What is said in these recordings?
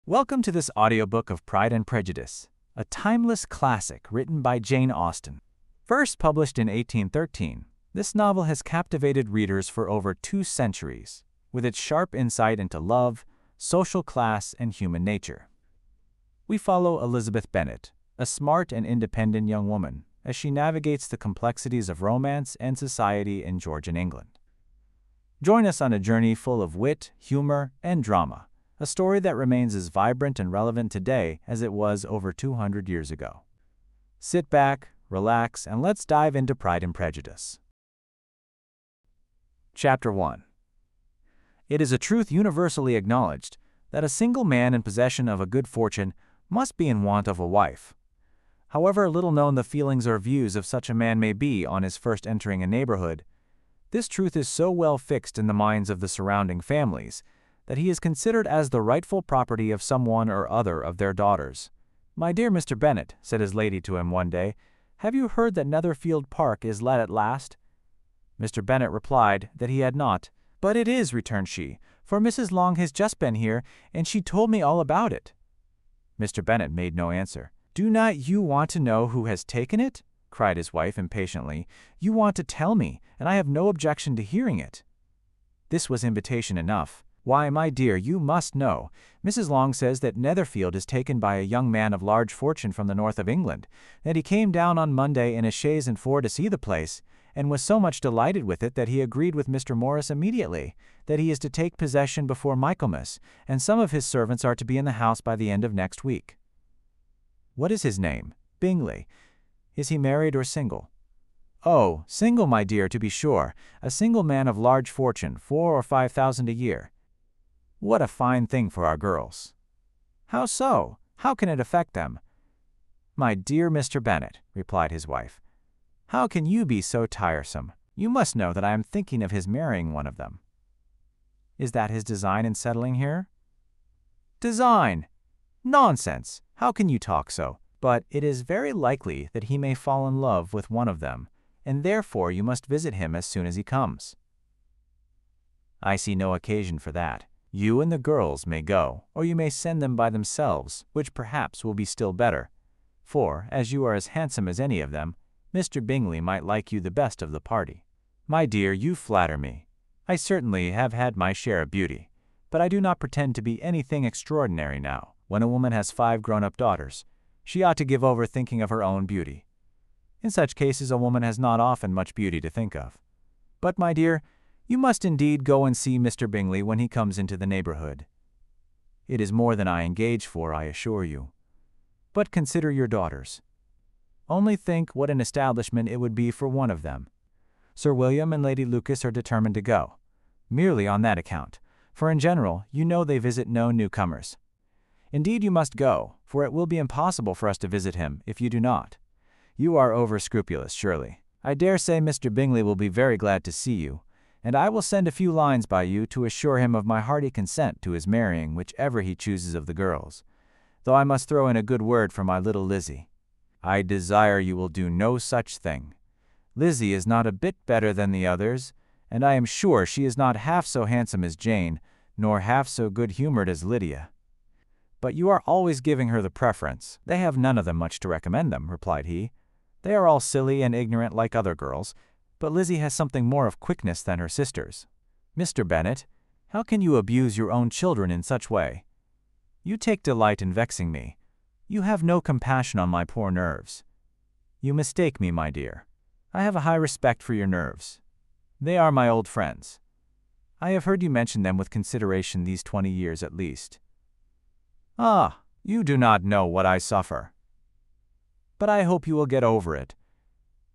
Welcome to this audiobook of Pride and Prejudice, a timeless classic written by Jane Austen. First published in 1813, this novel has captivated readers for over 2 centuries, with its sharp insight into love, social class, and human nature. We follow Elizabeth Bennet, a smart and independent young woman, as she navigates the complexities of romance and society in Georgian England. Join us on a journey full of wit, humor, and drama, a story that remains as vibrant and relevant today as it was over 200 years ago. Sit back, relax, and let's dive into Pride and Prejudice. Chapter 1. It is a truth universally acknowledged that a single man in possession of a good fortune must be in want of a wife. However little known the feelings or views of such a man may be on his first entering a neighborhood, this truth is so well fixed in the minds of the surrounding families that he is considered as the rightful property of some one or other of their daughters. "My dear Mr. Bennet," said his lady to him one day, "have you heard that Netherfield Park is let at last?" Mr. Bennet replied that he had not. "But it is," returned she, "for Mrs. Long has just been here, and she told me all about it." Mr. Bennet made no answer. "Do not you want to know who has taken it?" cried his wife impatiently. "You want to tell me, and I have no objection to hearing it." This was invitation enough. "Why, my dear, you must know. Mrs. Long says that Netherfield is taken by a young man of large fortune from the north of England, that he came down on Monday in a chaise and four to see the place, and was so much delighted with it that he agreed with Mr. Morris immediately, that he is to take possession before Michaelmas, and some of his servants are to be in the house by the end of next week." "What is his name?" "Bingley. Is he married or single?" "Oh, single, my dear, to be sure, a single man of large fortune, 4,000 or 5,000 a year." "What a fine thing for our girls!" "How so? How can it affect them?" "My dear Mr. Bennet," replied his wife, "how can you be so tiresome? You must know that I am thinking of his marrying one of them." "Is that his design in settling here?" "Design? Nonsense! How can you talk so? But it is very likely that he may fall in love with one of them, and therefore you must visit him as soon as he comes." "I see no occasion for that. You and the girls may go, or you may send them by themselves, which perhaps will be still better, for, as you are as handsome as any of them, Mr. Bingley might like you the best of the party." "My dear, you flatter me. I certainly have had my share of beauty, but I do not pretend to be anything extraordinary now. When a woman has 5 grown-up daughters, she ought to give over thinking of her own beauty. In such cases a woman has not often much beauty to think of. But, my dear, you must indeed go and see Mr. Bingley when he comes into the neighborhood. It is more than I engage for, I assure you. But consider your daughters. Only think what an establishment it would be for one of them. Sir William and Lady Lucas are determined to go, merely on that account, for in general you know they visit no newcomers. Indeed you must go, for it will be impossible for us to visit him if you do not. You are over-scrupulous, surely. I dare say Mr. Bingley will be very glad to see you, and I will send a few lines by you to assure him of my hearty consent to his marrying whichever he chooses of the girls, though I must throw in a good word for my little Lizzie. I desire you will do no such thing. Lizzie is not a bit better than the others, and I am sure she is not half so handsome as Jane, nor half so good-humored as Lydia." "But you are always giving her the preference. They have none of them much to recommend them," replied he. "They are all silly and ignorant like other girls, but Lizzie has something more of quickness than her sisters." "Mr. Bennet, how can you abuse your own children in such way? You take delight in vexing me. You have no compassion on my poor nerves." "You mistake me, my dear. I have a high respect for your nerves. They are my old friends. I have heard you mention them with consideration these 20 years at least." "Ah, you do not know what I suffer. But I hope you will get over it,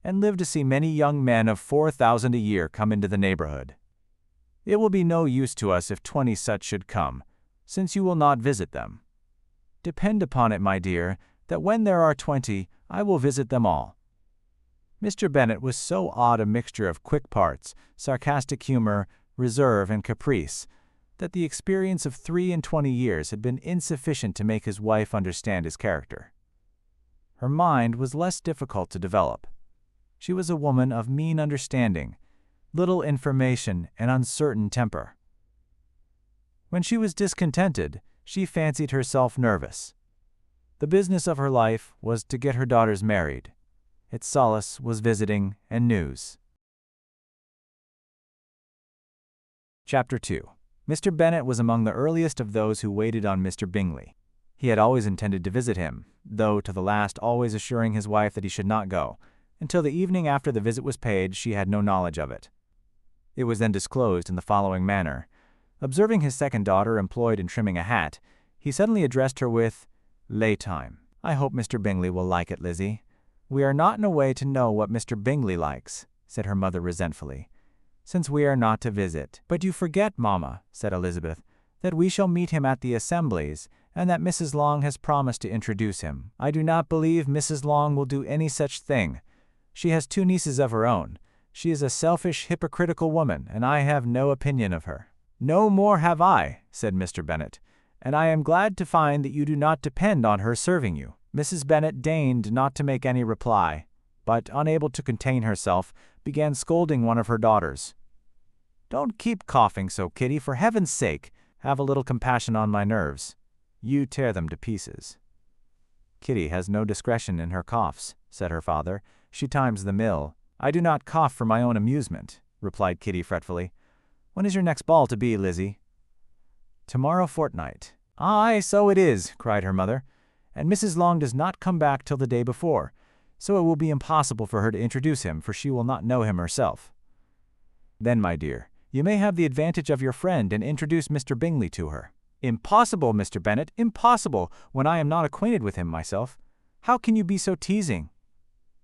and live to see many young men of 4,000 a year come into the neighborhood. It will be no use to us if 20 such should come, since you will not visit them. Depend upon it, my dear, that when there are 20, I will visit them all." Mr. Bennet was so odd a mixture of quick parts, sarcastic humor, reserve, and caprice, that the experience of 23 years had been insufficient to make his wife understand his character. Her mind was less difficult to develop. She was a woman of mean understanding, little information, and uncertain temper. When she was discontented, She fancied herself nervous. The business of her life was to get her daughters married. Its solace was visiting and news. Chapter 2. Mr. Bennet was among the earliest of those who waited on Mr. Bingley. He had always intended to visit him, though to the last always assuring his wife that he should not go. Until the evening after the visit was paid, she had no knowledge of it. It was then disclosed in the following manner. Observing his second daughter employed in trimming a hat, he suddenly addressed her with, "Lay time. I hope Mr. Bingley will like it, Lizzie." "We are not in a way to know what Mr. Bingley likes," said her mother resentfully, "since we are not to visit." "But you forget, mamma," said Elizabeth, "that we shall meet him at the assemblies, and that Mrs. Long has promised to introduce him." "I do not believe Mrs. Long will do any such thing. She has 2 nieces of her own. She is a selfish, hypocritical woman, and I have no opinion of her." "No more have I," said Mr. Bennet, "and I am glad to find that you do not depend on her serving you." Mrs. Bennet deigned not to make any reply, but, unable to contain herself, began scolding one of her daughters. "Don't keep coughing so, Kitty, for heaven's sake. Have a little compassion on my nerves. You tear them to pieces." "Kitty has no discretion in her coughs," said her father. "She times the mill." "I do not cough for my own amusement," replied Kitty fretfully. "When is your next ball to be, Lizzie?" "Tomorrow fortnight." "Aye, so it is," cried her mother. "And Mrs. Long does not come back till the day before, so it will be impossible for her to introduce him, for she will not know him herself." "Then, my dear, you may have the advantage of your friend and introduce Mr. Bingley to her." "Impossible, Mr. Bennet, impossible, when I am not acquainted with him myself. How can you be so teasing?"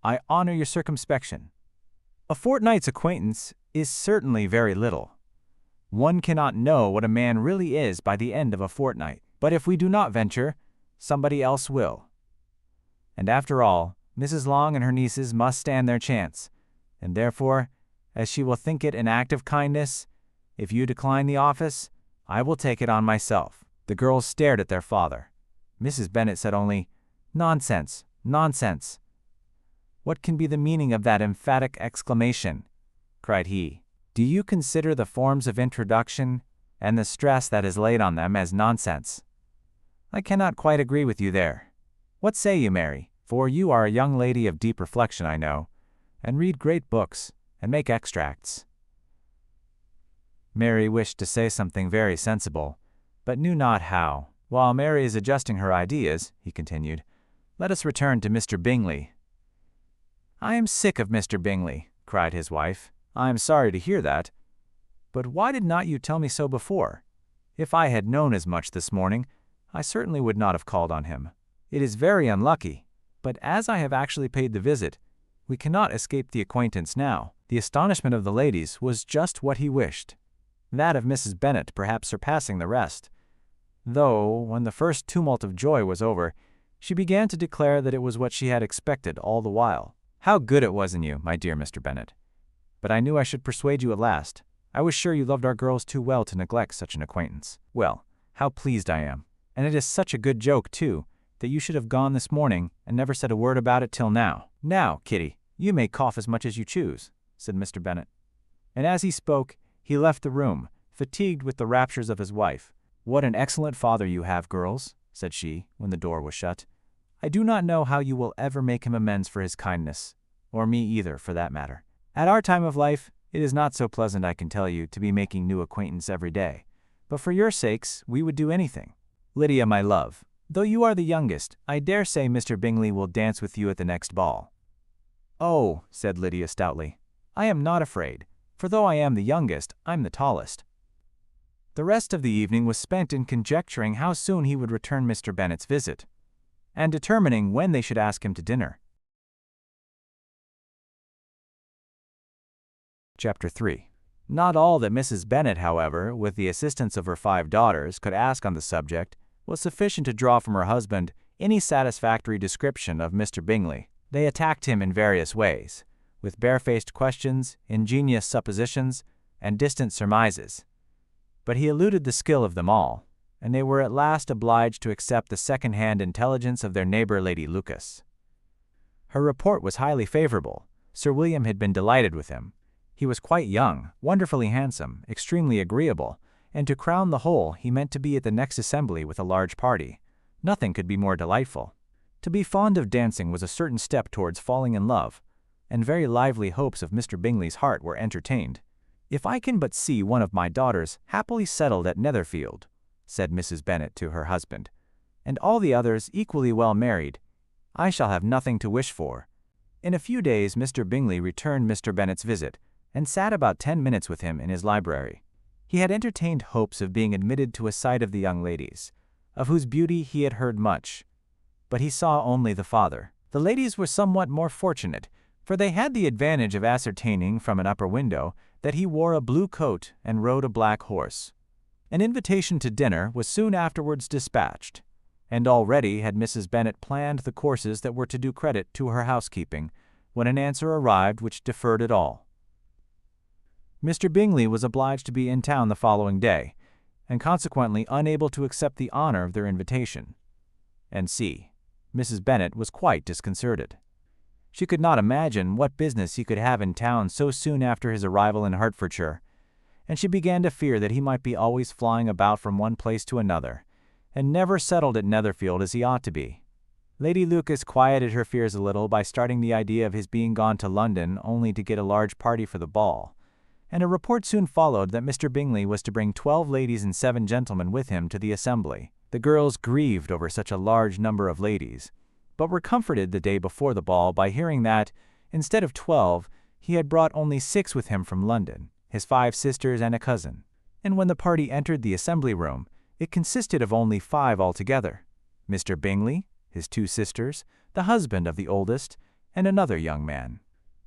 "I honor your circumspection. A fortnight's acquaintance is certainly very little. One cannot know what a man really is by the end of a fortnight. But if we do not venture, somebody else will. And after all, Mrs. Long and her nieces must stand their chance, and therefore, as she will think it an act of kindness, if you decline the office, I will take it on myself." The girls stared at their father. Mrs. Bennet said only, "Nonsense, nonsense." "What can be the meaning of that emphatic exclamation?" cried he. "Do you consider the forms of introduction and the stress that is laid on them as nonsense? I cannot quite agree with you there. What say you, Mary? For you are a young lady of deep reflection, I know, and read great books, and make extracts." Mary wished to say something very sensible, but knew not how. "While Mary is adjusting her ideas," he continued, "let us return to Mr. Bingley." "I am sick of Mr. Bingley," cried his wife. "I am sorry to hear that. But why did not you tell me so before? If I had known as much this morning, I certainly would not have called on him. It is very unlucky, but as I have actually paid the visit, we cannot escape the acquaintance now." The astonishment of the ladies was just what he wished, that of Mrs. Bennet perhaps surpassing the rest, though, when the first tumult of joy was over, she began to declare that it was what she had expected all the while. "How good it was in you, my dear Mr. Bennet! But I knew I should persuade you at last. I was sure you loved our girls too well to neglect such an acquaintance. Well, how pleased I am! And it is such a good joke, too, that you should have gone this morning and never said a word about it till now." "Now, Kitty, you may cough as much as you choose," said Mr. Bennet. And as he spoke, he left the room, fatigued with the raptures of his wife. "What an excellent father you have, girls," said she, when the door was shut. "I do not know how you will ever make him amends for his kindness, or me either, for that matter. At our time of life, it is not so pleasant, I can tell you, to be making new acquaintance every day. But for your sakes, we would do anything. Lydia, my love, though you are the youngest, I dare say Mr. Bingley will dance with you at the next ball." "Oh," said Lydia stoutly, "I am not afraid, for though I am the youngest, I'm the tallest." The rest of the evening was spent in conjecturing how soon he would return Mr. Bennet's visit, and determining when they should ask him to dinner. Chapter 3. Not all that Mrs. Bennet, however, with the assistance of her 5 daughters, could ask on the subject, was sufficient to draw from her husband any satisfactory description of Mr. Bingley. They attacked him in various ways, with barefaced questions, ingenious suppositions, and distant surmises. But he eluded the skill of them all, and they were at last obliged to accept the second-hand intelligence of their neighbor Lady Lucas. Her report was highly favorable. Sir William had been delighted with him. He was quite young, wonderfully handsome, extremely agreeable, and to crown the whole he meant to be at the next assembly with a large party. Nothing could be more delightful. To be fond of dancing was a certain step towards falling in love, and very lively hopes of Mr. Bingley's heart were entertained. "If I can but see one of my daughters happily settled at Netherfield," said Mrs. Bennet to her husband, "and all the others equally well married, I shall have nothing to wish for." In a few days Mr. Bingley returned Mr. Bennet's visit, and sat about 10 minutes with him in his library. He had entertained hopes of being admitted to a sight of the young ladies, of whose beauty he had heard much, but he saw only the father. The ladies were somewhat more fortunate, for they had the advantage of ascertaining from an upper window that he wore a blue coat and rode a black horse. An invitation to dinner was soon afterwards dispatched, and already had Mrs. Bennet planned the courses that were to do credit to her housekeeping, when an answer arrived which deferred it all. Mr. Bingley was obliged to be in town the following day, and consequently unable to accept the honor of their invitation. And Mrs. Bennet was quite disconcerted. She could not imagine what business he could have in town so soon after his arrival in Hertfordshire, and she began to fear that he might be always flying about from one place to another, and never settled at Netherfield as he ought to be. Lady Lucas quieted her fears a little by starting the idea of his being gone to London only to get a large party for the ball, and a report soon followed that Mr. Bingley was to bring 12 ladies and 7 gentlemen with him to the assembly. The girls grieved over such a large number of ladies, but were comforted the day before the ball by hearing that, instead of 12, he had brought only 6 with him from London, his 5 sisters and a cousin, and when the party entered the assembly room, it consisted of only 5 altogether: Mr. Bingley, his 2 sisters, the husband of the oldest, and another young man.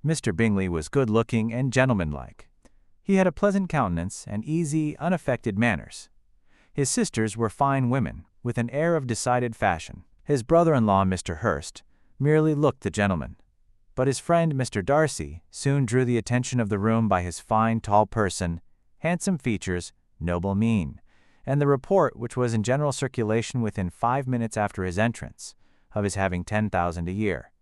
Mr. Bingley was good-looking and gentlemanlike. He had a pleasant countenance and easy, unaffected manners. His sisters were fine women, with an air of decided fashion. His brother-in-law, Mr. Hurst, merely looked the gentleman, but his friend, Mr. Darcy, soon drew the attention of the room by his fine, tall person, handsome features, noble mien, and the report which was in general circulation within 5 minutes after his entrance, of his having 10,000 a year.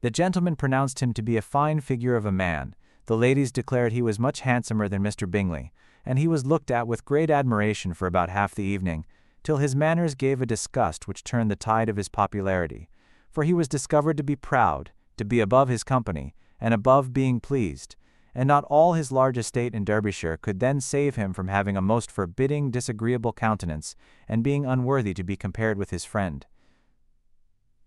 The gentlemen pronounced him to be a fine figure of a man. The ladies declared he was much handsomer than Mr. Bingley, and he was looked at with great admiration for about half the evening, till his manners gave a disgust which turned the tide of his popularity, for he was discovered to be proud, to be above his company, and above being pleased, and not all his large estate in Derbyshire could then save him from having a most forbidding, disagreeable countenance, and being unworthy to be compared with his friend.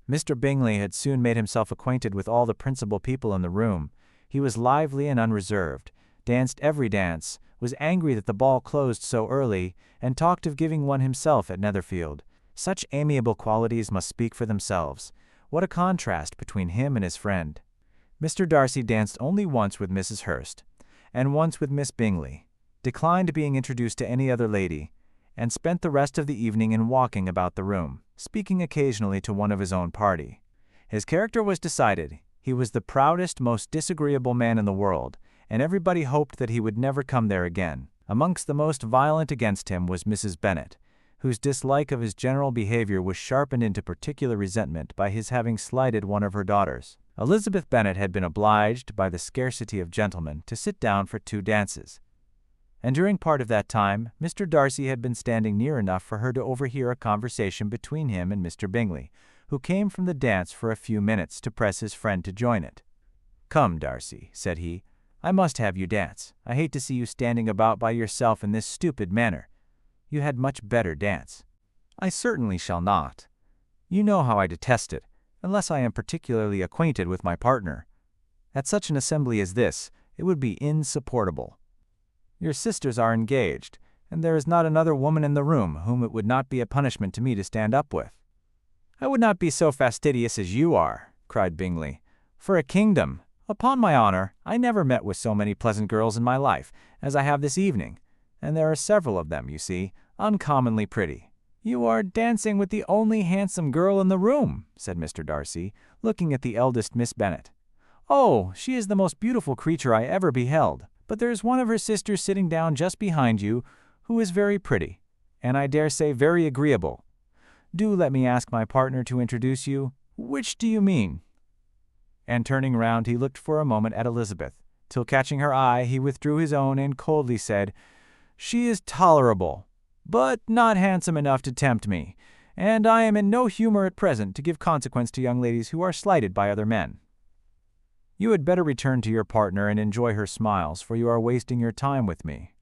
Mr. Bingley had soon made himself acquainted with all the principal people in the room. He was lively and unreserved, danced every dance, was angry that the ball closed so early, and talked of giving one himself at Netherfield. Such amiable qualities must speak for themselves. What a contrast between him and his friend! Mr. Darcy danced only once with Mrs. Hurst, and once with Miss Bingley, declined being introduced to any other lady, and spent the rest of the evening in walking about the room, speaking occasionally to one of his own party. His character was decided. He was the proudest, most disagreeable man in the world, and everybody hoped that he would never come there again. Amongst the most violent against him was Mrs. Bennet, whose dislike of his general behavior was sharpened into particular resentment by his having slighted one of her daughters. Elizabeth Bennet had been obliged, by the scarcity of gentlemen, to sit down for 2 dances, and during part of that time Mr. Darcy had been standing near enough for her to overhear a conversation between him and Mr. Bingley, who came from the dance for a few minutes to press his friend to join it. "Come, Darcy," said he, "I must have you dance. I hate to see you standing about by yourself in this stupid manner. You had much better dance." "I certainly shall not. You know how I detest it, unless I am particularly acquainted with my partner. At such an assembly as this, it would be insupportable. Your sisters are engaged, and there is not another woman in the room whom it would not be a punishment to me to stand up with." "I would not be so fastidious as you are," cried Bingley. "For a kingdom! Upon my honor, I never met with so many pleasant girls in my life as I have this evening, and there are several of them, you see, uncommonly pretty." "You are dancing with the only handsome girl in the room," said Mr. Darcy, looking at the eldest Miss Bennet. "Oh, she is the most beautiful creature I ever beheld, but there is one of her sisters sitting down just behind you who is very pretty, and I dare say very agreeable. Do let me ask my partner to introduce you." "Which do you mean?" And turning round he looked for a moment at Elizabeth, till catching her eye he withdrew his own and coldly said, She is tolerable, but not handsome enough to tempt me, and I am in no humor at present to give consequence to young ladies who are slighted by other men. You had better return to your partner and enjoy her smiles, for you are wasting your time with me."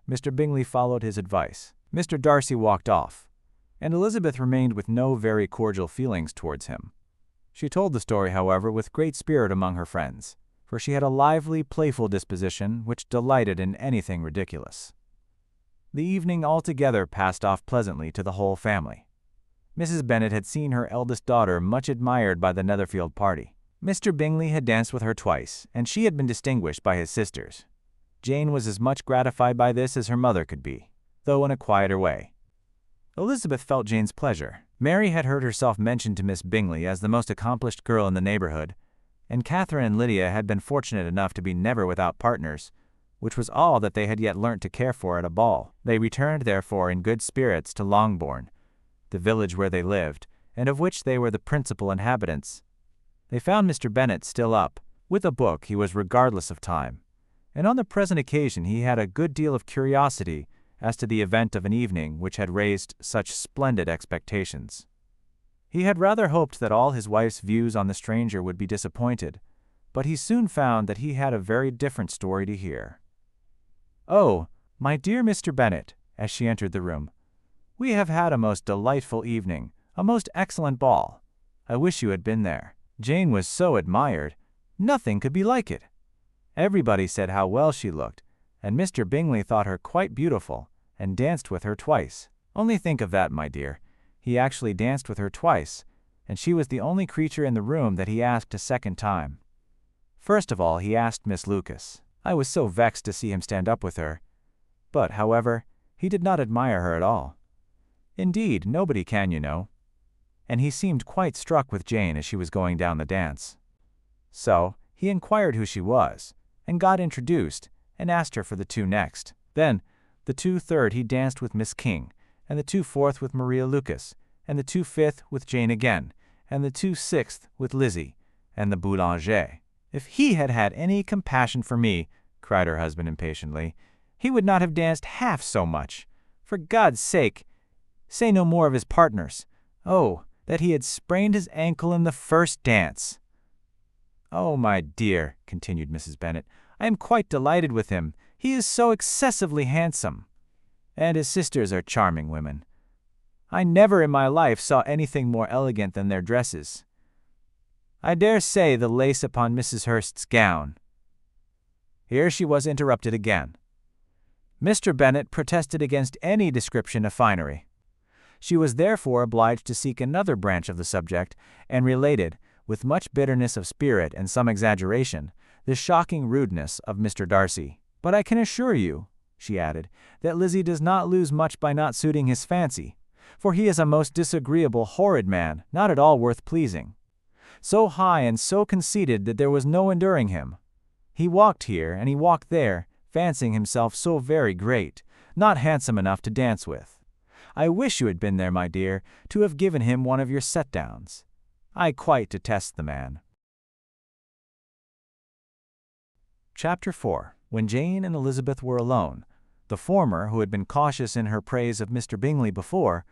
Mr. Bingley followed his advice. Mr. Darcy walked off, and Elizabeth remained with no very cordial feelings towards him. She told the story, however, with great spirit among her friends, for she had a lively, playful disposition which delighted in anything ridiculous. The evening altogether passed off pleasantly to the whole family. Mrs. Bennet had seen her eldest daughter much admired by the Netherfield party. Mr. Bingley had danced with her twice, and she had been distinguished by his sisters. Jane was as much gratified by this as her mother could be, though in a quieter way. Elizabeth felt Jane's pleasure. Mary had heard herself mentioned to Miss Bingley as the most accomplished girl in the neighborhood, and Catherine and Lydia had been fortunate enough to be never without partners, which was all that they had yet learnt to care for at a ball. They returned, therefore, in good spirits to Longbourn, the village where they lived, and of which they were the principal inhabitants. They found Mr. Bennet still up. With a book he was regardless of time, and on the present occasion he had a good deal of curiosity as to the event of an evening which had raised such splendid expectations. He had rather hoped that all his wife's views on the stranger would be disappointed, but he soon found that he had a very different story to hear. "Oh, my dear Mr. Bennet," as she entered the room, "we have had a most delightful evening, a most excellent ball. I wish you had been there. Jane was so admired. Nothing could be like it. Everybody said how well she looked, and Mr. Bingley thought her quite beautiful, and danced with her twice. Only think of that, my dear. He actually danced with her twice, and she was the only creature in the room that he asked a second time. First of all, he asked Miss Lucas. I was so vexed to see him stand up with her. But, however, he did not admire her at all. Indeed, nobody can, you know. And he seemed quite struck with Jane as she was going down the dance. So, he inquired who she was, and got introduced, and asked her for the two next. Then, the 2/3 he danced with Miss King, and the 2/4 with Maria Lucas, and the 2/5 with Jane again, and the 2/6 with Lizzie, and the boulanger. If he had had any compassion for me, cried her husband impatiently, he would not have danced half so much. For God's sake, say no more of his partners. Oh, that he had sprained his ankle in the first dance. Oh, my dear, continued Mrs. Bennet, I am quite delighted with him. He is so excessively handsome. And his sisters are charming women. I never in my life saw anything more elegant than their dresses. I dare say the lace upon Mrs. Hurst's gown. Here she was interrupted again. Mr. Bennet protested against any description of finery. She was therefore obliged to seek another branch of the subject, and related, with much bitterness of spirit and some exaggeration, the shocking rudeness of Mr. Darcy. But I can assure you, she added, that Lizzie does not lose much by not suiting his fancy, for he is a most disagreeable, horrid man, not at all worth pleasing. So high and so conceited that there was no enduring him. He walked here and he walked there, fancying himself so very great, not handsome enough to dance with. I wish you had been there, my dear, to have given him one of your set-downs. I quite detest the man. Chapter 4. When Jane and Elizabeth were alone, the former, who had been cautious in her praise of Mr. Bingley before,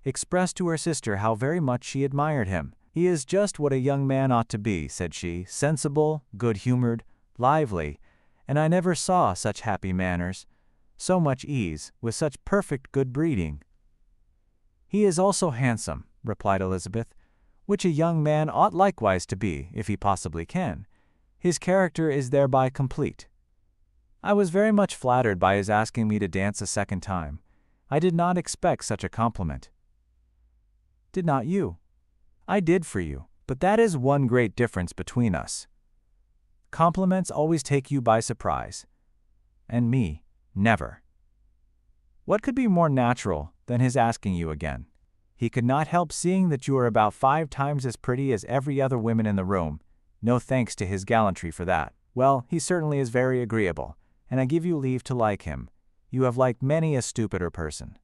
expressed to her sister how very much she admired him. He is just what a young man ought to be, said she, sensible, good-humored, lively, and I never saw such happy manners, so much ease, with such perfect good breeding. He is also handsome, replied Elizabeth, which a young man ought likewise to be, if he possibly can. His character is thereby complete. I was very much flattered by his asking me to dance a second time. I did not expect such a compliment. Did not you? I did for you, but that is one great difference between us. Compliments always take you by surprise, and me, never. What could be more natural than his asking you again? He could not help seeing that you are about 5 times as pretty as every other woman in the room, no thanks to his gallantry for that. Well, he certainly is very agreeable, and I give you leave to like him. You have liked many a stupider person.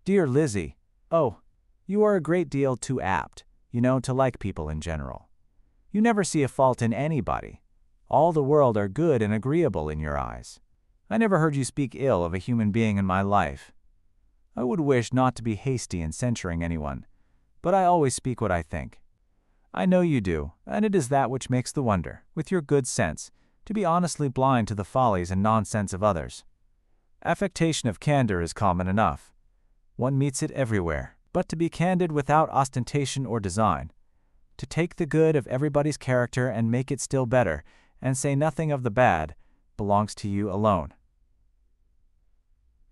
Dear Lizzie, oh, you are a great deal too apt, you know, to like people in general. You never see a fault in anybody. All the world are good and agreeable in your eyes. I never heard you speak ill of a human being in my life. I would wish not to be hasty in censuring anyone, but I always speak what I think. I know you do, and it is that which makes the wonder, with your good sense, to be honestly blind to the follies and nonsense of others. Affectation of candor is common enough. One meets it everywhere, but to be candid without ostentation or design, to take the good of everybody's character and make it still better, and say nothing of the bad, belongs to you alone.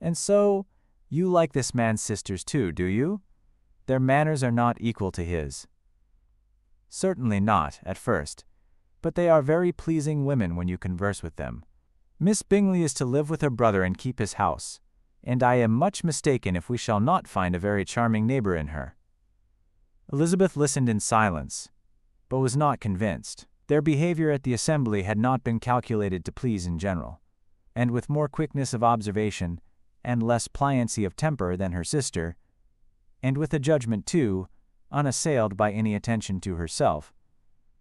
And so, you like this man's sisters too, do you? Their manners are not equal to his. Certainly not, at first, but they are very pleasing women when you converse with them. Miss Bingley is to live with her brother and keep his house, and I am much mistaken if we shall not find a very charming neighbor in her. Elizabeth listened in silence, but was not convinced. Their behavior at the assembly had not been calculated to please in general, and with more quickness of observation and less pliancy of temper than her sister, and with a judgment too, unassailed by any attention to herself,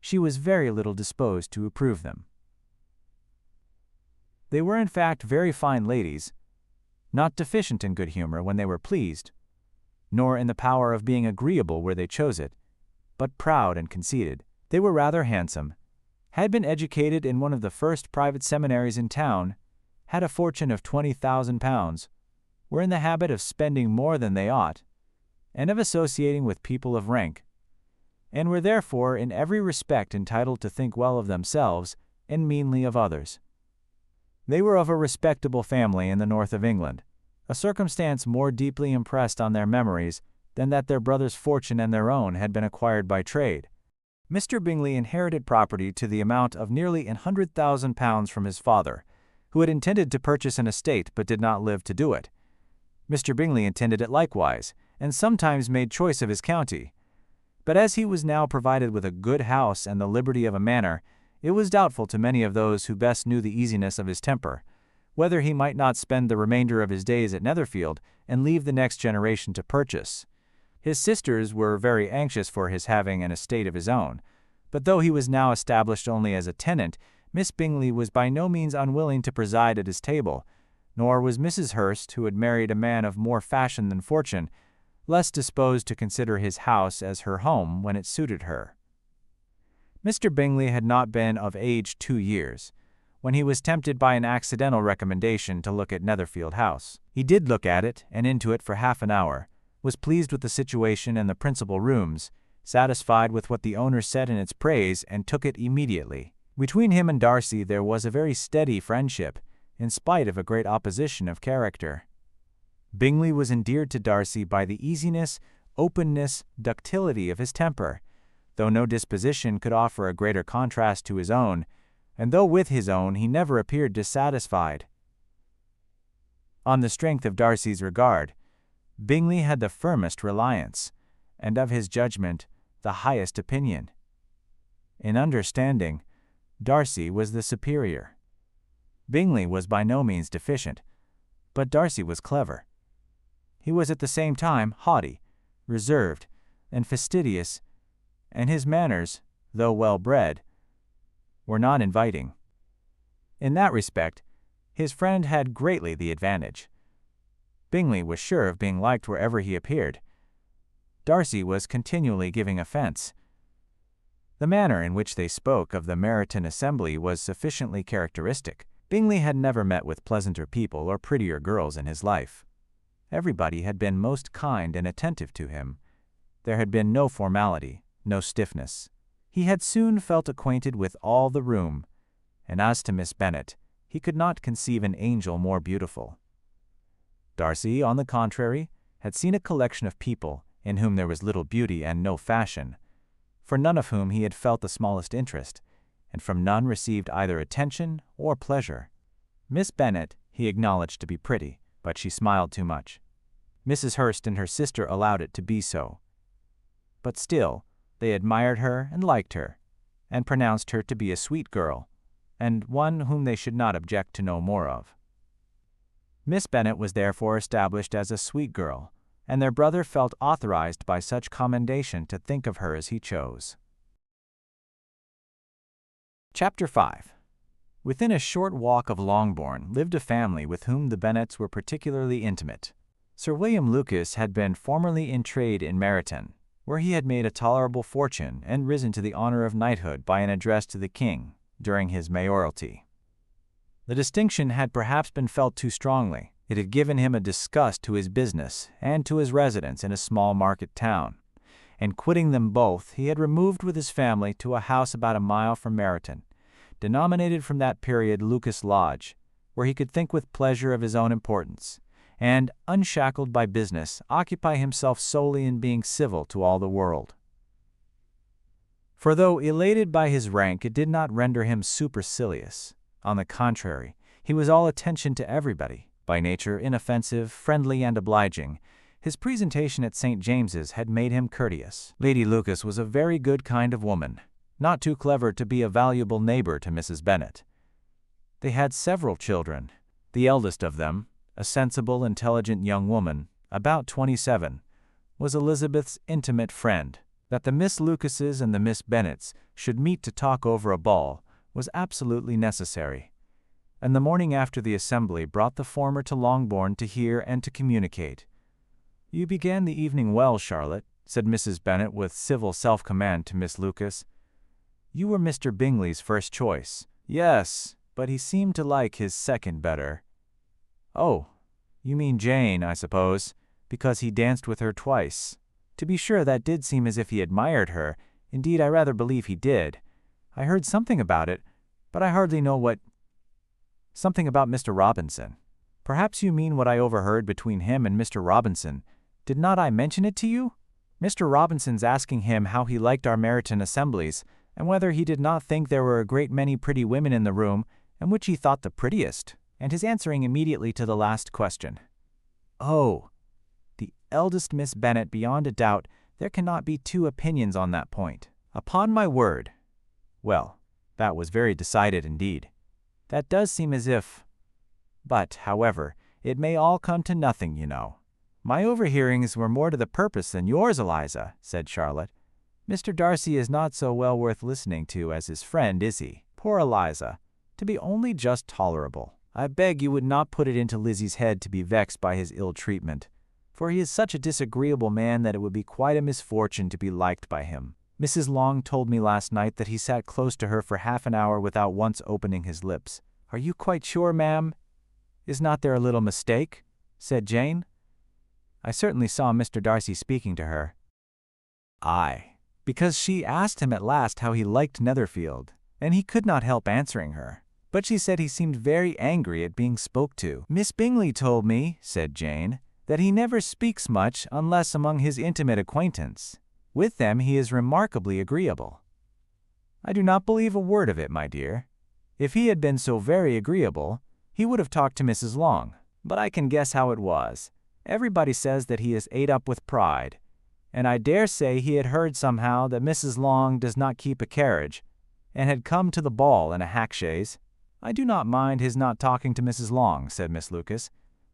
she was very little disposed to approve them. They were in fact very fine ladies, not deficient in good humor when they were pleased, nor in the power of being agreeable where they chose it, but proud and conceited. They were rather handsome, had been educated in one of the first private seminaries in town, had a fortune of £20,000, were in the habit of spending more than they ought, and of associating with people of rank, and were therefore in every respect entitled to think well of themselves and meanly of others. They were of a respectable family in the north of England, a circumstance more deeply impressed on their memories than that their brother's fortune and their own had been acquired by trade. Mr. Bingley inherited property to the amount of nearly £100,000 from his father, who had intended to purchase an estate but did not live to do it. Mr. Bingley intended it likewise, and sometimes made choice of his county. But as he was now provided with a good house and the liberty of a manor, it was doubtful to many of those who best knew the easiness of his temper, whether he might not spend the remainder of his days at Netherfield and leave the next generation to purchase. His sisters were very anxious for his having an estate of his own, but though he was now established only as a tenant, Miss Bingley was by no means unwilling to preside at his table, nor was Mrs. Hurst, who had married a man of more fashion than fortune, less disposed to consider his house as her home when it suited her. Mr. Bingley had not been of age 2 years, when he was tempted by an accidental recommendation to look at Netherfield House. He did look at it, and into it for half an hour, was pleased with the situation and the principal rooms, satisfied with what the owner said in its praise, and took it immediately. Between him and Darcy there was a very steady friendship, in spite of a great opposition of character. Bingley was endeared to Darcy by the easiness, openness, ductility of his temper, though no disposition could offer a greater contrast to his own, and though with his own he never appeared dissatisfied. On the strength of Darcy's regard, Bingley had the firmest reliance, and of his judgment the highest opinion. In understanding, Darcy was the superior. Bingley was by no means deficient, but Darcy was clever. He was at the same time haughty, reserved, and fastidious, and his manners, though well-bred, were not inviting. In that respect, his friend had greatly the advantage. Bingley was sure of being liked wherever he appeared. Darcy was continually giving offense. The manner in which they spoke of the Meryton assembly was sufficiently characteristic. Bingley had never met with pleasanter people or prettier girls in his life. Everybody had been most kind and attentive to him. There had been no formality, no stiffness. He had soon felt acquainted with all the room, and as to Miss Bennet, he could not conceive an angel more beautiful. Darcy, on the contrary, had seen a collection of people in whom there was little beauty and no fashion, for none of whom he had felt the smallest interest, and from none received either attention or pleasure. Miss Bennet he acknowledged to be pretty, but she smiled too much. Mrs. Hurst and her sister allowed it to be so. But still, they admired her and liked her, and pronounced her to be a sweet girl, and one whom they should not object to know more of. Miss Bennet was therefore established as a sweet girl, and their brother felt authorized by such commendation to think of her as he chose. Chapter 5. Within a short walk of Longbourn lived a family with whom the Bennets were particularly intimate. Sir William Lucas had been formerly in trade in Meryton, where he had made a tolerable fortune and risen to the honor of knighthood by an address to the king during his mayoralty. The distinction had perhaps been felt too strongly. It had given him a disgust to his business and to his residence in a small market town, and quitting them both, he had removed with his family to a house about a mile from Meryton, denominated from that period Lucas Lodge, where he could think with pleasure of his own importance, and, unshackled by business, occupy himself solely in being civil to all the world. For though elated by his rank, it did not render him supercilious. On the contrary, he was all attention to everybody. By nature inoffensive, friendly, and obliging, his presentation at St. James's had made him courteous. Lady Lucas was a very good kind of woman, not too clever to be a valuable neighbor to Mrs. Bennet. They had several children. The eldest of them, a sensible, intelligent young woman, about 27, was Elizabeth's intimate friend. That the Miss Lucases and the Miss Bennets should meet to talk over a ball was absolutely necessary, and the morning after the assembly brought the former to Longbourn to hear and to communicate. "You began the evening well, Charlotte," said Mrs. Bennet with civil self-command to Miss Lucas. "You were Mr. Bingley's first choice." "Yes, but he seemed to like his second better." "Oh, you mean Jane, I suppose, because he danced with her twice." "To be sure, that did seem as if he admired her. Indeed, I rather believe he did. I heard something about it, but I hardly know what— something about Mr. Robinson. Perhaps you mean what I overheard between him and Mr. Robinson. Did not I mention it to you? Mr. Robinson's asking him how he liked our Meryton assemblies, and whether he did not think there were a great many pretty women in the room, and which he thought the prettiest, and his answering immediately to the last question. Oh, the eldest Miss Bennet, beyond a doubt. There cannot be two opinions on that point. Upon my word. Well, that was very decided indeed. That does seem as if— But, however, it may all come to nothing, you know." "My overhearings were more to the purpose than yours, Eliza," said Charlotte. "Mr. Darcy is not so well worth listening to as his friend, is he? Poor Eliza, to be only just tolerable. I beg you would not put it into Lizzie's head to be vexed by his ill treatment, for he is such a disagreeable man that it would be quite a misfortune to be liked by him. Mrs. Long told me last night that he sat close to her for half an hour without once opening his lips." "Are you quite sure, ma'am? Is not there a little mistake?" said Jane. "I certainly saw Mr. Darcy speaking to her." "Aye, because she asked him at last how he liked Netherfield, and he could not help answering her. But she said he seemed very angry at being spoke to." "Miss Bingley told me," said Jane, "that he never speaks much unless among his intimate acquaintance. With them he is remarkably agreeable." "I do not believe a word of it, my dear. If he had been so very agreeable, he would have talked to Mrs. Long. But I can guess how it was. Everybody says that he is ate up with pride, and I dare say he had heard somehow that Mrs. Long does not keep a carriage, and had come to the ball in a hack chaise." "I do not mind his not talking to Mrs. Long," said Miss Lucas,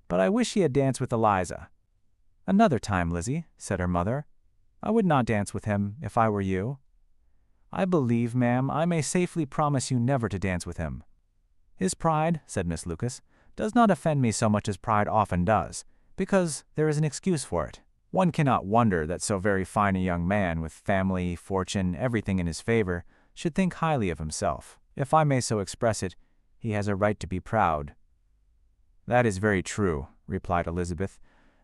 "but I wish he had danced with Eliza." "Another time, Lizzie," said her mother. "I would not dance with him, if I were you." "I believe, ma'am, I may safely promise you never to dance with him." "His pride," said Miss Lucas, "does not offend me so much as pride often does, because there is an excuse for it. One cannot wonder that so very fine a young man, with family, fortune, everything in his favor, should think highly of himself. If I may so express it, he has a right to be proud." "That is very true," replied Elizabeth,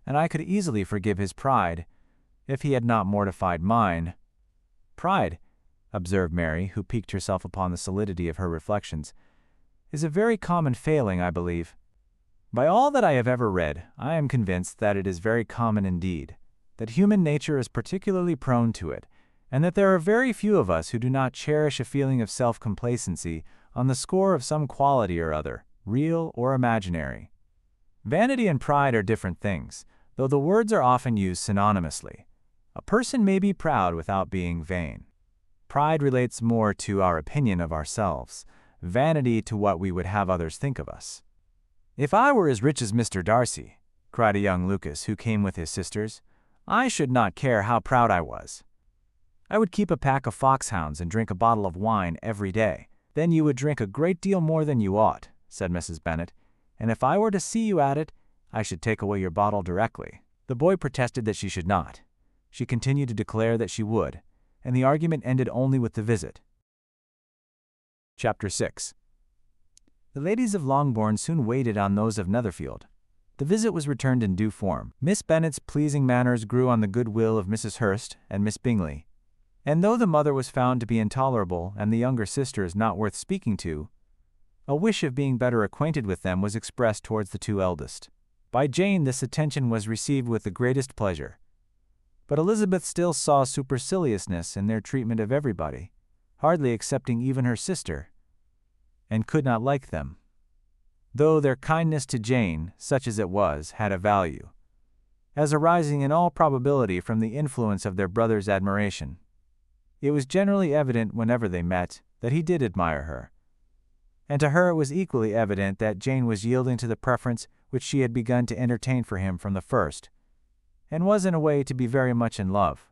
"and I could easily forgive his pride, if he had not mortified mine." "Pride," observed Mary, who piqued herself upon the solidity of her reflections, "is a very common failing, I believe. By all that I have ever read, I am convinced that it is very common indeed, that human nature is particularly prone to it, and that there are very few of us who do not cherish a feeling of self-complacency on the score of some quality or other, real or imaginary. Vanity and pride are different things, though the words are often used synonymously. A person may be proud without being vain. Pride relates more to our opinion of ourselves, vanity to what we would have others think of us. "If I were as rich as Mr. Darcy," cried a young Lucas who came with his sisters, "I should not care how proud I was. I would keep a pack of foxhounds and drink a bottle of wine every day. "Then you would drink a great deal more than you ought," said Mrs. Bennet, "and if I were to see you at it, I should take away your bottle directly." The boy protested that she should not. She continued to declare that she would, and the argument ended only with the visit. Chapter 6. The ladies of Longbourn soon waited on those of Netherfield. The visit was returned in due form. Miss Bennet's pleasing manners grew on the goodwill of Mrs. Hurst and Miss Bingley, and though the mother was found to be intolerable and the younger sisters not worth speaking to, a wish of being better acquainted with them was expressed towards the two eldest. By Jane this attention was received with the greatest pleasure, but Elizabeth still saw superciliousness in their treatment of everybody, hardly excepting even her sister, and could not like them, though their kindness to Jane, such as it was, had a value, as arising in all probability from the influence of their brother's admiration. It was generally evident whenever they met that he did admire her, and to her it was equally evident that Jane was yielding to the preference which she had begun to entertain for him from the first, and was in a way to be very much in love.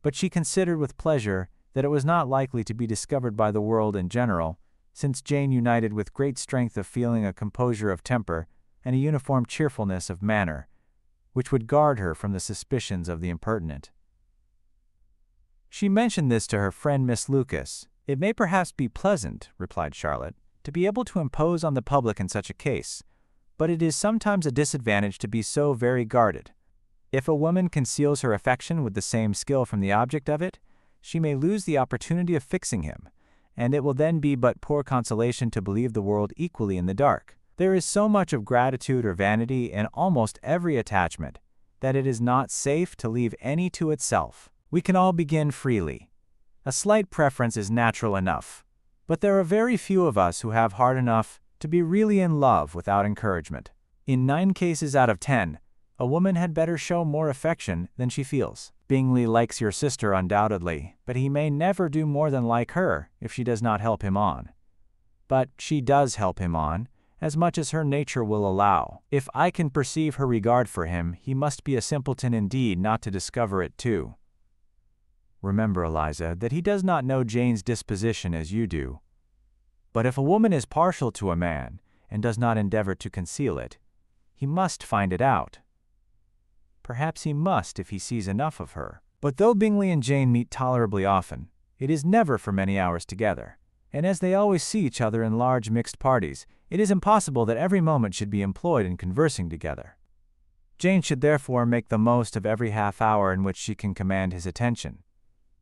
But she considered with pleasure that it was not likely to be discovered by the world in general, since Jane united with great strength of feeling a composure of temper and a uniform cheerfulness of manner, which would guard her from the suspicions of the impertinent. She mentioned this to her friend Miss Lucas. "It may perhaps be pleasant," replied Charlotte, "to be able to impose on the public in such a case, but it is sometimes a disadvantage to be so very guarded. If a woman conceals her affection with the same skill from the object of it, she may lose the opportunity of fixing him, and it will then be but poor consolation to believe the world equally in the dark. There is so much of gratitude or vanity in almost every attachment, that it is not safe to leave any to itself. We can all begin freely. A slight preference is natural enough, but there are very few of us who have heart enough to be really in love without encouragement. In 9 cases out of 10, a woman had better show more affection than she feels. Bingley likes your sister undoubtedly, but he may never do more than like her if she does not help him on. But she does help him on, as much as her nature will allow. If I can perceive her regard for him, he must be a simpleton indeed not to discover it too. Remember, Eliza, that he does not know Jane's disposition as you do. But if a woman is partial to a man, and does not endeavor to conceal it, he must find it out. Perhaps he must if he sees enough of her. But though Bingley and Jane meet tolerably often, it is never for many hours together, and as they always see each other in large mixed parties, it is impossible that every moment should be employed in conversing together. Jane should therefore make the most of every half hour in which she can command his attention.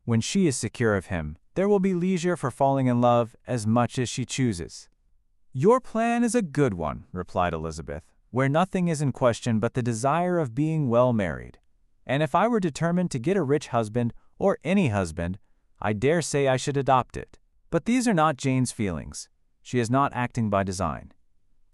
When she is secure of him, there will be leisure for falling in love as much as she chooses. "Your plan is a good one," replied Elizabeth, "where nothing is in question but the desire of being well married. And if I were determined to get a rich husband, or any husband, I dare say I should adopt it. But these are not Jane's feelings. She is not acting by design.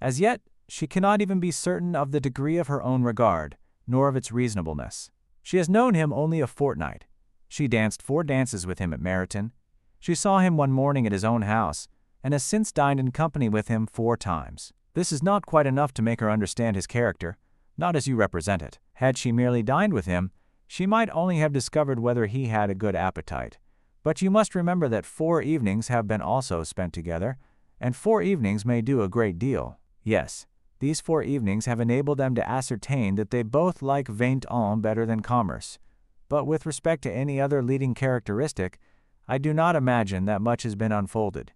As yet, she cannot even be certain of the degree of her own regard, nor of its reasonableness. She has known him only a fortnight. She danced 4 dances with him at Meryton. She saw him one morning at his own house, and has since dined in company with him 4 times. This is not quite enough to make her understand his character, not as you represent it. Had she merely dined with him, she might only have discovered whether he had a good appetite. But you must remember that 4 evenings have been also spent together, and 4 evenings may do a great deal. Yes, these 4 evenings have enabled them to ascertain that they both like vingt ans better than commerce. But with respect to any other leading characteristic, I do not imagine that much has been unfolded."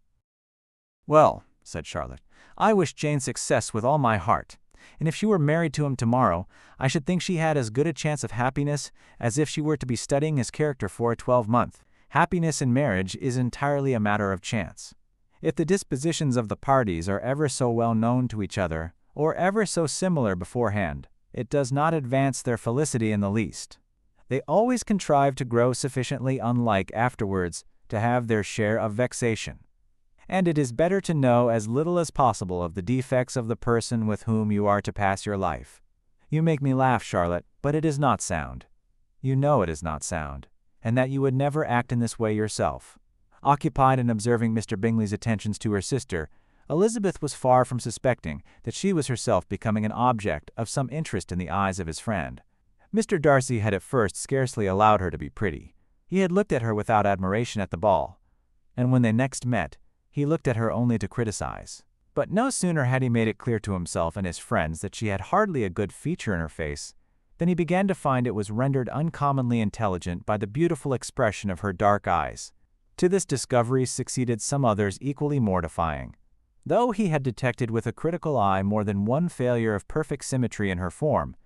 "Well," said Charlotte, "I wish Jane success with all my heart, and if she were married to him tomorrow, I should think she had as good a chance of happiness as if she were to be studying his character for a 12-month. Happiness in marriage is entirely a matter of chance. If the dispositions of the parties are ever so well known to each other, or ever so similar beforehand, it does not advance their felicity in the least. They always contrive to grow sufficiently unlike afterwards to have their share of vexation. And it is better to know as little as possible of the defects of the person with whom you are to pass your life. You make me laugh, Charlotte, but it is not sound. You know it is not sound, and that you would never act in this way yourself." Occupied in observing Mr. Bingley's attentions to her sister, Elizabeth was far from suspecting that she was herself becoming an object of some interest in the eyes of his friend. Mr. Darcy had at first scarcely allowed her to be pretty. He had looked at her without admiration at the ball, and when they next met, He looked at her only to criticize. But no sooner had he made it clear to himself and his friends that she had hardly a good feature in her face, than he began to find it was rendered uncommonly intelligent by the beautiful expression of her dark eyes. To this discovery succeeded some others equally mortifying. Though he had detected with a critical eye more than one failure of perfect symmetry in her form,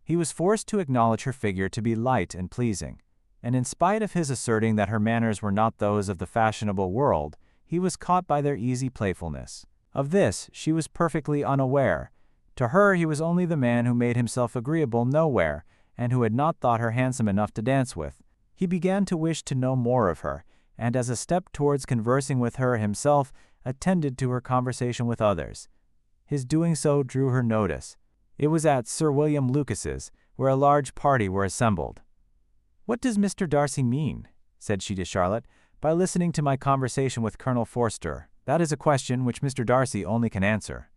he was forced to acknowledge her figure to be light and pleasing, and in spite of his asserting that her manners were not those of the fashionable world, he was caught by their easy playfulness. Of this she was perfectly unaware. To her he was only the man who made himself agreeable nowhere, and who had not thought her handsome enough to dance with. He began to wish to know more of her, and as a step towards conversing with her himself, attended to her conversation with others. His doing so drew her notice. It was at Sir William Lucas's, where a large party were assembled. "What does Mr. Darcy mean," said she to Charlotte, "by listening to my conversation with Colonel Forster? That is a question which Mr. Darcy only can answer.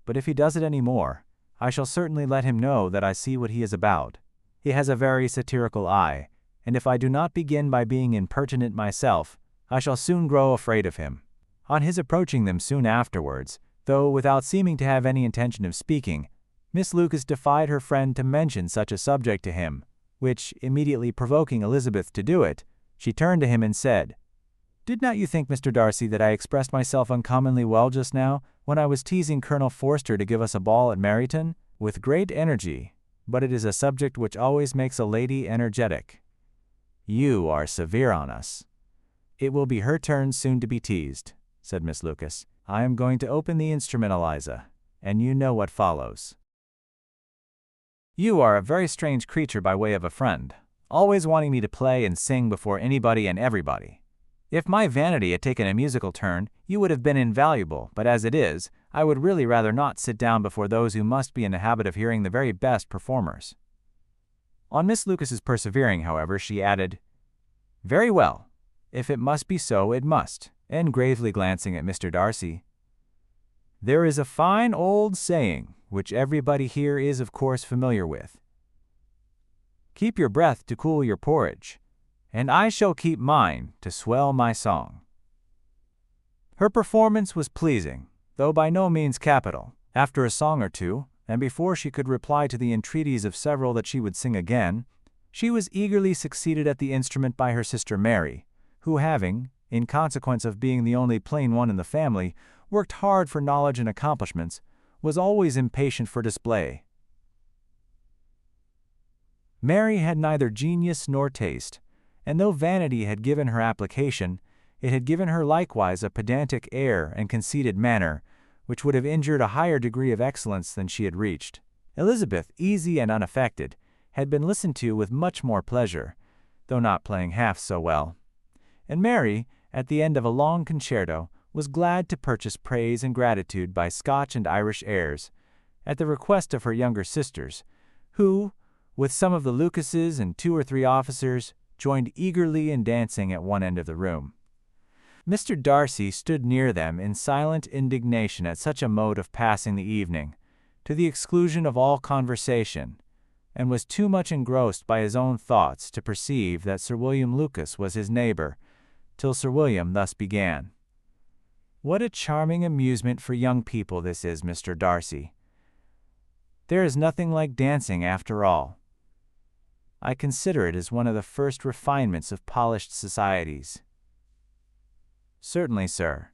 But if he does it any more, I shall certainly let him know that I see what he is about. He has a very satirical eye, and if I do not begin by being impertinent myself, I shall soon grow afraid of him." On his approaching them soon afterwards, though without seeming to have any intention of speaking, Miss Lucas defied her friend to mention such a subject to him, which, immediately provoking Elizabeth to do it, she turned to him and said, "Did not you think, Mr. Darcy, that I expressed myself uncommonly well just now, when I was teasing Colonel Forster to give us a ball at Meryton? With great energy, but it is a subject which always makes a lady energetic. You are severe on us." "It will be her turn soon to be teased," said Miss Lucas. "I am going to open the instrument, Eliza, and you know what follows. You are a very strange creature by way of a friend, always wanting me to play and sing before anybody and everybody. If my vanity had taken a musical turn, you would have been invaluable, but as it is, I would really rather not sit down before those who must be in the habit of hearing the very best performers." On Miss Lucas's persevering, however, she added, "Very well, if it must be so, it must," and gravely glancing at Mr. Darcy, "There is a fine old saying, which everybody here is of course familiar with. Keep your breath to cool your porridge, and I shall keep mine to swell my song." Her performance was pleasing, though by no means capital. After a song or two, and before she could reply to the entreaties of several that she would sing again, she was eagerly succeeded at the instrument by her sister Mary, who having, in consequence of being the only plain one in the family, worked hard for knowledge and accomplishments, was always impatient for display. Mary had neither genius nor taste, and though vanity had given her application, it had given her likewise a pedantic air and conceited manner, which would have injured a higher degree of excellence than she had reached. Elizabeth, easy and unaffected, had been listened to with much more pleasure, though not playing half so well. And Mary, at the end of a long concerto, was glad to purchase praise and gratitude by Scotch and Irish airs, at the request of her younger sisters, who, with some of the Lucases and 2 or 3 officers, joined eagerly in dancing at one end of the room. Mr. Darcy stood near them in silent indignation at such a mode of passing the evening, to the exclusion of all conversation, and was too much engrossed by his own thoughts to perceive that Sir William Lucas was his neighbor, till Sir William thus began. "What a charming amusement for young people this is, Mr. Darcy. There is nothing like dancing after all. I consider it as one of the first refinements of polished societies." "Certainly, sir,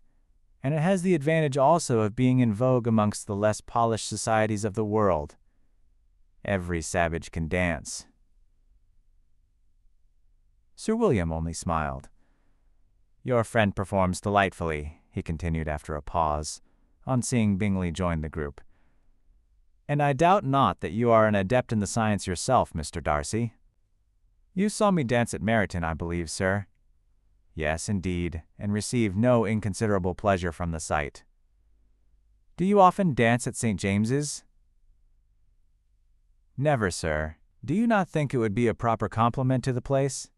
and it has the advantage also of being in vogue amongst the less polished societies of the world. Every savage can dance." Sir William only smiled. "Your friend performs delightfully," he continued after a pause, on seeing Bingley join the group. "And I doubt not that you are an adept in the science yourself, Mr. Darcy. You saw me dance at Meryton, I believe, sir?" "Yes, indeed, and received no inconsiderable pleasure from the sight." "Do you often dance at St. James's?" "Never, sir. Do you not think it would be a proper compliment to the place?"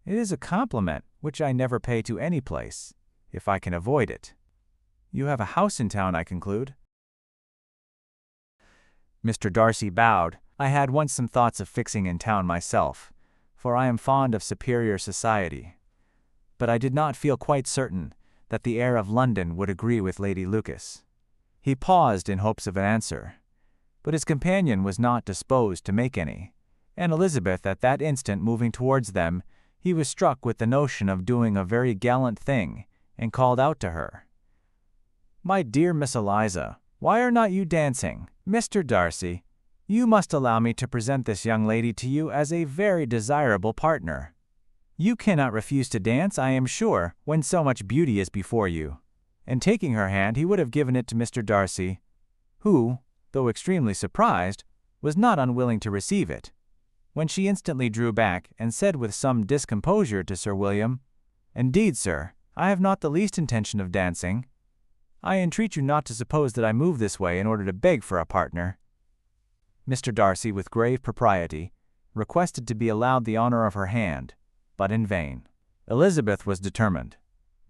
"It is a compliment which I never pay to any place, if I can avoid it. You have a house in town, I conclude?" Mr. Darcy bowed. "I had once some thoughts of fixing in town myself, for I am fond of superior society. But I did not feel quite certain that the air of London would agree with Lady Lucas. He paused in hopes of an answer, but his companion was not disposed to make any, and Elizabeth at that instant moving towards them, he was struck with the notion of doing a very gallant thing, and called out to her, "My dear Miss Eliza, why are not you dancing? Mr. Darcy, you must allow me to present this young lady to you as a very desirable partner. You cannot refuse to dance, I am sure, when so much beauty is before you." And taking her hand, he would have given it to Mr. Darcy, who, though extremely surprised, was not unwilling to receive it, when she instantly drew back and said with some discomposure to Sir William, "Indeed, sir, I have not the least intention of dancing. I entreat you not to suppose that I move this way in order to beg for a partner." Mr. Darcy, with grave propriety, requested to be allowed the honor of her hand, but in vain. Elizabeth was determined,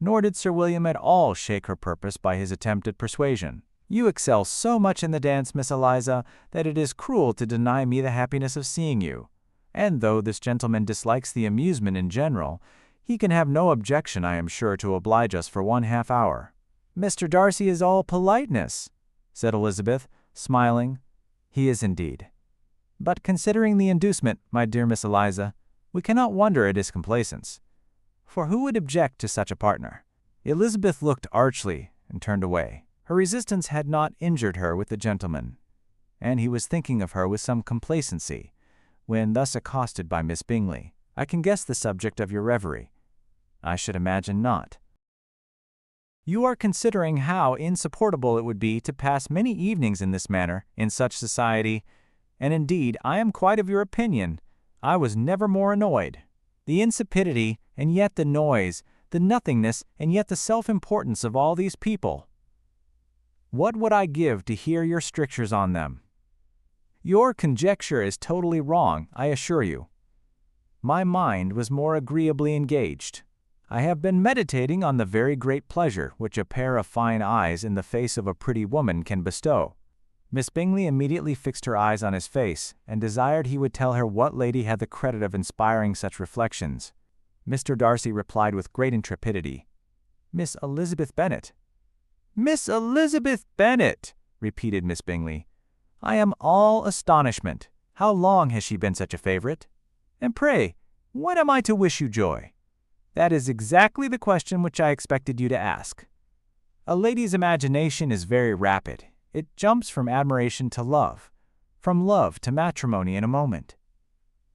nor did Sir William at all shake her purpose by his attempt at persuasion. "You excel so much in the dance, Miss Eliza, that it is cruel to deny me the happiness of seeing you, and though this gentleman dislikes the amusement in general, he can have no objection, I am sure, to oblige us for 1/2 hour." "Mr. Darcy is all politeness," said Elizabeth, smiling. "He is indeed. But considering the inducement, my dear Miss Eliza, we cannot wonder at his complaisance, for who would object to such a partner?" Elizabeth looked archly and turned away. Her resistance had not injured her with the gentleman, and he was thinking of her with some complacency, when thus accosted by Miss Bingley. "I can guess the subject of your reverie." "I should imagine not." "You are considering how insupportable it would be to pass many evenings in this manner, in such society, and indeed I am quite of your opinion. I was never more annoyed. The insipidity, and yet the noise, the nothingness, and yet the self-importance of all these people. What would I give to hear your strictures on them? Your conjecture is totally wrong, I assure you. My mind was more agreeably engaged. I have been meditating on the very great pleasure which a pair of fine eyes in the face of a pretty woman can bestow." Miss Bingley immediately fixed her eyes on his face, and desired he would tell her what lady had the credit of inspiring such reflections. Mr. Darcy replied with great intrepidity, "Miss Elizabeth Bennet." "Miss Elizabeth Bennet!" repeated Miss Bingley. "I am all astonishment. How long has she been such a favorite? And pray, when am I to wish you joy?" "That is exactly the question which I expected you to ask. A lady's imagination is very rapid. It jumps from admiration to love, from love to matrimony in a moment.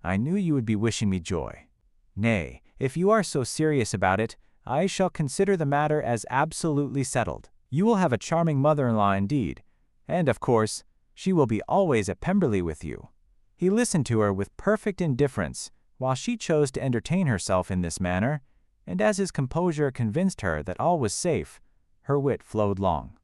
I knew you would be wishing me joy. Nay, if you are so serious about it, I shall consider the matter as absolutely settled. You will have a charming mother-in-law indeed, and, of course, she will be always at Pemberley with you." He listened to her with perfect indifference, while she chose to entertain herself in this manner, and as his composure convinced her that all was safe, her wit flowed long.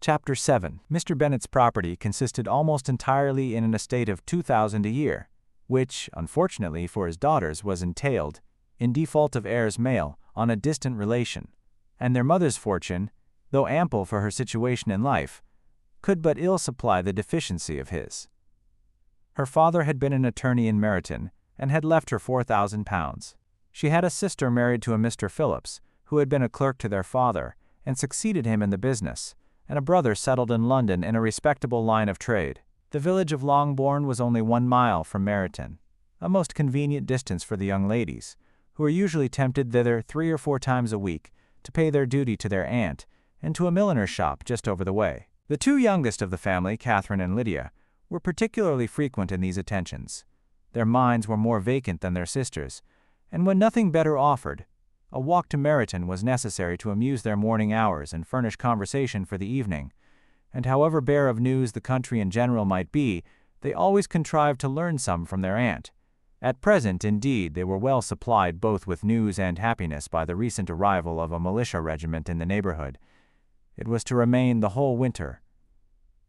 Chapter 7. Mr. Bennet's property consisted almost entirely in an estate of 2,000 a year, which, unfortunately for his daughters, was entailed, in default of heirs male, on a distant relation, and their mother's fortune, though ample for her situation in life, could but ill supply the deficiency of his. Her father had been an attorney in Meryton, and had left her £4,000. She had a sister married to a Mr. Phillips, who had been a clerk to their father, and succeeded him in the business, and a brother settled in London in a respectable line of trade. The village of Longbourn was only 1 mile from Meryton, a most convenient distance for the young ladies, who were usually tempted thither 3 or 4 times a week to pay their duty to their aunt, and to a milliner's shop just over the way. The 2 youngest of the family, Catherine and Lydia, were particularly frequent in these attentions. Their minds were more vacant than their sisters', and when nothing better offered, a walk to Meryton was necessary to amuse their morning hours and furnish conversation for the evening, and however bare of news the country in general might be, they always contrived to learn some from their aunt. At present, indeed, they were well supplied both with news and happiness by the recent arrival of a militia regiment in the neighborhood. It was to remain the whole winter,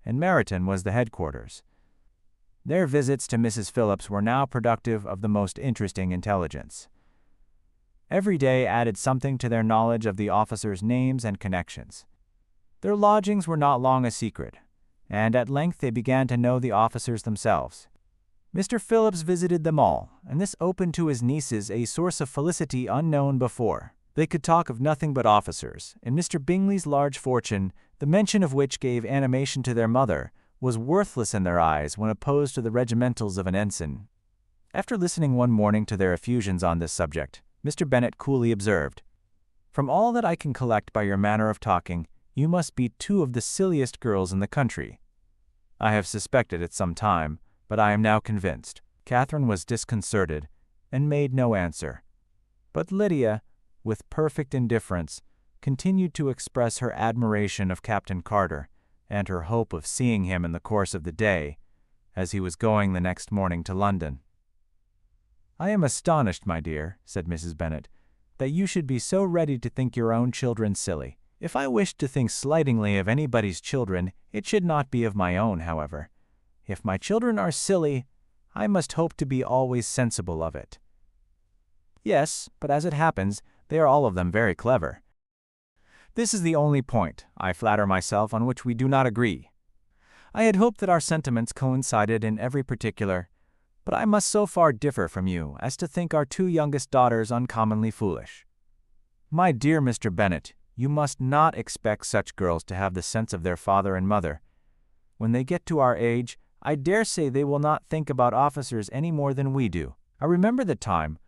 and Meryton was the headquarters. Their visits to Mrs. Phillips were now productive of the most interesting intelligence. Every day added something to their knowledge of the officers' names and connections. Their lodgings were not long a secret, and at length they began to know the officers themselves. Mr. Phillips visited them all, and this opened to his nieces a source of felicity unknown before. They could talk of nothing but officers, and Mr. Bingley's large fortune, the mention of which gave animation to their mother, was worthless in their eyes when opposed to the regimentals of an ensign. After listening one morning to their effusions on this subject, Mr. Bennet coolly observed, "From all that I can collect by your manner of talking, you must be two of the silliest girls in the country. I have suspected it some time, but I am now convinced." Catherine was disconcerted, and made no answer. But Lydia, with perfect indifference, continued to express her admiration of Captain Carter, and her hope of seeing him in the course of the day, as he was going the next morning to London. "I am astonished, my dear," said Mrs. Bennet, "that you should be so ready to think your own children silly. If I wished to think slightingly of anybody's children, it should not be of my own, however. If my children are silly, I must hope to be always sensible of it." "Yes, but as it happens, they are all of them very clever. This is the only point, I flatter myself, on which we do not agree. I had hoped that our sentiments coincided in every particular, but I must so far differ from you as to think our two youngest daughters uncommonly foolish. My dear Mr. Bennet, you must not expect such girls to have the sense of their father and mother. When they get to our age, I dare say they will not think about officers any more than we do. I remember the time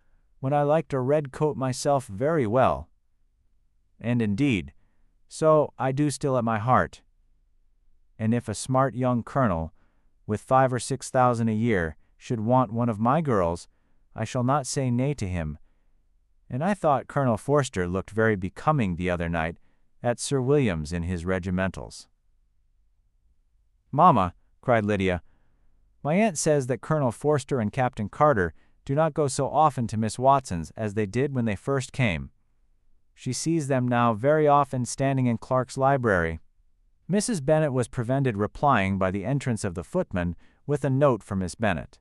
when I liked a red coat myself very well, and indeed, so I do still at my heart. And if a smart young colonel, with 5,000 or 6,000 a year, should want one of my girls, I shall not say nay to him. And I thought Colonel Forster looked very becoming the other night at Sir William's in his regimentals." "Mamma," cried Lydia, "my aunt says that Colonel Forster and Captain Carter do not go so often to Miss Watson's as they did when they first came. She sees them now very often standing in Clark's library." Mrs. Bennet was prevented replying by the entrance of the footman with a note for Miss Bennet.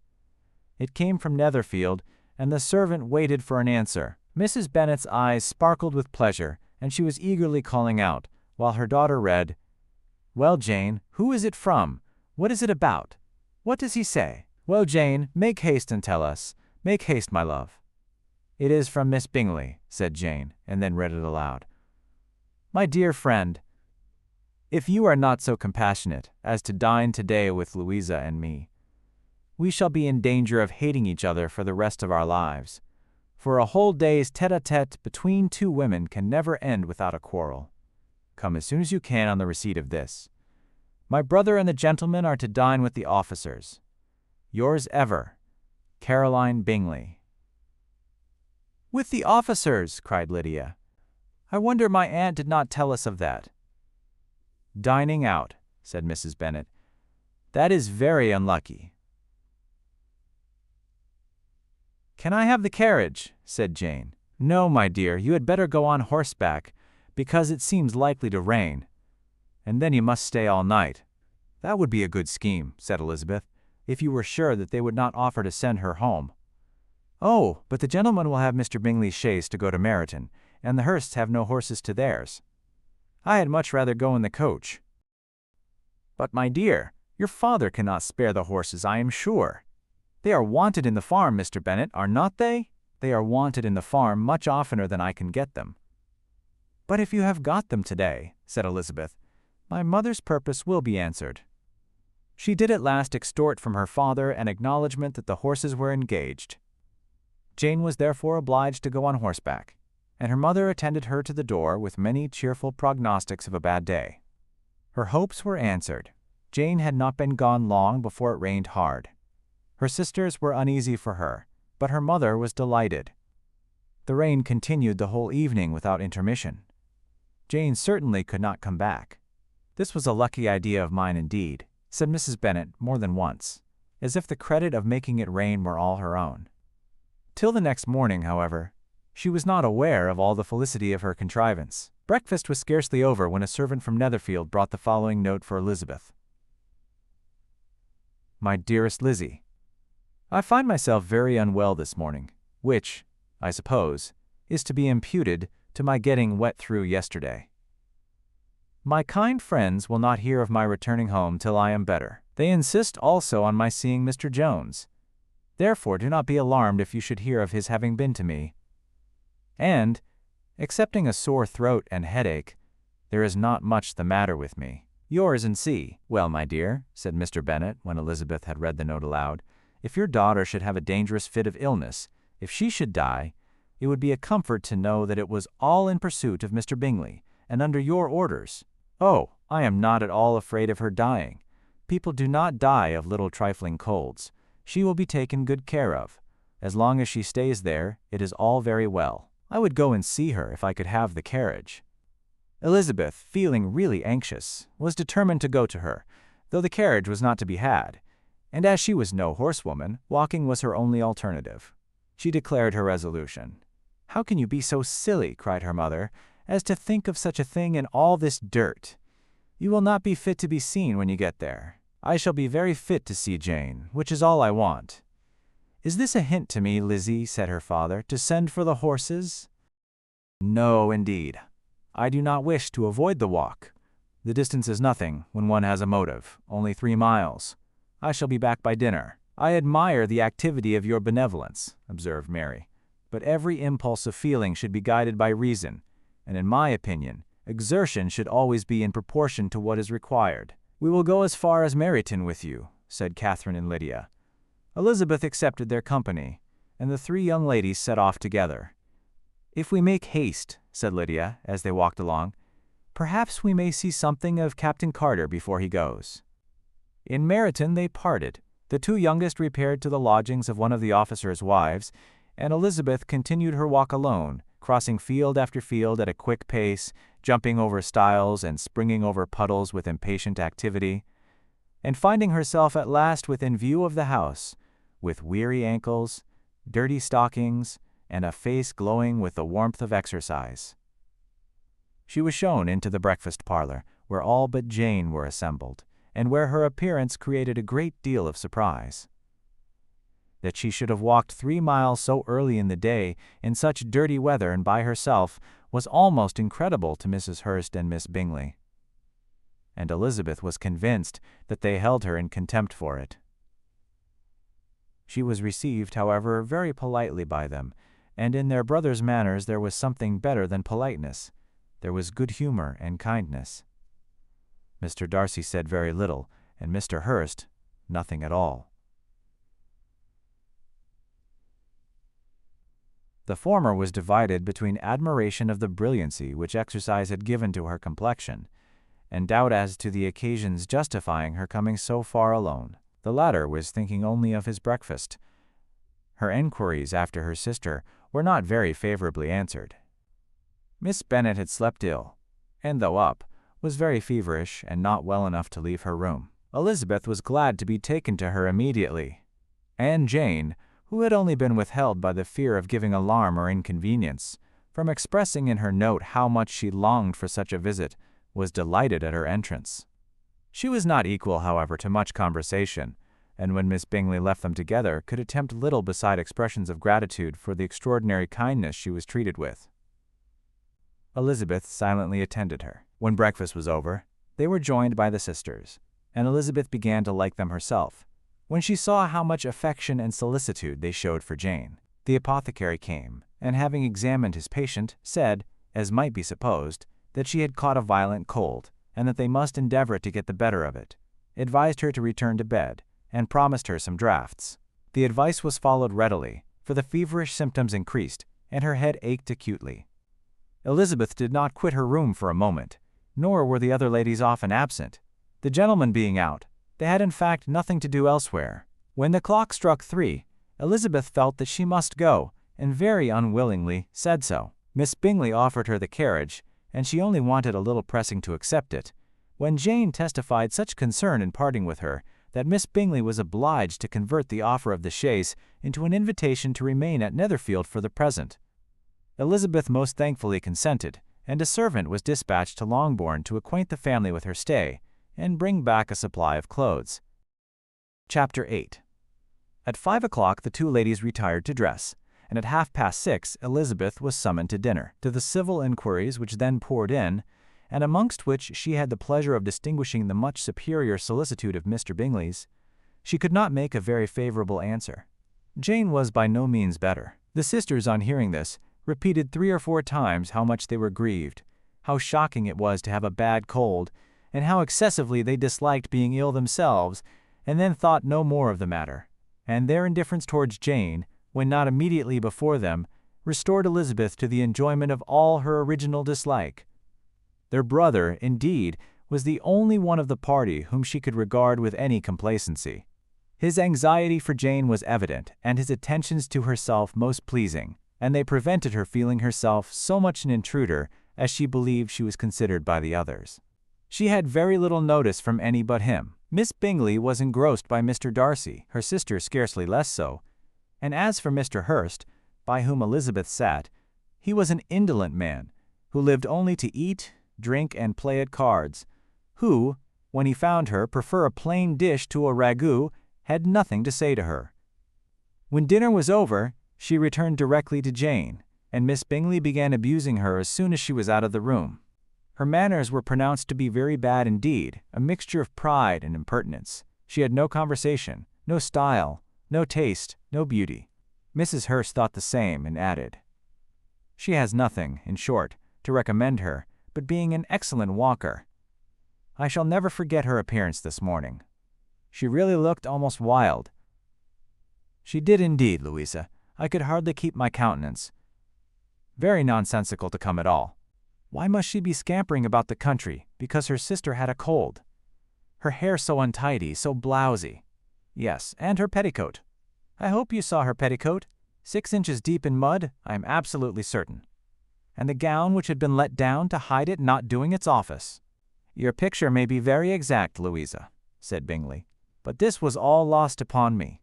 It came from Netherfield, and the servant waited for an answer. Mrs. Bennet's eyes sparkled with pleasure, and she was eagerly calling out, while her daughter read, "Well, Jane, who is it from? What is it about? What does he say? Well, Jane, make haste and tell us. Make haste, my love." "It is from Miss Bingley," said Jane, and then read it aloud. "My dear friend, if you are not so compassionate as to dine today with Louisa and me, we shall be in danger of hating each other for the rest of our lives, for a whole day's tete-a-tete between two women can never end without a quarrel. Come as soon as you can on the receipt of this. My brother and the gentlemen are to dine with the officers. Yours ever, Caroline Bingley." "With the officers!" cried Lydia. "I wonder my aunt did not tell us of that." "Dining out," said Mrs. Bennet. "That is very unlucky." "Can I have the carriage?" said Jane. "No, my dear, you had better go on horseback, because it seems likely to rain, and then you must stay all night." "That would be a good scheme," said Elizabeth, "if you were sure that they would not offer to send her home." "Oh, but the gentlemen will have Mr. Bingley's chaise to go to Meryton, and the Hursts have no horses to theirs. I had much rather go in the coach." "But, my dear, your father cannot spare the horses, I am sure. They are wanted in the farm, Mr. Bennet, are not they?" "They are wanted in the farm much oftener than I can get them." "But if you have got them today," said Elizabeth, "my mother's purpose will be answered." She did at last extort from her father an acknowledgment that the horses were engaged. Jane was therefore obliged to go on horseback, and her mother attended her to the door with many cheerful prognostics of a bad day. Her hopes were answered. Jane had not been gone long before it rained hard. Her sisters were uneasy for her, but her mother was delighted. The rain continued the whole evening without intermission. Jane certainly could not come back. "This was a lucky idea of mine indeed," said Mrs. Bennet more than once, as if the credit of making it rain were all her own. Till the next morning, however, she was not aware of all the felicity of her contrivance. Breakfast was scarcely over when a servant from Netherfield brought the following note for Elizabeth. "My dearest Lizzie, I find myself very unwell this morning, which, I suppose, is to be imputed to my getting wet through yesterday. My kind friends will not hear of my returning home till I am better. They insist also on my seeing Mr. Jones, Therefore do not be alarmed if you should hear of his having been to me. And, excepting a sore throat and headache, there is not much the matter with me. Yours and C. Well, my dear, said Mr. Bennet, when Elizabeth had read the note aloud, if your daughter should have a dangerous fit of illness, if she should die, it would be a comfort to know that it was all in pursuit of Mr. Bingley, and under your orders. Oh, I am not at all afraid of her dying. People do not die of little trifling colds. She will be taken good care of. As long as she stays there, it is all very well. I would go and see her if I could have the carriage. Elizabeth, feeling really anxious, was determined to go to her, though the carriage was not to be had, and as she was no horsewoman, walking was her only alternative. She declared her resolution. "How can you be so silly," cried her mother, "as to think of such a thing in all this dirt? You will not be fit to be seen when you get there. I shall be very fit to see Jane, which is all I want." "Is this a hint to me, Lizzie," said her father, "to send for the horses?" "No, indeed. I do not wish to avoid the walk. The distance is nothing when one has a motive, only 3 miles. I shall be back by dinner." "I admire the activity of your benevolence," observed Mary, "but every impulse of feeling should be guided by reason, and in my opinion, exertion should always be in proportion to what is required." "We will go as far as Meryton with you," said Catherine and Lydia. Elizabeth accepted their company, and the 3 young ladies set off together. "If we make haste," said Lydia, as they walked along, "perhaps we may see something of Captain Carter before he goes." In Meryton they parted. The 2 youngest repaired to the lodgings of one of the officers' wives, and Elizabeth continued her walk alone, crossing field after field at a quick pace, jumping over stiles and springing over puddles with impatient activity, and finding herself at last within view of the house, with weary ankles, dirty stockings, and a face glowing with the warmth of exercise. She was shown into the breakfast parlor, where all but Jane were assembled, and where her appearance created a great deal of surprise. That she should have walked 3 miles so early in the day, in such dirty weather and by herself, was almost incredible to Mrs. Hurst and Miss Bingley, and Elizabeth was convinced that they held her in contempt for it. She was received, however, very politely by them, and in their brother's manners there was something better than politeness. There was good humor and kindness. Mr. Darcy said very little, and Mr. Hurst nothing at all. The former was divided between admiration of the brilliancy which exercise had given to her complexion, and doubt as to the occasions justifying her coming so far alone. The latter was thinking only of his breakfast. Her enquiries after her sister were not very favorably answered. Miss Bennet had slept ill, and though up, was very feverish and not well enough to leave her room. Elizabeth was glad to be taken to her immediately, and Jane, who had only been withheld by the fear of giving alarm or inconvenience, from expressing in her note how much she longed for such a visit, was delighted at her entrance. She was not equal, however, to much conversation, and when Miss Bingley left them together, could attempt little beside expressions of gratitude for the extraordinary kindness she was treated with. Elizabeth silently attended her. When breakfast was over, they were joined by the sisters, and Elizabeth began to like them herself, when she saw how much affection and solicitude they showed for Jane. The apothecary came, and having examined his patient, said, as might be supposed, that she had caught a violent cold, and that they must endeavor to get the better of it, advised her to return to bed, and promised her some draughts. The advice was followed readily, for the feverish symptoms increased, and her head ached acutely. Elizabeth did not quit her room for a moment, nor were the other ladies often absent. The gentlemen being out, they had in fact nothing to do elsewhere. When the clock struck 3, Elizabeth felt that she must go, and very unwillingly said so. Miss Bingley offered her the carriage, and she only wanted a little pressing to accept it, when Jane testified such concern in parting with her that Miss Bingley was obliged to convert the offer of the chaise into an invitation to remain at Netherfield for the present. Elizabeth most thankfully consented, and a servant was dispatched to Longbourn to acquaint the family with her stay, and bring back a supply of clothes. Chapter 8. At 5 o'clock the 2 ladies retired to dress, and at 6:30 Elizabeth was summoned to dinner. To the civil inquiries which then poured in, and amongst which she had the pleasure of distinguishing the much superior solicitude of Mr. Bingley's, she could not make a very favorable answer. Jane was by no means better. The sisters, on hearing this, repeated 3 or 4 times how much they were grieved, how shocking it was to have a bad cold, and how excessively they disliked being ill themselves, and then thought no more of the matter. And their indifference towards Jane, when not immediately before them, restored Elizabeth to the enjoyment of all her original dislike. Their brother, indeed, was the only one of the party whom she could regard with any complacency. His anxiety for Jane was evident, and his attentions to herself most pleasing, and they prevented her feeling herself so much an intruder as she believed she was considered by the others. She had very little notice from any but him. Miss Bingley was engrossed by Mr. Darcy, her sister scarcely less so, and as for Mr. Hurst, by whom Elizabeth sat, he was an indolent man, who lived only to eat, drink, and play at cards, who, when he found her prefer a plain dish to a ragout, had nothing to say to her. When dinner was over, she returned directly to Jane, and Miss Bingley began abusing her as soon as she was out of the room. Her manners were pronounced to be very bad indeed, a mixture of pride and impertinence. She had no conversation, no style, no taste, no beauty. Mrs. Hurst thought the same, and added, "She has nothing, in short, to recommend her, but being an excellent walker. I shall never forget her appearance this morning. She really looked almost wild." "She did indeed, Louisa. I could hardly keep my countenance. Very nonsensical to come at all. Why must she be scampering about the country, because her sister had a cold? Her hair so untidy, so blousy. Yes, and her petticoat. I hope you saw her petticoat, 6 inches deep in mud, I am absolutely certain. And the gown which had been let down to hide it not doing its office." "Your picture may be very exact, Louisa," said Bingley, "but this was all lost upon me.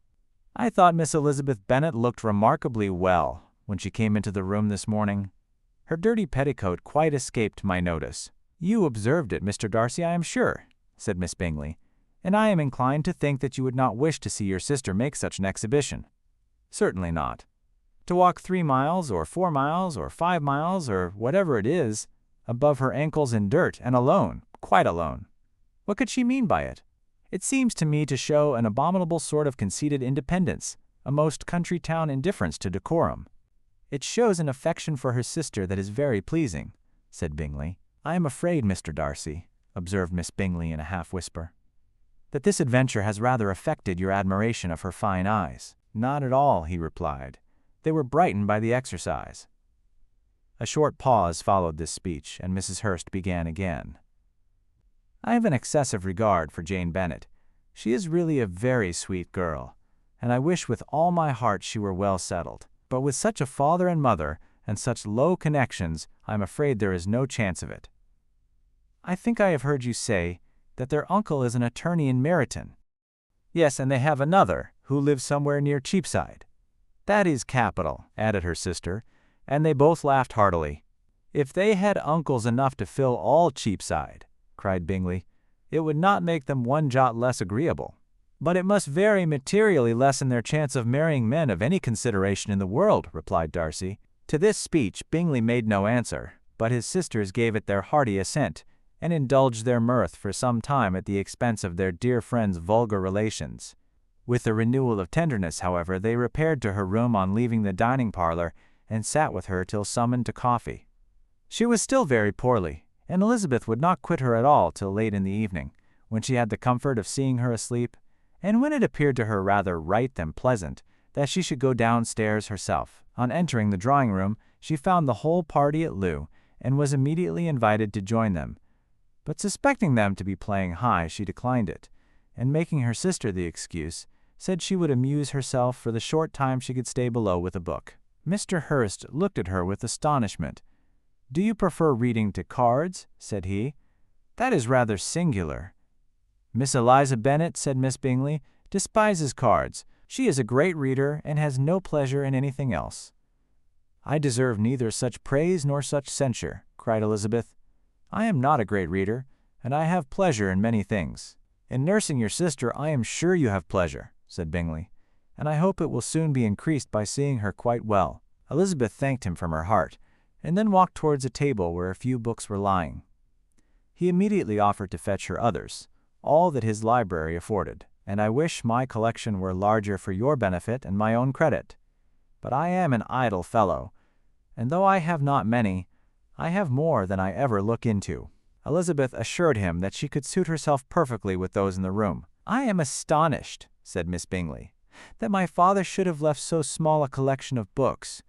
I thought Miss Elizabeth Bennet looked remarkably well when she came into the room this morning. Her dirty petticoat quite escaped my notice." "You observed it, Mr. Darcy, I am sure," said Miss Bingley, "and I am inclined to think that you would not wish to see your sister make such an exhibition." "Certainly not. To walk 3 miles, or 4 miles, or 5 miles, or whatever it is, above her ankles in dirt, and alone, quite alone. What could she mean by it? It seems to me to show an abominable sort of conceited independence, a most country town indifference to decorum." "It shows an affection for her sister that is very pleasing," said Bingley. "I am afraid, Mr. Darcy," observed Miss Bingley in a half-whisper, "that this adventure has rather affected your admiration of her fine eyes." "Not at all," he replied. "They were brightened by the exercise." A short pause followed this speech, and Mrs. Hurst began again. "I have an excessive regard for Jane Bennet. She is really a very sweet girl, and I wish with all my heart she were well settled. But with such a father and mother, and such low connections, I am afraid there is no chance of it. I think I have heard you say that their uncle is an attorney in Meryton." "Yes, and they have another, who lives somewhere near Cheapside." "That is capital," added her sister, and they both laughed heartily. "If they had uncles enough to fill all Cheapside," cried Bingley, "it would not make them one jot less agreeable." "But it must very materially lessen their chance of marrying men of any consideration in the world," replied Darcy. To this speech Bingley made no answer, but his sisters gave it their hearty assent, and indulged their mirth for some time at the expense of their dear friend's vulgar relations. With a renewal of tenderness, however, they repaired to her room on leaving the dining-parlour, and sat with her till summoned to coffee. She was still very poorly, and Elizabeth would not quit her at all till late in the evening, when she had the comfort of seeing her asleep, and when it appeared to her rather right than pleasant that she should go downstairs herself. On entering the drawing-room, she found the whole party at loo, and was immediately invited to join them. But suspecting them to be playing high, she declined it, and making her sister the excuse, said she would amuse herself for the short time she could stay below with a book. Mr. Hurst looked at her with astonishment. "Do you prefer reading to cards?" said he. "That is rather singular." "Miss Eliza Bennet," said Miss Bingley, "despises cards. She is a great reader, and has no pleasure in anything else." "I deserve neither such praise nor such censure," cried Elizabeth. "I am not a great reader, and I have pleasure in many things." "In nursing your sister I am sure you have pleasure," said Bingley, "and I hope it will soon be increased by seeing her quite well." Elizabeth thanked him from her heart, and then walked towards a table where a few books were lying. He immediately offered to fetch her others, all that his library afforded. and I wish my collection were larger for your benefit and my own credit. But I am an idle fellow, and though I have not many, I have more than I ever look into." Elizabeth assured him that she could suit herself perfectly with those in the room. "I am astonished," said Miss Bingley, "that my father should have left so small a collection of books.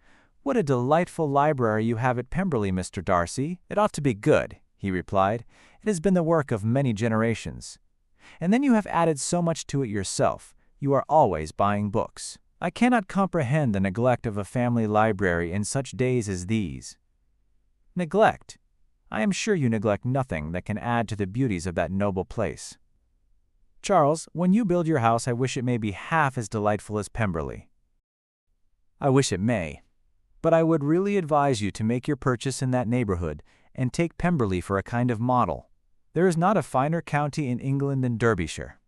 What a delightful library you have at Pemberley, Mr. Darcy." "It ought to be good," he replied. "It has been the work of many generations. And then you have added so much to it yourself. You are always buying books. I cannot comprehend the neglect of a family library in such days as these." "Neglect? I am sure you neglect nothing that can add to the beauties of that noble place. Charles, when you build your house, I wish it may be half as delightful as Pemberley." "I wish it may. But I would really advise you to make your purchase in that neighborhood and take Pemberley for a kind of model. There is not a finer county in England than Derbyshire.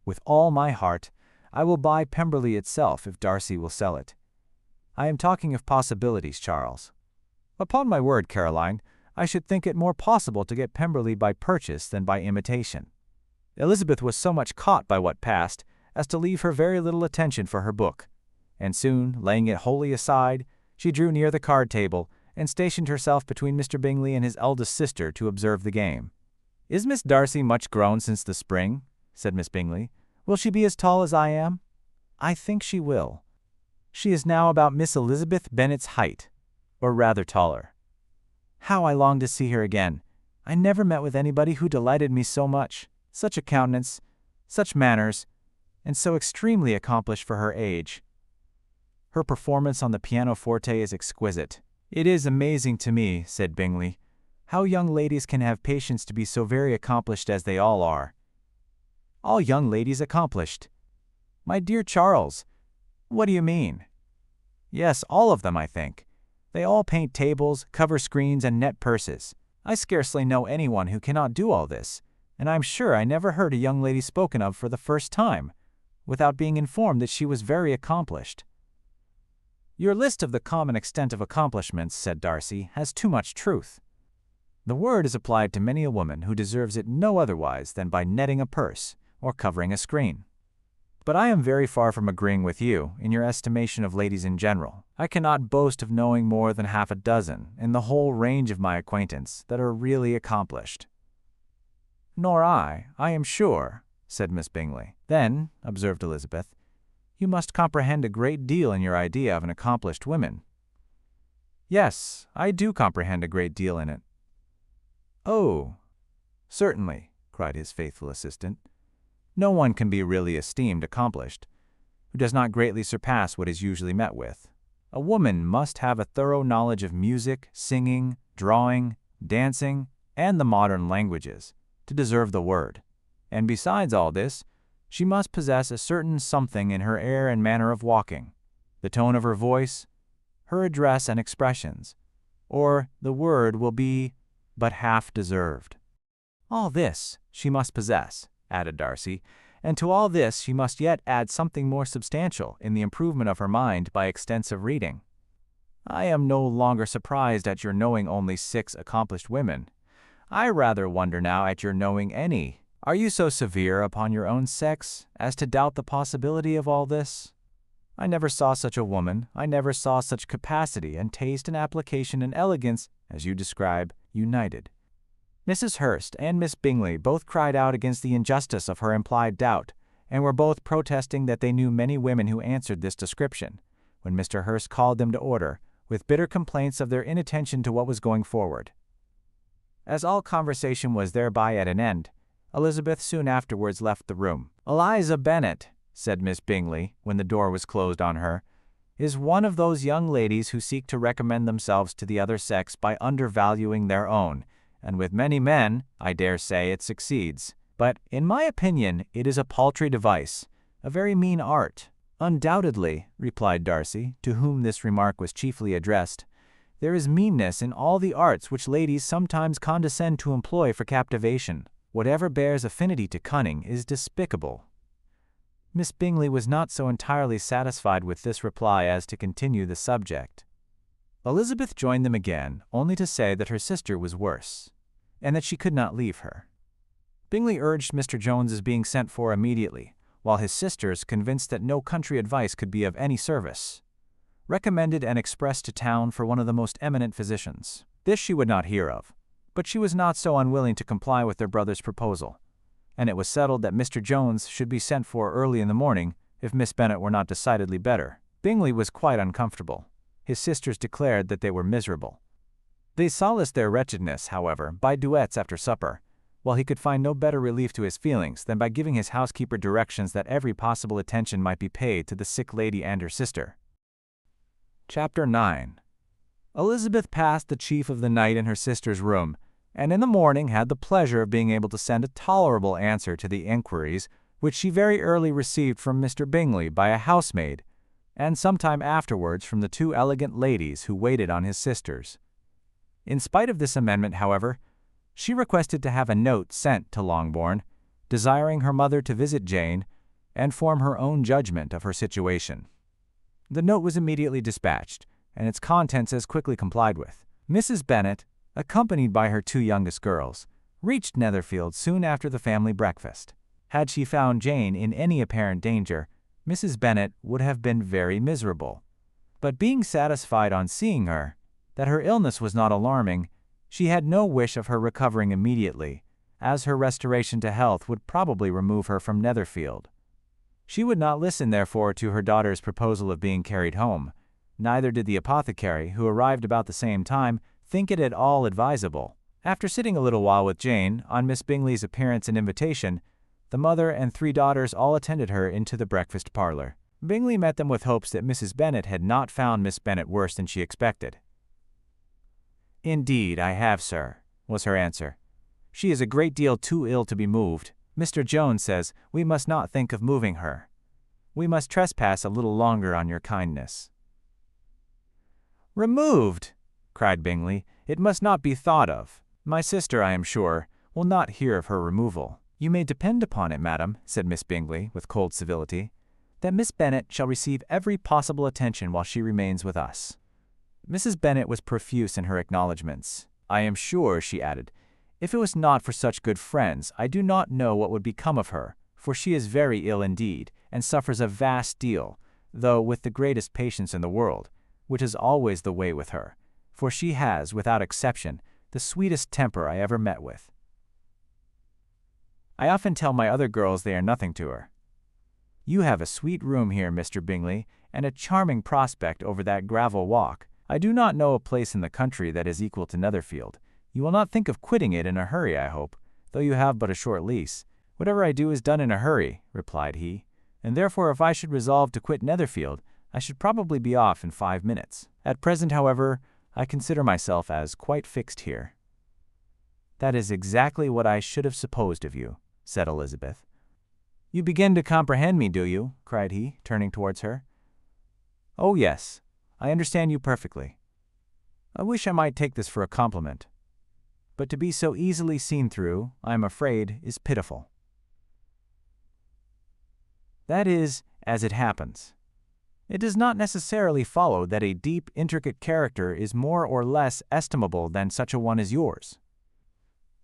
With all my heart, I will buy Pemberley itself if Darcy will sell it. I am talking of possibilities, Charles." "Upon my word, Caroline, I should think it more possible to get Pemberley by purchase than by imitation." Elizabeth was so much caught by what passed as to leave her very little attention for her book, and soon, laying it wholly aside, she drew near the card table and stationed herself between Mr. Bingley and his eldest sister to observe the game. "Is Miss Darcy much grown since the spring?" said Miss Bingley. "Will she be as tall as I am?" "I think she will. She is now about Miss Elizabeth Bennet's height, or rather taller. How I long to see her again! I never met with anybody who delighted me so much. Such a countenance, such manners, and so extremely accomplished for her age. Her performance on the pianoforte is exquisite." "It is amazing to me," said Bingley, "how young ladies can have patience to be so very accomplished as they all are." "All young ladies accomplished? My dear Charles, what do you mean?" "Yes, all of them, I think. They all paint tables, cover screens, and net purses. I scarcely know anyone who cannot do all this, and I'm sure I never heard a young lady spoken of for the first time, without being informed that she was very accomplished." "Your list of the common extent of accomplishments," said Darcy, "has too much truth. The word is applied to many a woman who deserves it no otherwise than by netting a purse or covering a screen. But I am very far from agreeing with you in your estimation of ladies in general. I cannot boast of knowing more than half a dozen, in the whole range of my acquaintance, that are really accomplished." "Nor I am sure," said Miss Bingley. "Then," observed Elizabeth, "you must comprehend a great deal in your idea of an accomplished woman." "Yes, I do comprehend a great deal in it." "Oh, certainly," cried his faithful assistant. "No one can be really esteemed accomplished who does not greatly surpass what is usually met with. A woman must have a thorough knowledge of music, singing, drawing, dancing, and the modern languages, to deserve the word. And besides all this, she must possess a certain something in her air and manner of walking, the tone of her voice, her address and expressions, or the word will be but half deserved. All this she must possess," added Darcy, "and to all this she must yet add something more substantial in the improvement of her mind by extensive reading. I am no longer surprised at your knowing only 6 accomplished women. I rather wonder now at your knowing any. Are you so severe upon your own sex as to doubt the possibility of all this? I never saw such a woman. I never saw such capacity and taste and application and elegance, as you describe, united." Mrs. Hurst and Miss Bingley both cried out against the injustice of her implied doubt, and were both protesting that they knew many women who answered this description, when Mr. Hurst called them to order, with bitter complaints of their inattention to what was going forward. As all conversation was thereby at an end, Elizabeth soon afterwards left the room. "Eliza Bennet," said Miss Bingley, when the door was closed on her, "is one of those young ladies who seek to recommend themselves to the other sex by undervaluing their own, and with many men, I dare say, it succeeds. But, in my opinion, it is a paltry device, a very mean art." "Undoubtedly," replied Darcy, to whom this remark was chiefly addressed, "there is meanness in all the arts which ladies sometimes condescend to employ for captivation. Whatever bears affinity to cunning is despicable." Miss Bingley was not so entirely satisfied with this reply as to continue the subject. Elizabeth joined them again, only to say that her sister was worse, and that she could not leave her. Bingley urged Mr. Jones's being sent for immediately, while his sisters, convinced that no country advice could be of any service, recommended and expressed to town for one of the most eminent physicians. This she would not hear of, but she was not so unwilling to comply with their brother's proposal, and it was settled that Mr. Jones should be sent for early in the morning if Miss Bennet were not decidedly better. Bingley was quite uncomfortable. His sisters declared that they were miserable. They solaced their wretchedness, however, by duets after supper, while he could find no better relief to his feelings than by giving his housekeeper directions that every possible attention might be paid to the sick lady and her sister. Chapter 9. Elizabeth passed the chief of the night in her sister's room, and in the morning had the pleasure of being able to send a tolerable answer to the inquiries which she very early received from Mr. Bingley by a housemaid, and some time afterwards from the two elegant ladies who waited on his sisters. In spite of this amendment, however, she requested to have a note sent to Longbourn, desiring her mother to visit Jane and form her own judgment of her situation. The note was immediately dispatched, and its contents as quickly complied with. Mrs. Bennet, accompanied by her two youngest girls, reached Netherfield soon after the family breakfast. Had she found Jane in any apparent danger, Mrs. Bennet would have been very miserable. But being satisfied on seeing her that her illness was not alarming, she had no wish of her recovering immediately, as her restoration to health would probably remove her from Netherfield. She would not listen, therefore, to her daughter's proposal of being carried home. Neither did the apothecary, who arrived about the same time, think it at all advisable. After sitting a little while with Jane, on Miss Bingley's appearance and invitation, the mother and three daughters all attended her into the breakfast parlor. Bingley met them with hopes that Mrs. Bennet had not found Miss Bennet worse than she expected. "Indeed, I have, sir," was her answer. "She is a great deal too ill to be moved. Mr. Jones says we must not think of moving her. We must trespass a little longer on your kindness." "Removed!" cried Bingley. "It must not be thought of. My sister, I am sure, will not hear of her removal." "You may depend upon it, madam," said Miss Bingley, with cold civility, "that Miss Bennet shall receive every possible attention while she remains with us." Mrs. Bennet was profuse in her acknowledgments. "I am sure," she added, "if it was not for such good friends, I do not know what would become of her, for she is very ill indeed, and suffers a vast deal, though with the greatest patience in the world, which is always the way with her, for she has, without exception, the sweetest temper I ever met with. I often tell my other girls they are nothing to her. You have a sweet room here, Mr. Bingley, and a charming prospect over that gravel walk. I do not know a place in the country that is equal to Netherfield. You will not think of quitting it in a hurry, I hope, though you have but a short lease." "Whatever I do is done in a hurry," replied he, "and therefore if I should resolve to quit Netherfield, I should probably be off in 5 minutes. At present, however, I consider myself as quite fixed here." "That is exactly what I should have supposed of you," said Elizabeth. "You begin to comprehend me, do you?" cried he, turning towards her. "Oh, yes, I understand you perfectly. I wish I might take this for a compliment. But to be so easily seen through, I am afraid, is pitiful. That is, as it happens. It does not necessarily follow that a deep, intricate character is more or less estimable than such a one as yours."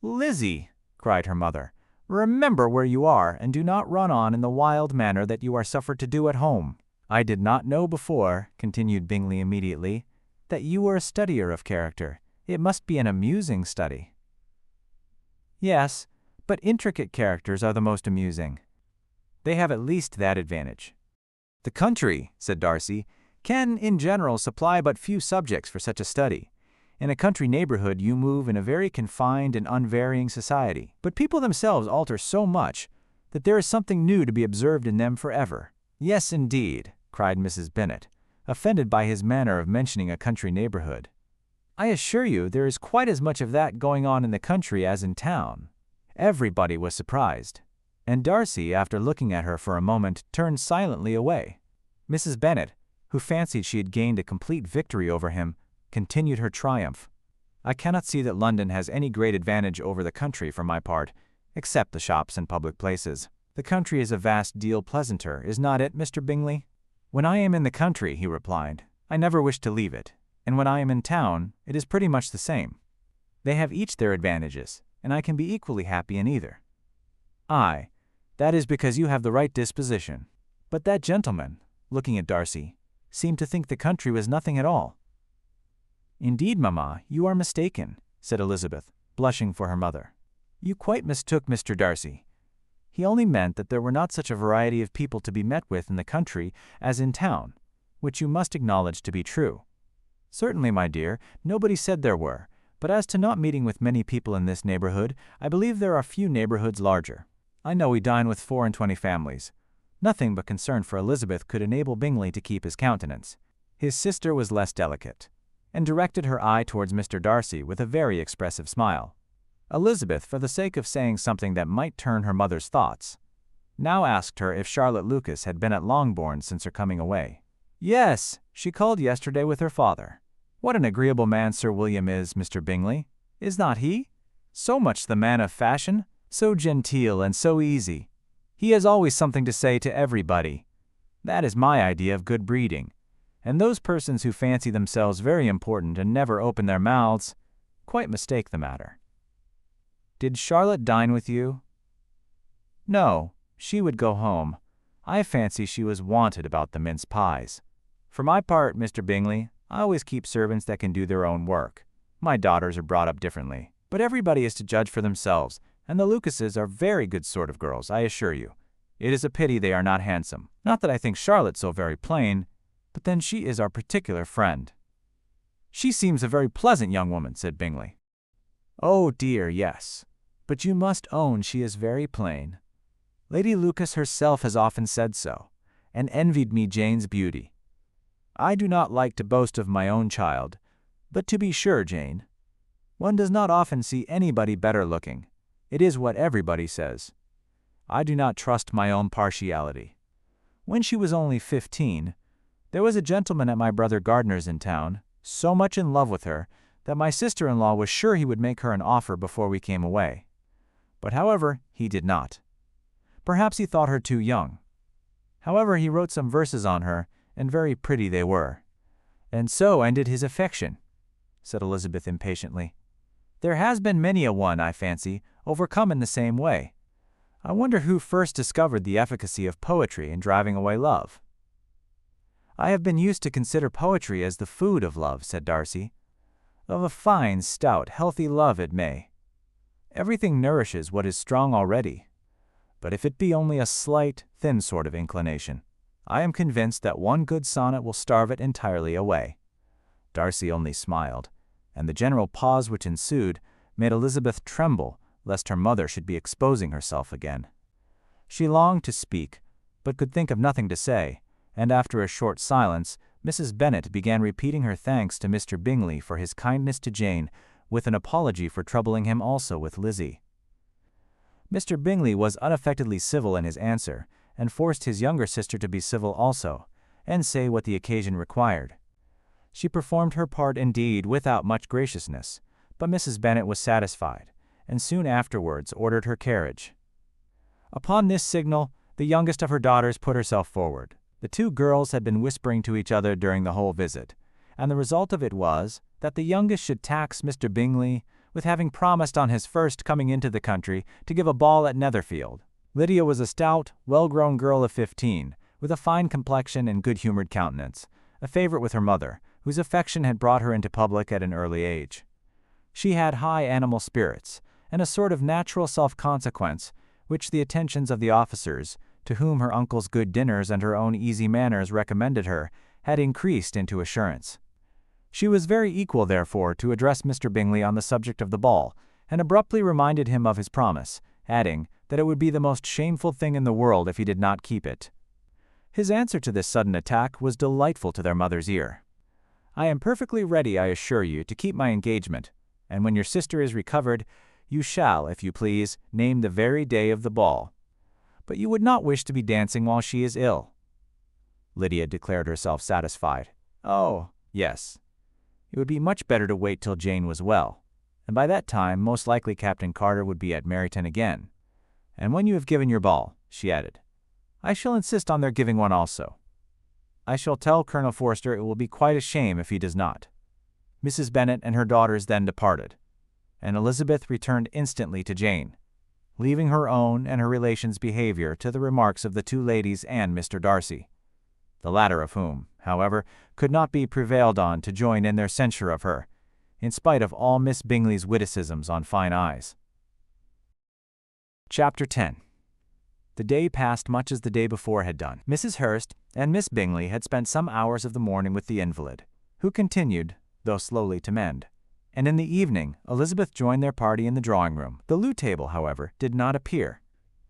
"Lizzie," cried her mother, "remember where you are, and do not run on in the wild manner that you are suffered to do at home." "I did not know before," continued Bingley immediately, "that you were a studier of character. It must be an amusing study." "Yes, but intricate characters are the most amusing. They have at least that advantage." "The country," said Darcy, "can, in general, supply but few subjects for such a study. In a country neighborhood you move in a very confined and unvarying society, but people themselves alter so much that there is something new to be observed in them forever." "Yes, indeed," cried Mrs. Bennet, offended by his manner of mentioning a country neighborhood. "I assure you there is quite as much of that going on in the country as in town." Everybody was surprised, and Darcy, after looking at her for a moment, turned silently away. Mrs. Bennet, who fancied she had gained a complete victory over him, continued her triumph. "I cannot see that London has any great advantage over the country for my part, except the shops and public places. The country is a vast deal pleasanter, is not it, Mr. Bingley?" "When I am in the country," he replied, "I never wish to leave it, and when I am in town, it is pretty much the same. They have each their advantages, and I can be equally happy in either." "Aye, That is because you have the right disposition. But that gentleman, looking at Darcy, seemed to think the country was nothing at all. Indeed, mamma, you are mistaken, said Elizabeth, blushing for her mother. You quite mistook Mr. Darcy. He only meant that there were not such a variety of people to be met with in the country as in town, which you must acknowledge to be true. Certainly, my dear, nobody said there were, but as to not meeting with many people in this neighborhood, I believe there are few neighborhoods larger. I know we dine with 24 families. Nothing but concern for Elizabeth could enable Bingley to keep his countenance. His sister was less delicate, and directed her eye towards Mr. Darcy with a very expressive smile. Elizabeth, for the sake of saying something that might turn her mother's thoughts, now asked her if Charlotte Lucas had been at Longbourn since her coming away. Yes, she called yesterday with her father. What an agreeable man Sir William is, Mr. Bingley, is not he? So much the man of fashion, so genteel and so easy. He has always something to say to everybody. That is my idea of good breeding. And those persons who fancy themselves very important and never open their mouths quite mistake the matter. Did Charlotte dine with you? No, she would go home. I fancy she was wanted about the mince pies. For my part, Mr. Bingley, I always keep servants that can do their own work. My daughters are brought up differently, but everybody is to judge for themselves, and the Lucases are very good sort of girls, I assure you. It is a pity they are not handsome. Not that I think Charlotte so very plain, but then she is our particular friend. She seems a very pleasant young woman, said Bingley. Oh dear, yes. But you must own she is very plain. Lady Lucas herself has often said so, and envied me Jane's beauty. I do not like to boast of my own child, but to be sure, Jane, one does not often see anybody better looking. It is what everybody says. I do not trust my own partiality. When she was only 15, there was a gentleman at my brother Gardiner's in town, so much in love with her, that my sister-in-law was sure he would make her an offer before we came away. But however, he did not. Perhaps he thought her too young. However, he wrote some verses on her, and very pretty they were. And so ended his affection, said Elizabeth impatiently. There has been many a one, I fancy, overcome in the same way. I wonder who first discovered the efficacy of poetry in driving away love. I have been used to consider poetry as the food of love, said Darcy. Of a fine, stout, healthy love it may. Everything nourishes what is strong already. But if it be only a slight, thin sort of inclination, I am convinced that one good sonnet will starve it entirely away. Darcy only smiled, and the general pause which ensued made Elizabeth tremble lest her mother should be exposing herself again. She longed to speak, but could think of nothing to say, and after a short silence, Mrs. Bennet began repeating her thanks to Mr. Bingley for his kindness to Jane, with an apology for troubling him also with Lizzie. Mr. Bingley was unaffectedly civil in his answer, and forced his younger sister to be civil also, and say what the occasion required. She performed her part indeed without much graciousness, but Mrs. Bennet was satisfied, and soon afterwards ordered her carriage. Upon this signal, the youngest of her daughters put herself forward. The two girls had been whispering to each other during the whole visit, and the result of it was that the youngest should tax Mr. Bingley with having promised on his first coming into the country to give a ball at Netherfield. Lydia was a stout, well-grown girl of 15, with a fine complexion and good-humored countenance, a favorite with her mother, whose affection had brought her into public at an early age. She had high animal spirits, and a sort of natural self-consequence, which the attentions of the officers, to whom her uncle's good dinners and her own easy manners recommended her, had increased into assurance. She was very equal, therefore, to address Mr. Bingley on the subject of the ball, and abruptly reminded him of his promise, adding that it would be the most shameful thing in the world if he did not keep it. His answer to this sudden attack was delightful to their mother's ear. I am perfectly ready, I assure you, to keep my engagement, and when your sister is recovered, you shall, if you please, name the very day of the ball. But you would not wish to be dancing while she is ill. Lydia declared herself satisfied. Oh, yes. It would be much better to wait till Jane was well, and by that time most likely Captain Carter would be at Meryton again. And when you have given your ball, she added, I shall insist on their giving one also. I shall tell Colonel Forster it will be quite a shame if he does not. Mrs. Bennet and her daughters then departed, and Elizabeth returned instantly to Jane. leaving her own and her relations' behavior to the remarks of the two ladies and Mr. Darcy, the latter of whom, however, could not be prevailed on to join in their censure of her, in spite of all Miss Bingley's witticisms on fine eyes. Chapter 10. The day passed much as the day before had done. Mrs. Hurst and Miss Bingley had spent some hours of the morning with the invalid, who continued, though slowly, to mend, and in the evening Elizabeth joined their party in the drawing-room. The loo table, however, did not appear.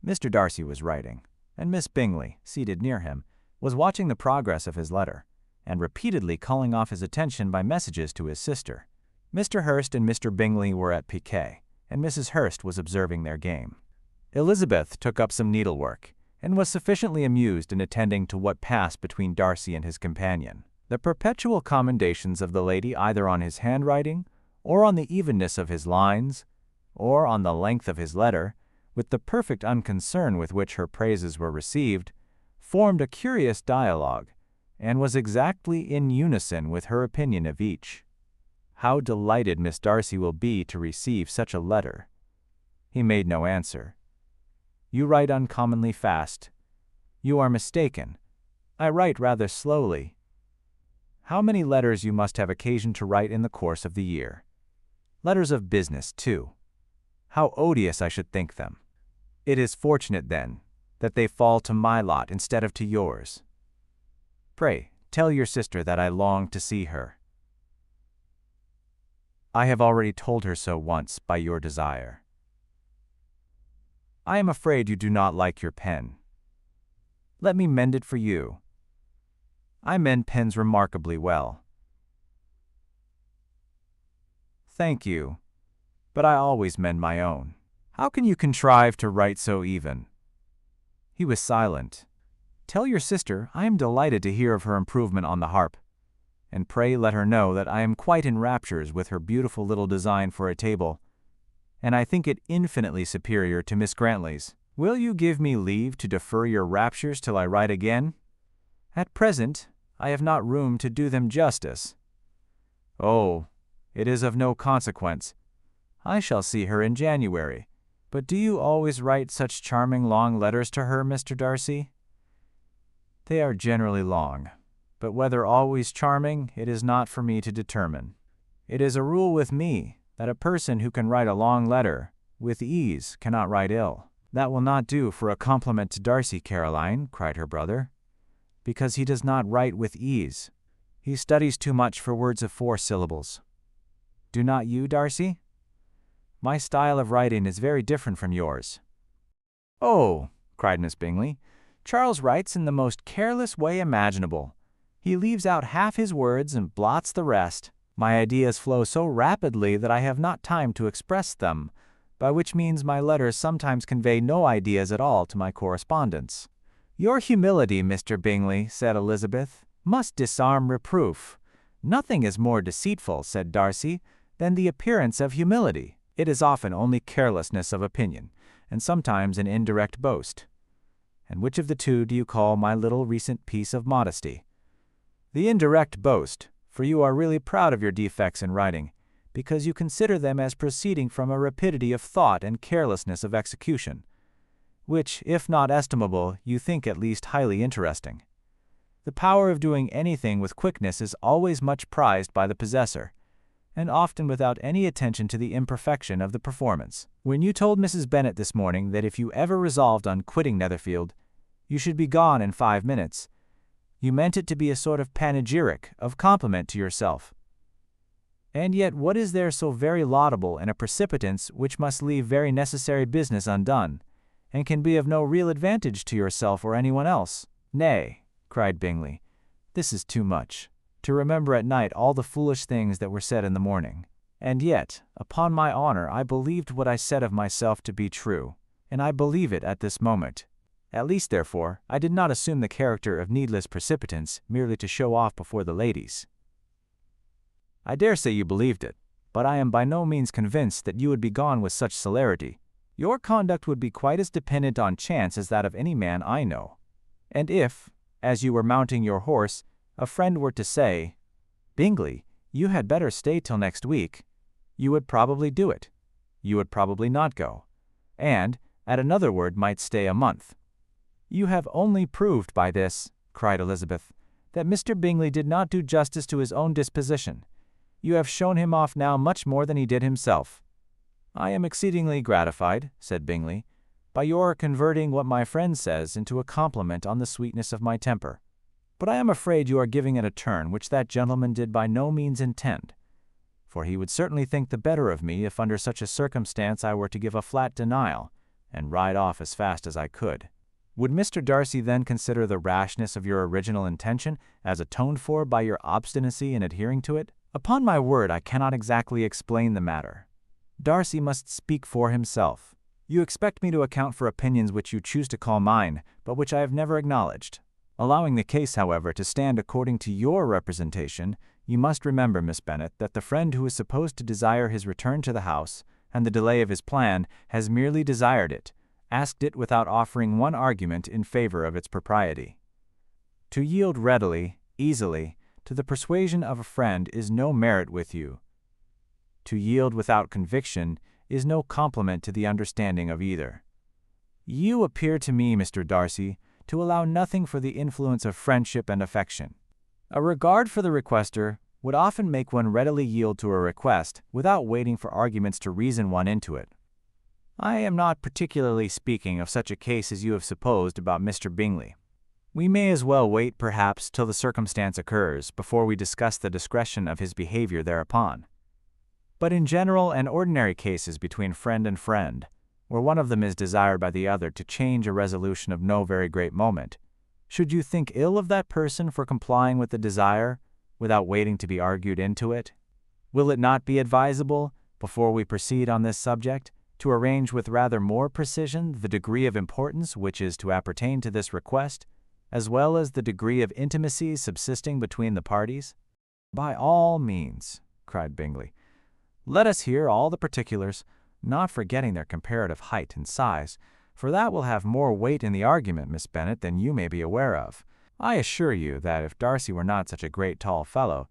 Mr. Darcy was writing, and Miss Bingley, seated near him, was watching the progress of his letter, and repeatedly calling off his attention by messages to his sister. Mr. Hurst and Mr. Bingley were at piquet, and Mrs. Hurst was observing their game. Elizabeth took up some needlework, and was sufficiently amused in attending to what passed between Darcy and his companion. The perpetual commendations of the lady either on his handwriting, or on the evenness of his lines, or on the length of his letter, with the perfect unconcern with which her praises were received, formed a curious dialogue, and was exactly in unison with her opinion of each. How delighted Miss Darcy will be to receive such a letter! He made no answer. You write uncommonly fast. You are mistaken. I write rather slowly. How many letters you must have occasion to write in the course of the year. Letters of business, too. How odious I should think them. It is fortunate, then, that they fall to my lot instead of to yours. Pray, tell your sister that I long to see her. I have already told her so once by your desire. I am afraid you do not like your pen. Let me mend it for you. I mend pens remarkably well. Thank you, but I always mend my own. How can you contrive to write so even? He was silent. Tell your sister I am delighted to hear of her improvement on the harp, and pray let her know that I am quite in raptures with her beautiful little design for a table, and I think it infinitely superior to Miss Grantley's. Will you give me leave to defer your raptures till I write again? At present, I have not room to do them justice. Oh, it is of no consequence. I shall see her in January. But do you always write such charming long letters to her, Mr. Darcy? They are generally long, but whether always charming, it is not for me to determine. It is a rule with me that a person who can write a long letter with ease cannot write ill. That will not do for a compliment to Darcy, Caroline, cried her brother, because he does not write with ease. He studies too much for words of 4 syllables. Do not you, Darcy? My style of writing is very different from yours. Oh, cried Miss Bingley, Charles writes in the most careless way imaginable. He leaves out half his words and blots the rest. My ideas flow so rapidly that I have not time to express them, by which means my letters sometimes convey no ideas at all to my correspondents. Your humility, Mr. Bingley, said Elizabeth, must disarm reproof. Nothing is more deceitful, said Darcy, than the appearance of humility. It is often only carelessness of opinion, and sometimes an indirect boast. And which of the two do you call my little recent piece of modesty? The indirect boast, for you are really proud of your defects in writing, because you consider them as proceeding from a rapidity of thought and carelessness of execution, which, if not estimable, you think at least highly interesting. The power of doing anything with quickness is always much prized by the possessor, and often without any attention to the imperfection of the performance. When you told Mrs. Bennet this morning that if you ever resolved on quitting Netherfield, you should be gone in 5 minutes, you meant it to be a sort of panegyric, of compliment to yourself. And yet what is there so very laudable in a precipitance which must leave very necessary business undone, and can be of no real advantage to yourself or anyone else? Nay, cried Bingley, this is too much, to remember at night all the foolish things that were said in the morning. And yet, upon my honor, I believed what I said of myself to be true, and I believe it at this moment. At least, therefore, I did not assume the character of needless precipitance merely to show off before the ladies. I dare say you believed it, but I am by no means convinced that you would be gone with such celerity. Your conduct would be quite as dependent on chance as that of any man I know. And if, as you were mounting your horse, a friend were to say, Bingley, you had better stay till next week, you would probably do it. You would probably not go. And, at another word might stay a month. "You have only proved by this," cried Elizabeth, "that Mr. Bingley did not do justice to his own disposition. You have shown him off now much more than he did himself." "I am exceedingly gratified," said Bingley, "by your converting what my friend says into a compliment on the sweetness of my temper. But I am afraid you are giving it a turn which that gentleman did by no means intend, for he would certainly think the better of me if under such a circumstance I were to give a flat denial, and ride off as fast as I could. Would Mr. Darcy then consider the rashness of your original intention as atoned for by your obstinacy in adhering to it? Upon my word, I cannot exactly explain the matter. Darcy must speak for himself. You expect me to account for opinions which you choose to call mine, but which I have never acknowledged. Allowing the case, however, to stand according to your representation, you must remember, Miss Bennet, that the friend who is supposed to desire his return to the house, and the delay of his plan, has merely desired it, asked it without offering one argument in favor of its propriety. To yield readily, easily, to the persuasion of a friend is no merit with you. To yield without conviction is no compliment to the understanding of either. You appear to me, Mr. Darcy, to allow nothing for the influence of friendship and affection. A regard for the requester would often make one readily yield to a request without waiting for arguments to reason one into it. I am not particularly speaking of such a case as you have supposed about Mr. Bingley. We may as well wait, perhaps, till the circumstance occurs before we discuss the discretion of his behavior thereupon. But in general and ordinary cases between friend and friend, where one of them is desired by the other to change a resolution of no very great moment, should you think ill of that person for complying with the desire, without waiting to be argued into it? Will it not be advisable, before we proceed on this subject, to arrange with rather more precision the degree of importance which is to appertain to this request, as well as the degree of intimacy subsisting between the parties? "By all means," cried Bingley. "Let us hear all the particulars, not forgetting their comparative height and size, for that will have more weight in the argument, Miss Bennet, than you may be aware of. I assure you that if Darcy were not such a great tall fellow,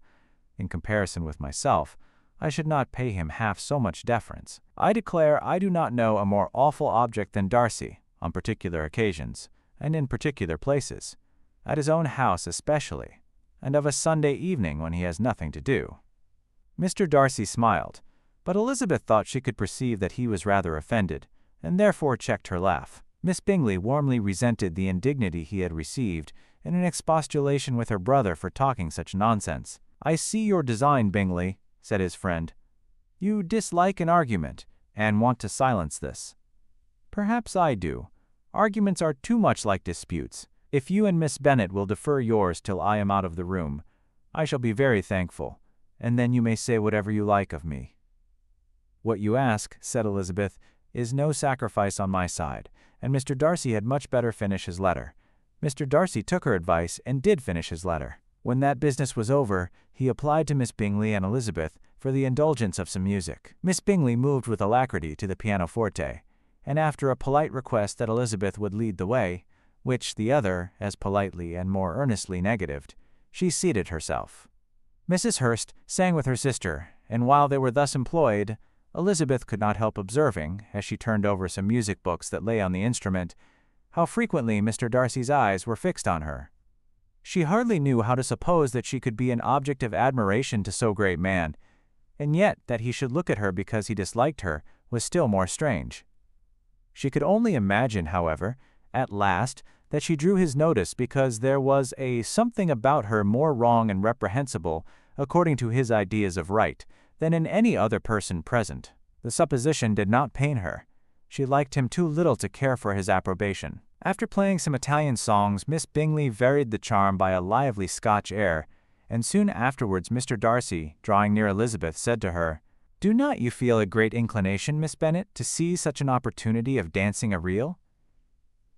in comparison with myself, I should not pay him half so much deference. I declare I do not know a more awful object than Darcy, on particular occasions, and in particular places, at his own house especially, and of a Sunday evening when he has nothing to do." Mr. Darcy smiled, but Elizabeth thought she could perceive that he was rather offended, and therefore checked her laugh. Miss Bingley warmly resented the indignity he had received in an expostulation with her brother for talking such nonsense. "I see your design, Bingley," said his friend. "You dislike an argument, and want to silence this. Perhaps I do. Arguments are too much like disputes. If you and Miss Bennet will defer yours till I am out of the room, I shall be very thankful, and then you may say whatever you like of me." "What you ask," said Elizabeth, "is no sacrifice on my side, and Mr. Darcy had much better finish his letter." Mr. Darcy took her advice and did finish his letter. When that business was over, he applied to Miss Bingley and Elizabeth for the indulgence of some music. Miss Bingley moved with alacrity to the pianoforte, and after a polite request that Elizabeth would lead the way, which the other, as politely and more earnestly negatived, she seated herself. Mrs. Hurst sang with her sister, and while they were thus employed, Elizabeth could not help observing, as she turned over some music books that lay on the instrument, how frequently Mr. Darcy's eyes were fixed on her. She hardly knew how to suppose that she could be an object of admiration to so great a man, and yet that he should look at her because he disliked her was still more strange. She could only imagine, however, at last, that she drew his notice because there was a something about her more wrong and reprehensible, according to his ideas of right, than in any other person present. The supposition did not pain her. She liked him too little to care for his approbation. After playing some Italian songs, Miss Bingley varied the charm by a lively Scotch air, and soon afterwards Mr. Darcy, drawing near Elizabeth, said to her, "Do not you feel a great inclination, Miss Bennet, to seize such an opportunity of dancing a reel?"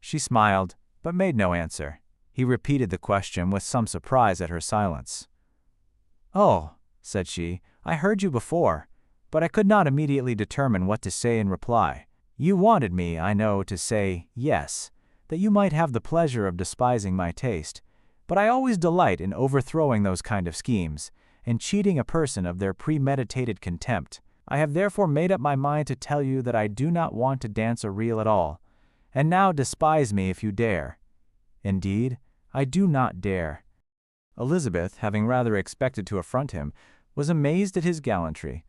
She smiled, but made no answer. He repeated the question with some surprise at her silence. "Oh," said she, "I heard you before, but I could not immediately determine what to say in reply. You wanted me, I know, to say yes, that you might have the pleasure of despising my taste, but I always delight in overthrowing those kind of schemes, and cheating a person of their premeditated contempt. I have therefore made up my mind to tell you that I do not want to dance a reel at all, and now despise me if you dare." "Indeed, I do not dare." Elizabeth, having rather expected to affront him, was amazed at his gallantry,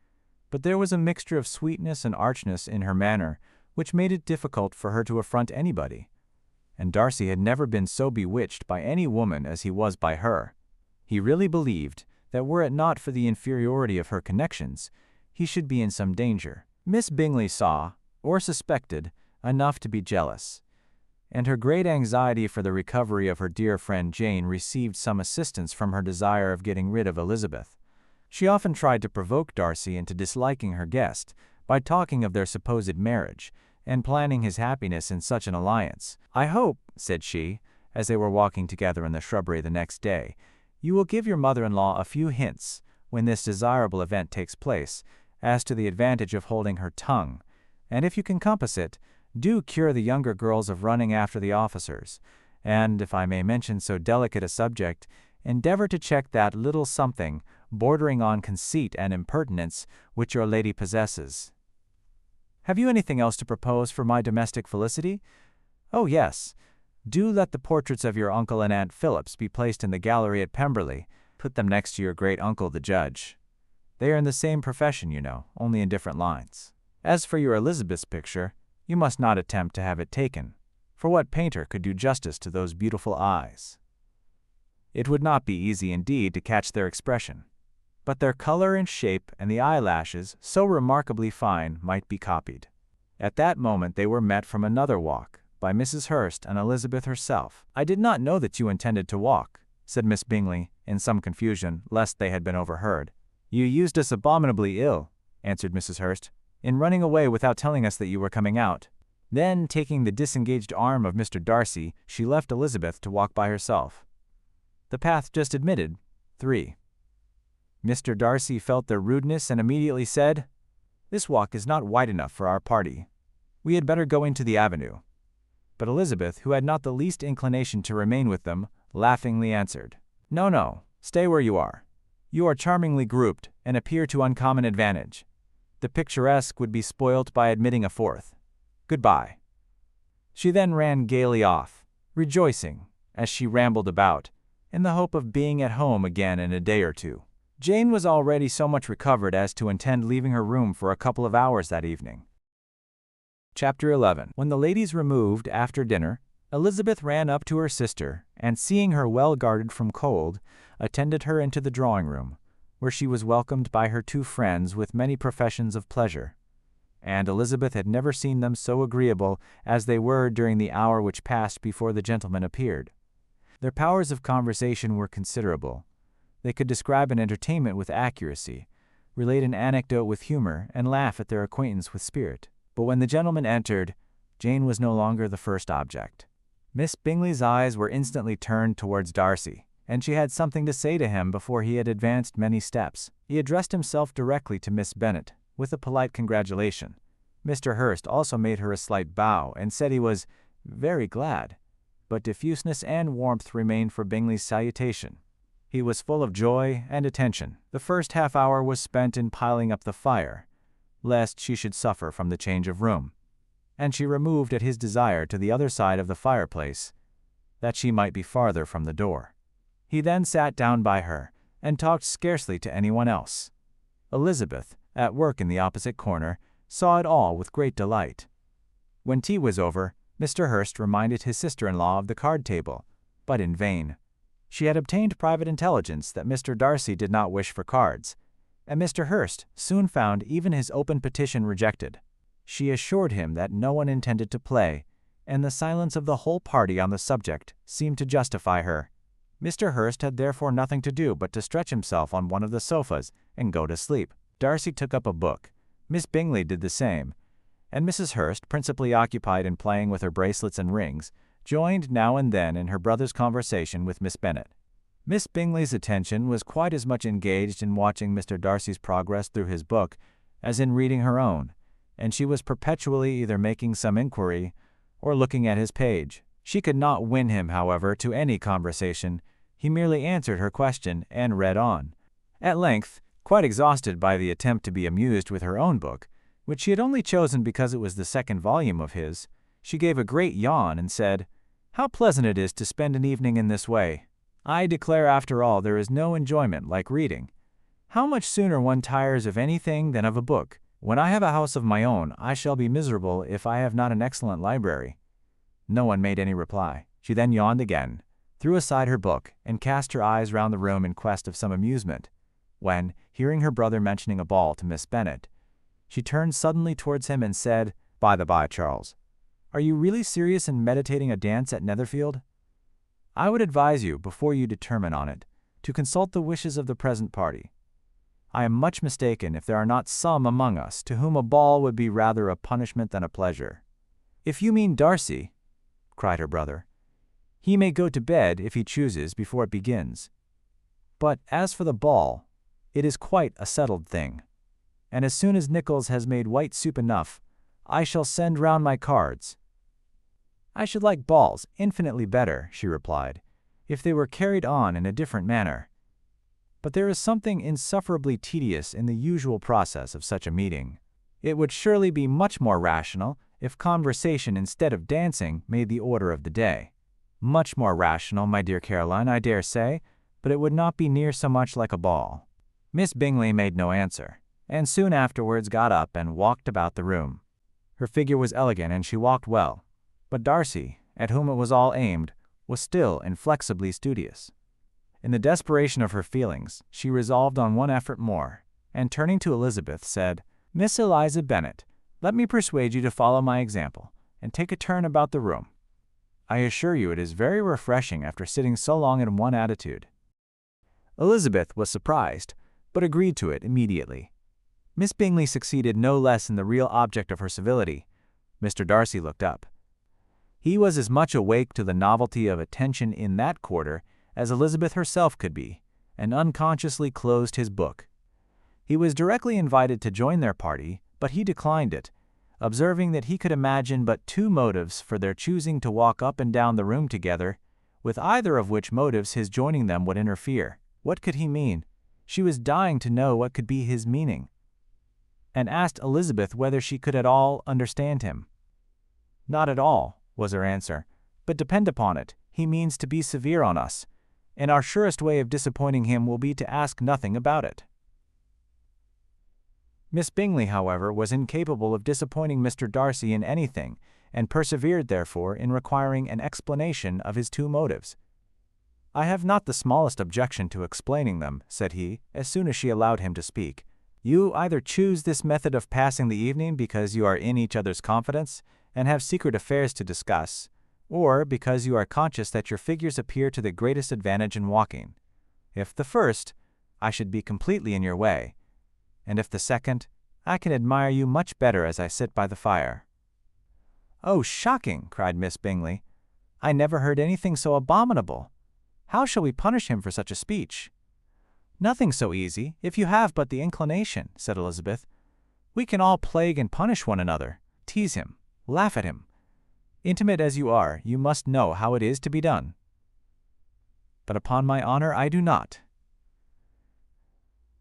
but there was a mixture of sweetness and archness in her manner which made it difficult for her to affront anybody. And Darcy had never been so bewitched by any woman as he was by her. He really believed that were it not for the inferiority of her connections, he should be in some danger. Miss Bingley saw, or suspected, enough to be jealous, and her great anxiety for the recovery of her dear friend Jane received some assistance from her desire of getting rid of Elizabeth. She often tried to provoke Darcy into disliking her guest by talking of their supposed marriage, and planning his happiness in such an alliance. "I hope," said she, as they were walking together in the shrubbery the next day, "you will give your mother-in-law a few hints, when this desirable event takes place, as to the advantage of holding her tongue, and if you can compass it, do cure the younger girls of running after the officers, and, if I may mention so delicate a subject, endeavor to check that little something, bordering on conceit and impertinence, which your lady possesses. Have you anything else to propose for my domestic felicity? Oh, yes. Do let the portraits of your uncle and Aunt Phillips be placed in the gallery at Pemberley. Put them next to your great uncle the judge. They are in the same profession, you know, only in different lines. As for your Elizabeth's picture, you must not attempt to have it taken, for what painter could do justice to those beautiful eyes? It would not be easy indeed to catch their expression, but their color and shape and the eyelashes, so remarkably fine, might be copied. At that moment they were met from another walk, by Mrs. Hurst and Elizabeth herself. "I did not know that you intended to walk," said Miss Bingley, in some confusion, lest they had been overheard. "You used us abominably ill," answered Mrs. Hurst, "in running away without telling us that you were coming out." Then, taking the disengaged arm of Mr. Darcy, she left Elizabeth to walk by herself. The path just admitted. 3. Mr. Darcy felt their rudeness and immediately said, "This walk is not wide enough for our party. We had better go into the avenue." But Elizabeth, who had not the least inclination to remain with them, laughingly answered, "No, no, stay where you are. You are charmingly grouped, and appear to uncommon advantage. The picturesque would be spoilt by admitting a fourth. Goodbye." She then ran gaily off, rejoicing, as she rambled about, in the hope of being at home again in a day or two. Jane was already so much recovered as to intend leaving her room for a couple of hours that evening. Chapter 11. When the ladies removed after dinner, Elizabeth ran up to her sister, and seeing her well guarded from cold, attended her into the drawing-room, where she was welcomed by her two friends with many professions of pleasure. And Elizabeth had never seen them so agreeable as they were during the hour which passed before the gentlemen appeared. Their powers of conversation were considerable. They could describe an entertainment with accuracy, relate an anecdote with humor, and laugh at their acquaintance with spirit. But when the gentlemen entered, Jane was no longer the first object. Miss Bingley's eyes were instantly turned towards Darcy, and she had something to say to him before he had advanced many steps. He addressed himself directly to Miss Bennet, with a polite congratulation. Mr. Hurst also made her a slight bow, and said he was very glad, but diffuseness and warmth remained for Bingley's salutation. He was full of joy and attention. The first half-hour was spent in piling up the fire, lest she should suffer from the change of room, and she removed at his desire to the other side of the fireplace, that she might be farther from the door. He then sat down by her, and talked scarcely to anyone else. Elizabeth, at work in the opposite corner, saw it all with great delight. When tea was over, Mr. Hurst reminded his sister-in-law of the card-table, but in vain. She had obtained private intelligence that Mr. Darcy did not wish for cards, and Mr. Hurst soon found even his open petition rejected. She assured him that no one intended to play, and the silence of the whole party on the subject seemed to justify her. Mr. Hurst had therefore nothing to do but to stretch himself on one of the sofas and go to sleep. Darcy took up a book, Miss Bingley did the same, and Mrs. Hurst, principally occupied in playing with her bracelets and rings, joined now and then in her brother's conversation with Miss Bennet. Miss Bingley's attention was quite as much engaged in watching Mr. Darcy's progress through his book as in reading her own, and she was perpetually either making some inquiry or looking at his page. She could not win him, however, to any conversation. He merely answered her question and read on. At length, quite exhausted by the attempt to be amused with her own book, which she had only chosen because it was the second volume of his, She gave a great yawn and said, "How pleasant it is to spend an evening in this way. I declare after all there is no enjoyment like reading. How much sooner one tires of anything than of a book. When I have a house of my own, I shall be miserable if I have not an excellent library." No one made any reply. She then yawned again, threw aside her book, and cast her eyes round the room in quest of some amusement, when, hearing her brother mentioning a ball to Miss Bennet, she turned suddenly towards him and said, "By the by, Charles, are you really serious in meditating a dance at Netherfield? I would advise you, before you determine on it, to consult the wishes of the present party. I am much mistaken if there are not some among us to whom a ball would be rather a punishment than a pleasure." "If you mean Darcy," cried her brother, "he may go to bed, if he chooses, before it begins. But as for the ball, it is quite a settled thing, and as soon as Nichols has made white soup enough, I shall send round my cards." "I should like balls infinitely better," she replied, "if they were carried on in a different manner. But there is something insufferably tedious in the usual process of such a meeting. It would surely be much more rational if conversation instead of dancing made the order of the day." "Much more rational, my dear Caroline, I dare say, but it would not be near so much like a ball." Miss Bingley made no answer, and soon afterwards got up and walked about the room. Her figure was elegant and she walked well, but Darcy, at whom it was all aimed, was still inflexibly studious. In the desperation of her feelings, she resolved on one effort more, and turning to Elizabeth, said, "Miss Eliza Bennet, let me persuade you to follow my example, and take a turn about the room. I assure you it is very refreshing after sitting so long in one attitude." Elizabeth was surprised, but agreed to it immediately. Miss Bingley succeeded no less in the real object of her civility. Mr. Darcy looked up. He was as much awake to the novelty of attention in that quarter as Elizabeth herself could be, and unconsciously closed his book. He was directly invited to join their party, but he declined it, observing that he could imagine but two motives for their choosing to walk up and down the room together, with either of which motives his joining them would interfere. What could he mean? She was dying to know what could be his meaning, and asked Elizabeth whether she could at all understand him. "Not at all," was her answer, "but depend upon it, he means to be severe on us, and our surest way of disappointing him will be to ask nothing about it." Miss Bingley, however, was incapable of disappointing Mr. Darcy in anything, and persevered, therefore, in requiring an explanation of his two motives. "I have not the smallest objection to explaining them," said he, as soon as she allowed him to speak. "You either choose this method of passing the evening because you are in each other's confidence, and have secret affairs to discuss, or because you are conscious that your figures appear to the greatest advantage in walking. If the first, I should be completely in your way, and if the second, I can admire you much better as I sit by the fire." "Oh, shocking!" cried Miss Bingley. "I never heard anything so abominable. How shall we punish him for such a speech?" "Nothing so easy, if you have but the inclination," said Elizabeth. "We can all plague and punish one another, tease him, laugh at him. Intimate as you are, you must know how it is to be done." "But upon my honor I do not.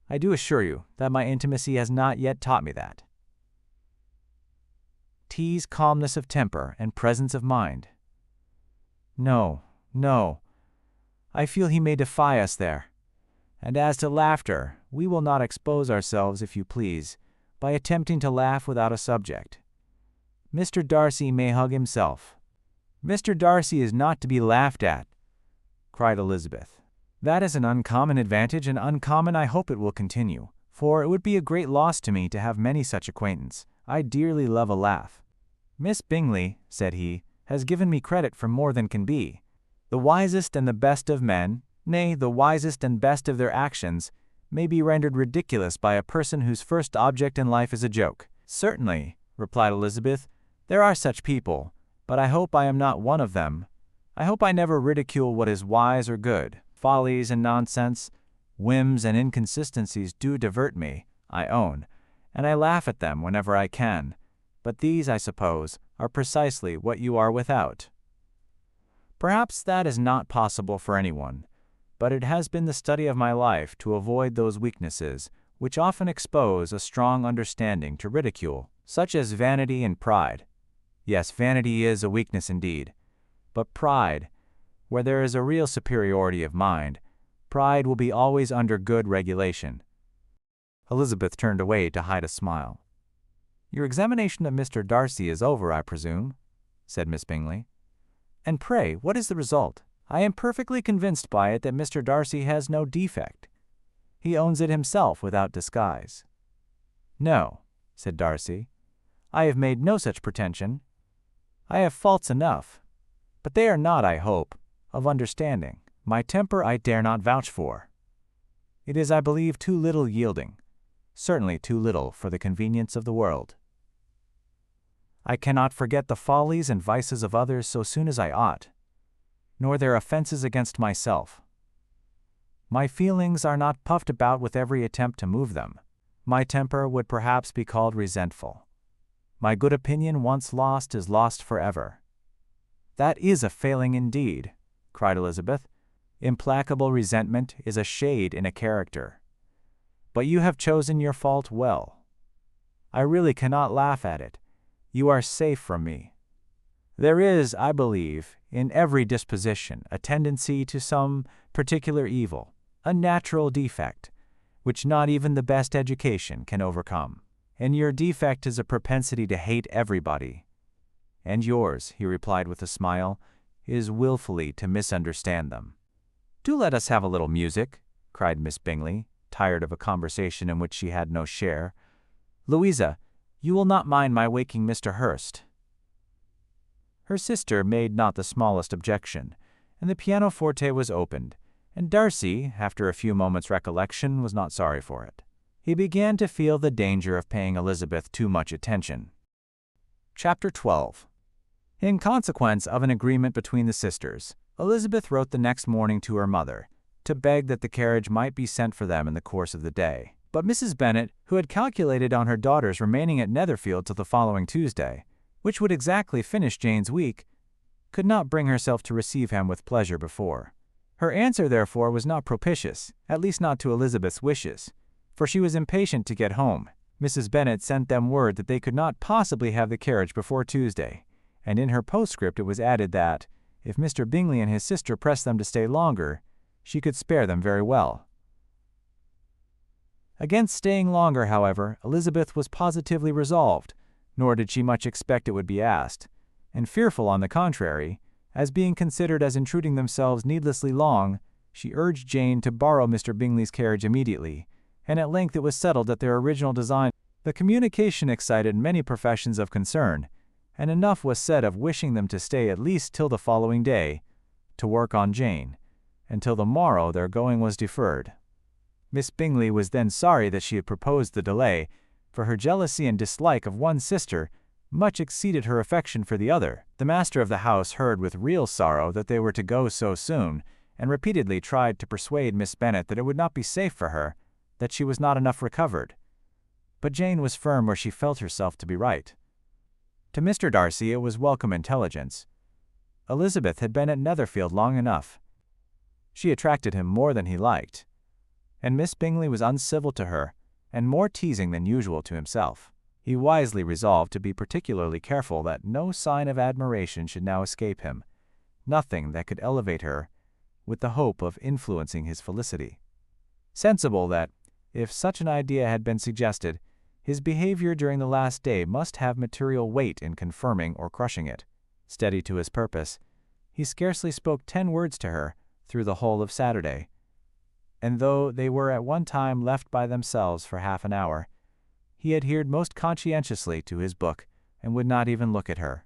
I do assure you that my intimacy has not yet taught me that. Tease calmness of temper and presence of mind. No, no. I feel he may defy us there. And as to laughter, we will not expose ourselves, if you please, by attempting to laugh without a subject. Mr. Darcy may hug himself." "Mr. Darcy is not to be laughed at," cried Elizabeth. "That is an uncommon advantage, and uncommon I hope it will continue, for it would be a great loss to me to have many such acquaintance. I dearly love a laugh." "Miss Bingley," said he, "has given me credit for more than can be. The wisest and the best of men, nay, the wisest and best of their actions, may be rendered ridiculous by a person whose first object in life is a joke." "Certainly," replied Elizabeth, "there are such people, but I hope I am not one of them. I hope I never ridicule what is wise or good. Follies and nonsense, whims and inconsistencies do divert me, I own, and I laugh at them whenever I can, but these, I suppose, are precisely what you are without. Perhaps that is not possible for anyone, but it has been the study of my life to avoid those weaknesses which often expose a strong understanding to ridicule, such as vanity and pride. Yes, vanity is a weakness indeed, but pride, where there is a real superiority of mind, pride will be always under good regulation. Elizabeth turned away to hide a smile. "Your examination of Mr. Darcy is over, I presume," said Miss Bingley. "And pray, what is the result?" "I am perfectly convinced by it that Mr. Darcy has no defect. He owns it himself without disguise." "No," said Darcy, "I have made no such pretension. I have faults enough, but they are not, I hope, of understanding. My temper I dare not vouch for. It is, I believe, too little yielding, certainly too little for the convenience of the world. I cannot forget the follies and vices of others so soon as I ought, nor their offenses against myself. My feelings are not puffed about with every attempt to move them. My temper would perhaps be called resentful. My good opinion once lost is lost forever." "That is a failing indeed," cried Elizabeth. "Implacable resentment is a shade in a character. But you have chosen your fault well. I really cannot laugh at it. You are safe from me. There is, I believe, in every disposition a tendency to some particular evil, a natural defect, which not even the best education can overcome. And your defect is a propensity to hate everybody. And yours," he replied with a smile, "is willfully to misunderstand them." "Do let us have a little music," cried Miss Bingley, tired of a conversation in which she had no share. "Louisa, you will not mind my waking Mr. Hurst." Her sister made not the smallest objection, and the pianoforte was opened, and Darcy, after a few moments' recollection, was not sorry for it. He began to feel the danger of paying Elizabeth too much attention. Chapter 12. In consequence of an agreement between the sisters, Elizabeth wrote the next morning to her mother, to beg that the carriage might be sent for them in the course of the day. But Mrs. Bennet, who had calculated on her daughter's remaining at Netherfield till the following Tuesday, which would exactly finish Jane's week, could not bring herself to receive him with pleasure before. Her answer, therefore, was not propitious, at least not to Elizabeth's wishes, for she was impatient to get home. Mrs. Bennet sent them word that they could not possibly have the carriage before Tuesday, and in her postscript it was added that, if Mr. Bingley and his sister pressed them to stay longer, she could spare them very well. Against staying longer, however, Elizabeth was positively resolved, nor did she much expect it would be asked, and fearful, on the contrary, as being considered as intruding themselves needlessly long, she urged Jane to borrow Mr. Bingley's carriage immediately, and at length it was settled that their original design. The communication excited many professions of concern, and enough was said of wishing them to stay at least till the following day, to work on Jane, and till the morrow their going was deferred. Miss Bingley was then sorry that she had proposed the delay, for her jealousy and dislike of one sister much exceeded her affection for the other. The master of the house heard with real sorrow that they were to go so soon, and repeatedly tried to persuade Miss Bennet that it would not be safe for her, that she was not enough recovered. But Jane was firm where she felt herself to be right. To Mr. Darcy it was welcome intelligence. Elizabeth had been at Netherfield long enough. She attracted him more than he liked, and Miss Bingley was uncivil to her, and more teasing than usual to himself. He wisely resolved to be particularly careful that no sign of admiration should now escape him, nothing that could elevate her, with the hope of influencing his felicity. Sensible that, if such an idea had been suggested, his behavior during the last day must have material weight in confirming or crushing it. Steady to his purpose, he scarcely spoke 10 words to her through the whole of Saturday, and though they were at one time left by themselves for half an hour, he adhered most conscientiously to his book and would not even look at her.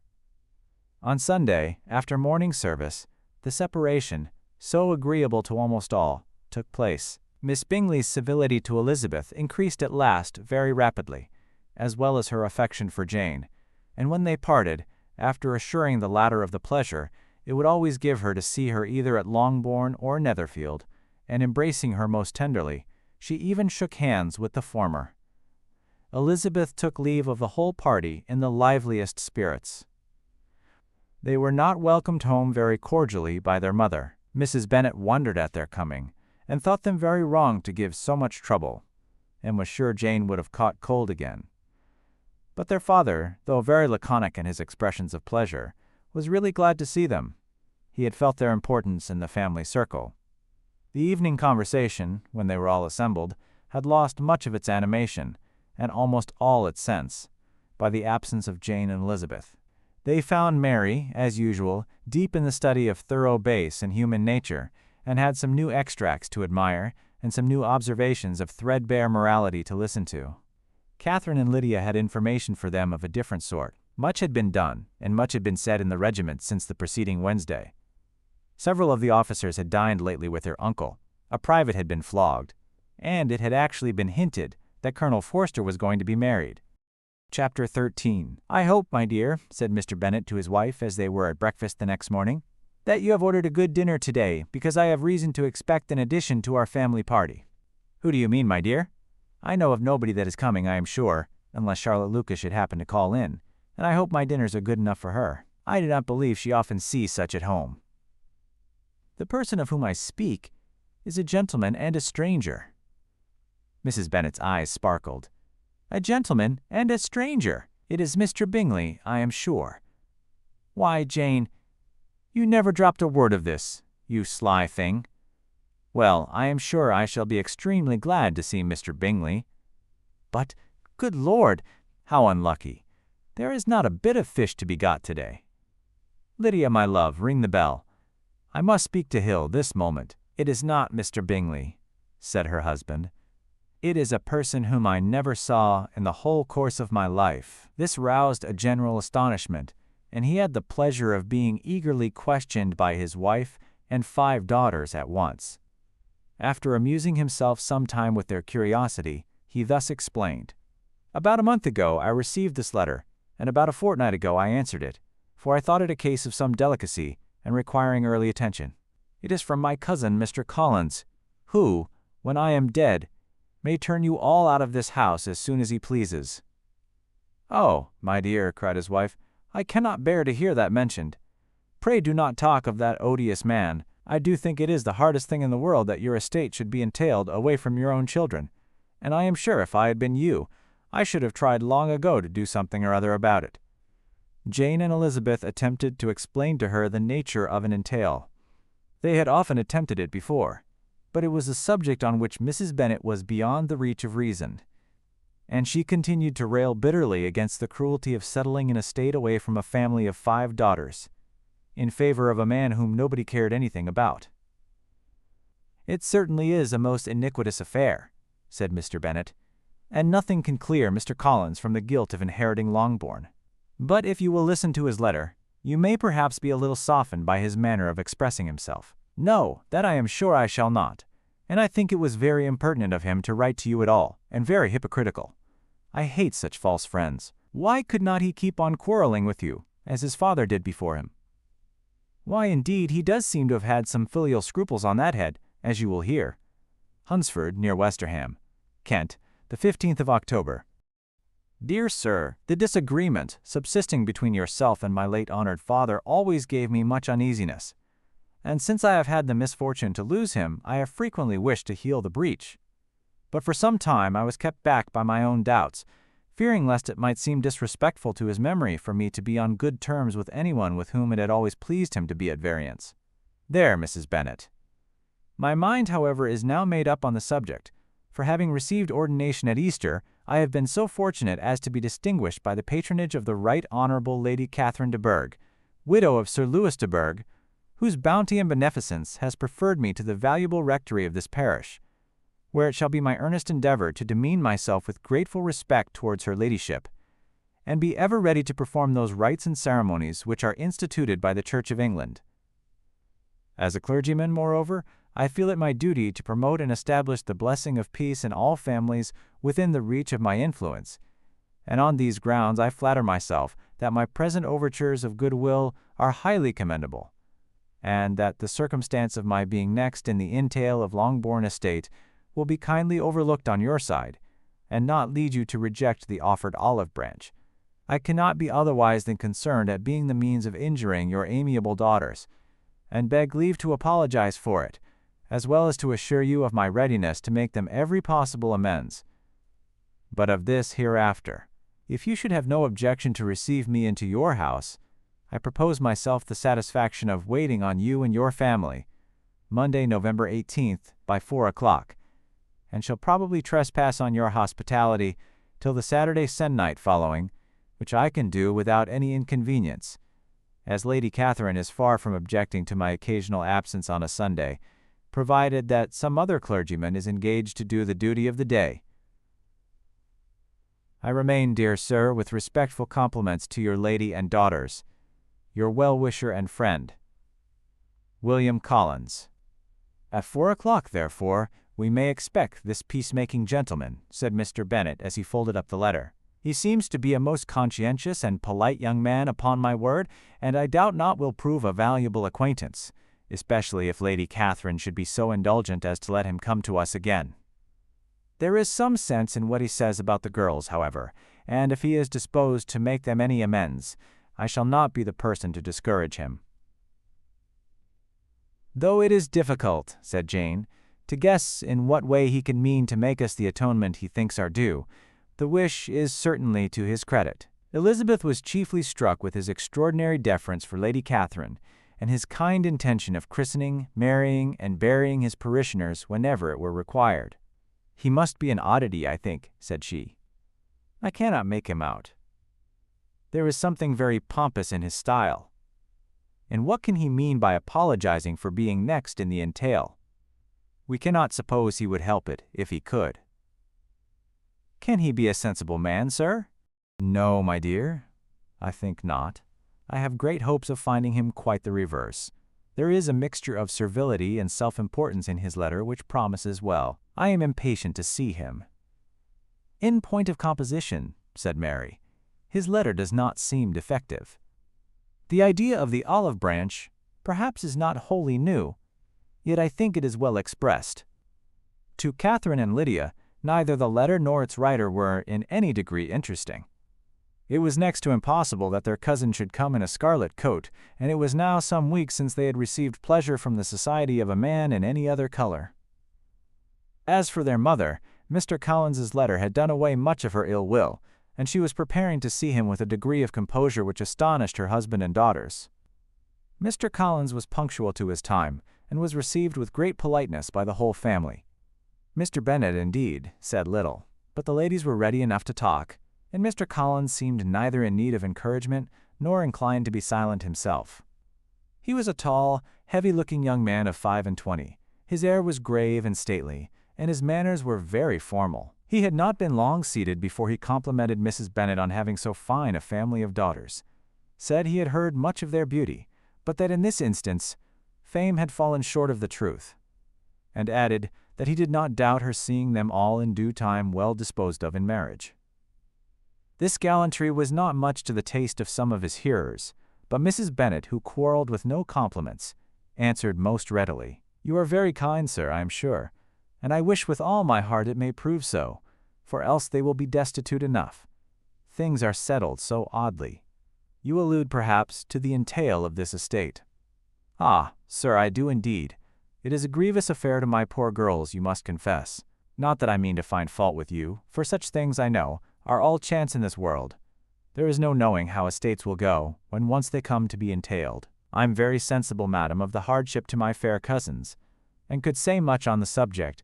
On Sunday, after morning service, the separation, so agreeable to almost all, took place. Miss Bingley's civility to Elizabeth increased at last very rapidly, as well as her affection for Jane, and when they parted, after assuring the latter of the pleasure it would always give her to see her either at Longbourn or Netherfield, and embracing her most tenderly, she even shook hands with the former. Elizabeth took leave of the whole party in the liveliest spirits. They were not welcomed home very cordially by their mother. Mrs. Bennet wondered at their coming, and thought them very wrong to give so much trouble, and was sure Jane would have caught cold again. But their father, though very laconic in his expressions of pleasure, was really glad to see them. He had felt their importance in the family circle. The evening conversation, when they were all assembled, had lost much of its animation, and almost all its sense, by the absence of Jane and Elizabeth. They found Mary, as usual, deep in the study of thorough bass in human nature, and had some new extracts to admire, and some new observations of threadbare morality to listen to. Catherine and Lydia had information for them of a different sort. Much had been done, and much had been said in the regiment since the preceding Wednesday. Several of the officers had dined lately with their uncle, a private had been flogged, and it had actually been hinted that Colonel Forster was going to be married. Chapter 13. "I hope, my dear," said Mr. Bennet to his wife as they were at breakfast the next morning, "that you have ordered a good dinner today, because I have reason to expect an addition to our family party." "Who do you mean, my dear?" "I know of nobody that is coming, I am sure, unless Charlotte Lucas should happen to call in, and I hope my dinners are good enough for her. I do not believe she often sees such at home." "The person of whom I speak is a gentleman and a stranger." Mrs. Bennet's eyes sparkled. "A gentleman and a stranger! It is Mr. Bingley, I am sure." "Why, Jane, you never dropped a word of this, you sly thing." "Well, I am sure I shall be extremely glad to see Mr. Bingley." "But, good Lord, how unlucky! There is not a bit of fish to be got today. Lydia, my love, ring the bell. I must speak to Hill this moment." "It is not Mr. Bingley," said her husband. "It is a person whom I never saw in the whole course of my life." This roused a general astonishment, and he had the pleasure of being eagerly questioned by his wife and 5 daughters at once. After amusing himself some time with their curiosity, he thus explained. "About a month ago I received this letter, and about a fortnight ago I answered it, for I thought it a case of some delicacy and requiring early attention. It is from my cousin, Mr. Collins, who, when I am dead, may turn you all out of this house as soon as he pleases." "Oh, my dear," cried his wife, "I cannot bear to hear that mentioned. Pray do not talk of that odious man. I do think it is the hardest thing in the world that your estate should be entailed away from your own children, and I am sure if I had been you, I should have tried long ago to do something or other about it." Jane and Elizabeth attempted to explain to her the nature of an entail. They had often attempted it before, but it was a subject on which Mrs. Bennet was beyond the reach of reason, and she continued to rail bitterly against the cruelty of settling an estate away from a family of 5 daughters, in favor of a man whom nobody cared anything about. "It certainly is a most iniquitous affair," said Mr. Bennet, "and nothing can clear Mr. Collins from the guilt of inheriting Longbourn. But if you will listen to his letter, you may perhaps be a little softened by his manner of expressing himself." "No, that I am sure I shall not, and I think it was very impertinent of him to write to you at all, and very hypocritical. I hate such false friends. Why could not he keep on quarreling with you, as his father did before him?" "Why, indeed, he does seem to have had some filial scruples on that head, as you will hear." Hunsford, near Westerham, Kent, the 15th of October. "Dear Sir, the disagreement subsisting between yourself and my late honored father always gave me much uneasiness, and since I have had the misfortune to lose him, I have frequently wished to heal the breach. But for some time I was kept back by my own doubts, fearing lest it might seem disrespectful to his memory for me to be on good terms with anyone with whom it had always pleased him to be at variance. There, Mrs. Bennet. My mind, however, is now made up on the subject, for having received ordination at Easter, I have been so fortunate as to be distinguished by the patronage of the Right Honourable Lady Catherine de Bourgh, widow of Sir Louis de Bourgh, whose bounty and beneficence has preferred me to the valuable rectory of this parish, where it shall be my earnest endeavour to demean myself with grateful respect towards her ladyship, and be ever ready to perform those rites and ceremonies which are instituted by the Church of England. As a clergyman, moreover, I feel it my duty to promote and establish the blessing of peace in all families within the reach of my influence, and on these grounds I flatter myself that my present overtures of goodwill are highly commendable, and that the circumstance of my being next in the entail of Longbourn estate will be kindly overlooked on your side, and not lead you to reject the offered olive branch. I cannot be otherwise than concerned at being the means of injuring your amiable daughters, and beg leave to apologize for it, as well as to assure you of my readiness to make them every possible amends. But of this hereafter. If you should have no objection to receive me into your house, I propose myself the satisfaction of waiting on you and your family, Monday, November 18th, by 4 o'clock, and shall probably trespass on your hospitality till the Saturday se'nnight following, which I can do without any inconvenience, as Lady Catherine is far from objecting to my occasional absence on a Sunday, provided that some other clergyman is engaged to do the duty of the day. I remain, dear sir, with respectful compliments to your lady and daughters, your well-wisher and friend, William Collins. At 4 o'clock, therefore, we may expect this peacemaking gentleman, said Mr. Bennet as he folded up the letter. He seems to be a most conscientious and polite young man, upon my word, and I doubt not will prove a valuable acquaintance, especially if Lady Catherine should be so indulgent as to let him come to us again. There is some sense in what he says about the girls, however, and if he is disposed to make them any amends, I shall not be the person to discourage him. Though it is difficult, said Jane, to guess in what way he can mean to make us the atonement he thinks our due, the wish is certainly to his credit. Elizabeth was chiefly struck with his extraordinary deference for Lady Catherine, and his kind intention of christening, marrying, and burying his parishioners whenever it were required. He must be an oddity, I think, said she. I cannot make him out. There is something very pompous in his style. And what can he mean by apologizing for being next in the entail? We cannot suppose he would help it, if he could. Can he be a sensible man, sir? No, my dear, I think not. I have great hopes of finding him quite the reverse. There is a mixture of servility and self-importance in his letter which promises well. I am impatient to see him. In point of composition, said Mary, his letter does not seem defective. The idea of the olive branch perhaps is not wholly new, yet I think it is well expressed. To Catherine and Lydia, neither the letter nor its writer were in any degree interesting. It was next to impossible that their cousin should come in a scarlet coat, and it was now some weeks since they had received pleasure from the society of a man in any other color. As for their mother, Mr. Collins's letter had done away much of her ill will, and she was preparing to see him with a degree of composure which astonished her husband and daughters. Mr. Collins was punctual to his time, and was received with great politeness by the whole family. Mr. Bennet, indeed, said little, but the ladies were ready enough to talk, and Mr. Collins seemed neither in need of encouragement nor inclined to be silent himself. He was a tall, heavy-looking young man of 25. His air was grave and stately, and his manners were very formal. He had not been long seated before he complimented Mrs. Bennet on having so fine a family of daughters, said he had heard much of their beauty, but that in this instance fame had fallen short of the truth, and added that he did not doubt her seeing them all in due time well disposed of in marriage. This gallantry was not much to the taste of some of his hearers, but Mrs. Bennet, who quarreled with no compliments, answered most readily, "You are very kind, sir, I am sure, and I wish with all my heart it may prove so, for else they will be destitute enough. Things are settled so oddly. You allude, perhaps, to the entail of this estate." "Ah, sir, I do indeed. It is a grievous affair to my poor girls, you must confess. Not that I mean to find fault with you, for such things, I know, are all chance in this world. There is no knowing how estates will go, when once they come to be entailed. I am very sensible, madam, of the hardship to my fair cousins, and could say much on the subject,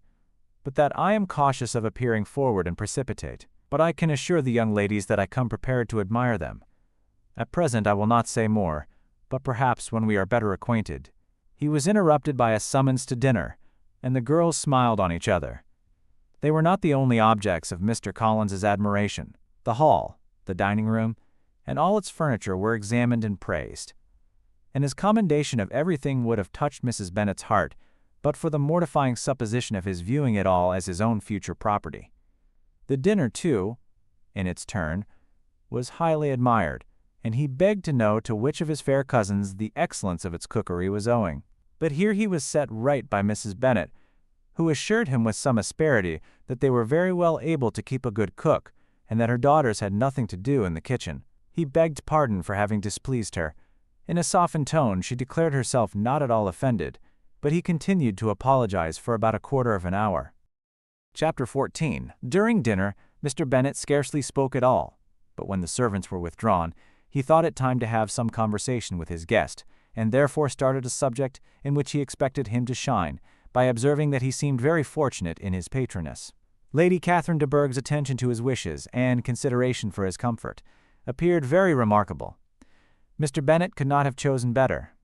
but that I am cautious of appearing forward and precipitate. But I can assure the young ladies that I come prepared to admire them. At present I will not say more, but perhaps when we are better acquainted." He was interrupted by a summons to dinner, and the girls smiled on each other. They were not the only objects of Mr. Collins's admiration. The hall, the dining room, and all its furniture were examined and praised, and his commendation of everything would have touched Mrs. Bennet's heart, but for the mortifying supposition of his viewing it all as his own future property. The dinner, too, in its turn, was highly admired, and he begged to know to which of his fair cousins the excellence of its cookery was owing. But here he was set right by Mrs. Bennet, who assured him with some asperity that they were very well able to keep a good cook, and that her daughters had nothing to do in the kitchen. He begged pardon for having displeased her. In a softened tone she declared herself not at all offended, but he continued to apologize for about a quarter of an hour. Chapter 14. During dinner, Mr. Bennet scarcely spoke at all, but when the servants were withdrawn, he thought it time to have some conversation with his guest, and therefore started a subject in which he expected him to shine, by observing that he seemed very fortunate in his patroness. Lady Catherine de Bourgh's attention to his wishes and consideration for his comfort appeared very remarkable. Mr. Bennet could not have chosen better.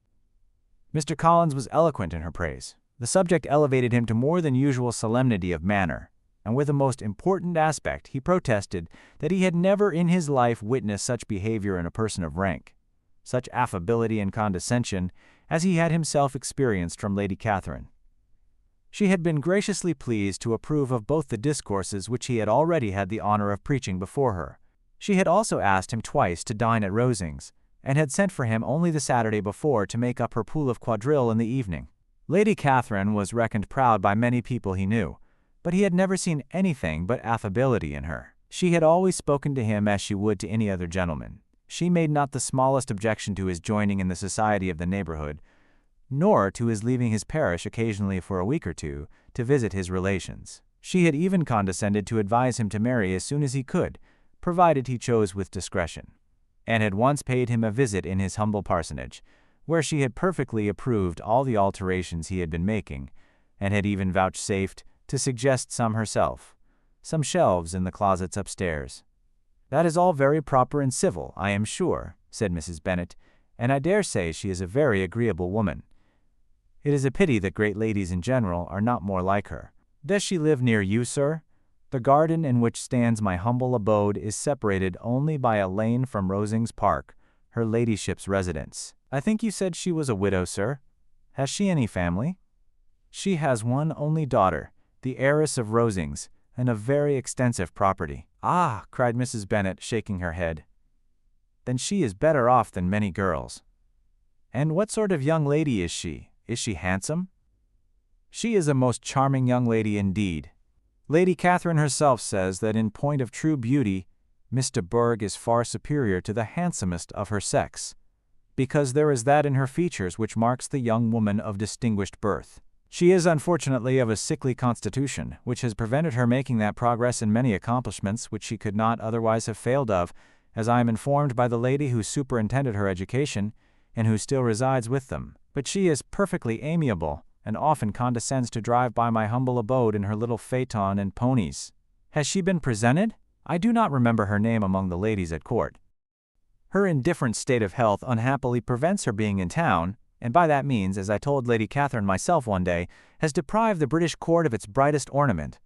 Mr. Collins was eloquent in her praise. The subject elevated him to more than usual solemnity of manner, and with a most important aspect he protested that he had never in his life witnessed such behavior in a person of rank, such affability and condescension as he had himself experienced from Lady Catherine. She had been graciously pleased to approve of both the discourses which he had already had the honor of preaching before her. She had also asked him twice to dine at Rosings, and had sent for him only the Saturday before to make up her pool of quadrille in the evening. Lady Catherine was reckoned proud by many people he knew, but he had never seen anything but affability in her. She had always spoken to him as she would to any other gentleman. She made not the smallest objection to his joining in the society of the neighborhood, nor to his leaving his parish occasionally for a week or two to visit his relations. She had even condescended to advise him to marry as soon as he could, provided he chose with discretion, and had once paid him a visit in his humble parsonage, where she had perfectly approved all the alterations he had been making, and had even vouchsafed to suggest some herself, some shelves in the closets upstairs. "That is all very proper and civil, I am sure," said Mrs. Bennet, "and I dare say she is a very agreeable woman. It is a pity that great ladies in general are not more like her. Does she live near you, sir? The garden in which stands my humble abode is separated only by a lane from Rosings Park, her ladyship's residence. I think you said she was a widow, sir. Has she any family?" "She has one only daughter, the heiress of Rosings, and a very extensive property." "Ah!" cried Mrs. Bennet, shaking her head. "Then she is better off than many girls. And what sort of young lady is she? Is she handsome?" "She is a most charming young lady indeed. Lady Catherine herself says that in point of true beauty, Miss de Bourgh is far superior to the handsomest of her sex, because there is that in her features which marks the young woman of distinguished birth. She is unfortunately of a sickly constitution, which has prevented her making that progress in many accomplishments which she could not otherwise have failed of, as I am informed by the lady who superintended her education, and who still resides with them. But she is perfectly amiable, and often condescends to drive by my humble abode in her little phaeton and ponies." "Has she been presented? I do not remember her name among the ladies at court." "Her indifferent state of health unhappily prevents her being in town, and by that means, as I told Lady Catherine myself one day, has deprived the British court of its brightest ornament.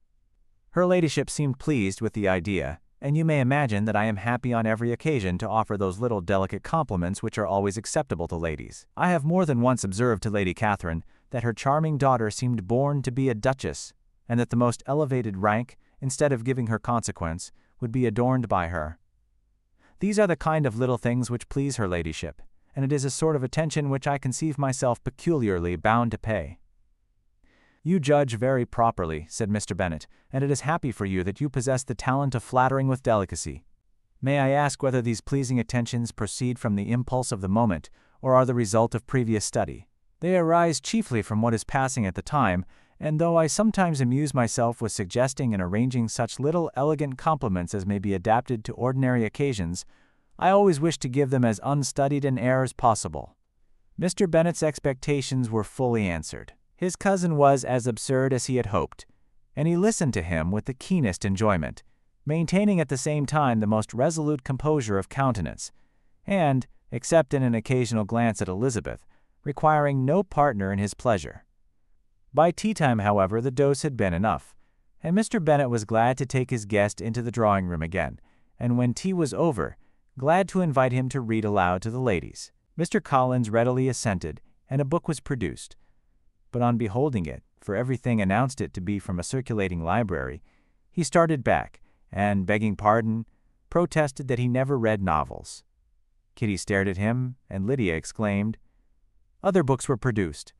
Her ladyship seemed pleased with the idea, and you may imagine that I am happy on every occasion to offer those little delicate compliments which are always acceptable to ladies. I have more than once observed to Lady Catherine that her charming daughter seemed born to be a duchess, and that the most elevated rank, instead of giving her consequence, would be adorned by her. These are the kind of little things which please her ladyship, and it is a sort of attention which I conceive myself peculiarly bound to pay." "You judge very properly," said Mr. Bennet, "and it is happy for you that you possess the talent of flattering with delicacy. May I ask whether these pleasing attentions proceed from the impulse of the moment, or are the result of previous study?" "They arise chiefly from what is passing at the time, and though I sometimes amuse myself with suggesting and arranging such little elegant compliments as may be adapted to ordinary occasions, I always wish to give them as unstudied an air as possible." Mr. Bennet's expectations were fully answered. His cousin was as absurd as he had hoped, and he listened to him with the keenest enjoyment, maintaining at the same time the most resolute composure of countenance, and, except in an occasional glance at Elizabeth, requiring no partner in his pleasure. By tea-time, however, the dose had been enough, and Mr. Bennet was glad to take his guest into the drawing-room again, and when tea was over, glad to invite him to read aloud to the ladies. Mr. Collins readily assented, and a book was produced. But on beholding it, for everything announced it to be from a circulating library, he started back, and, begging pardon, protested that he never read novels. Kitty stared at him, and Lydia exclaimed. Other books were produced,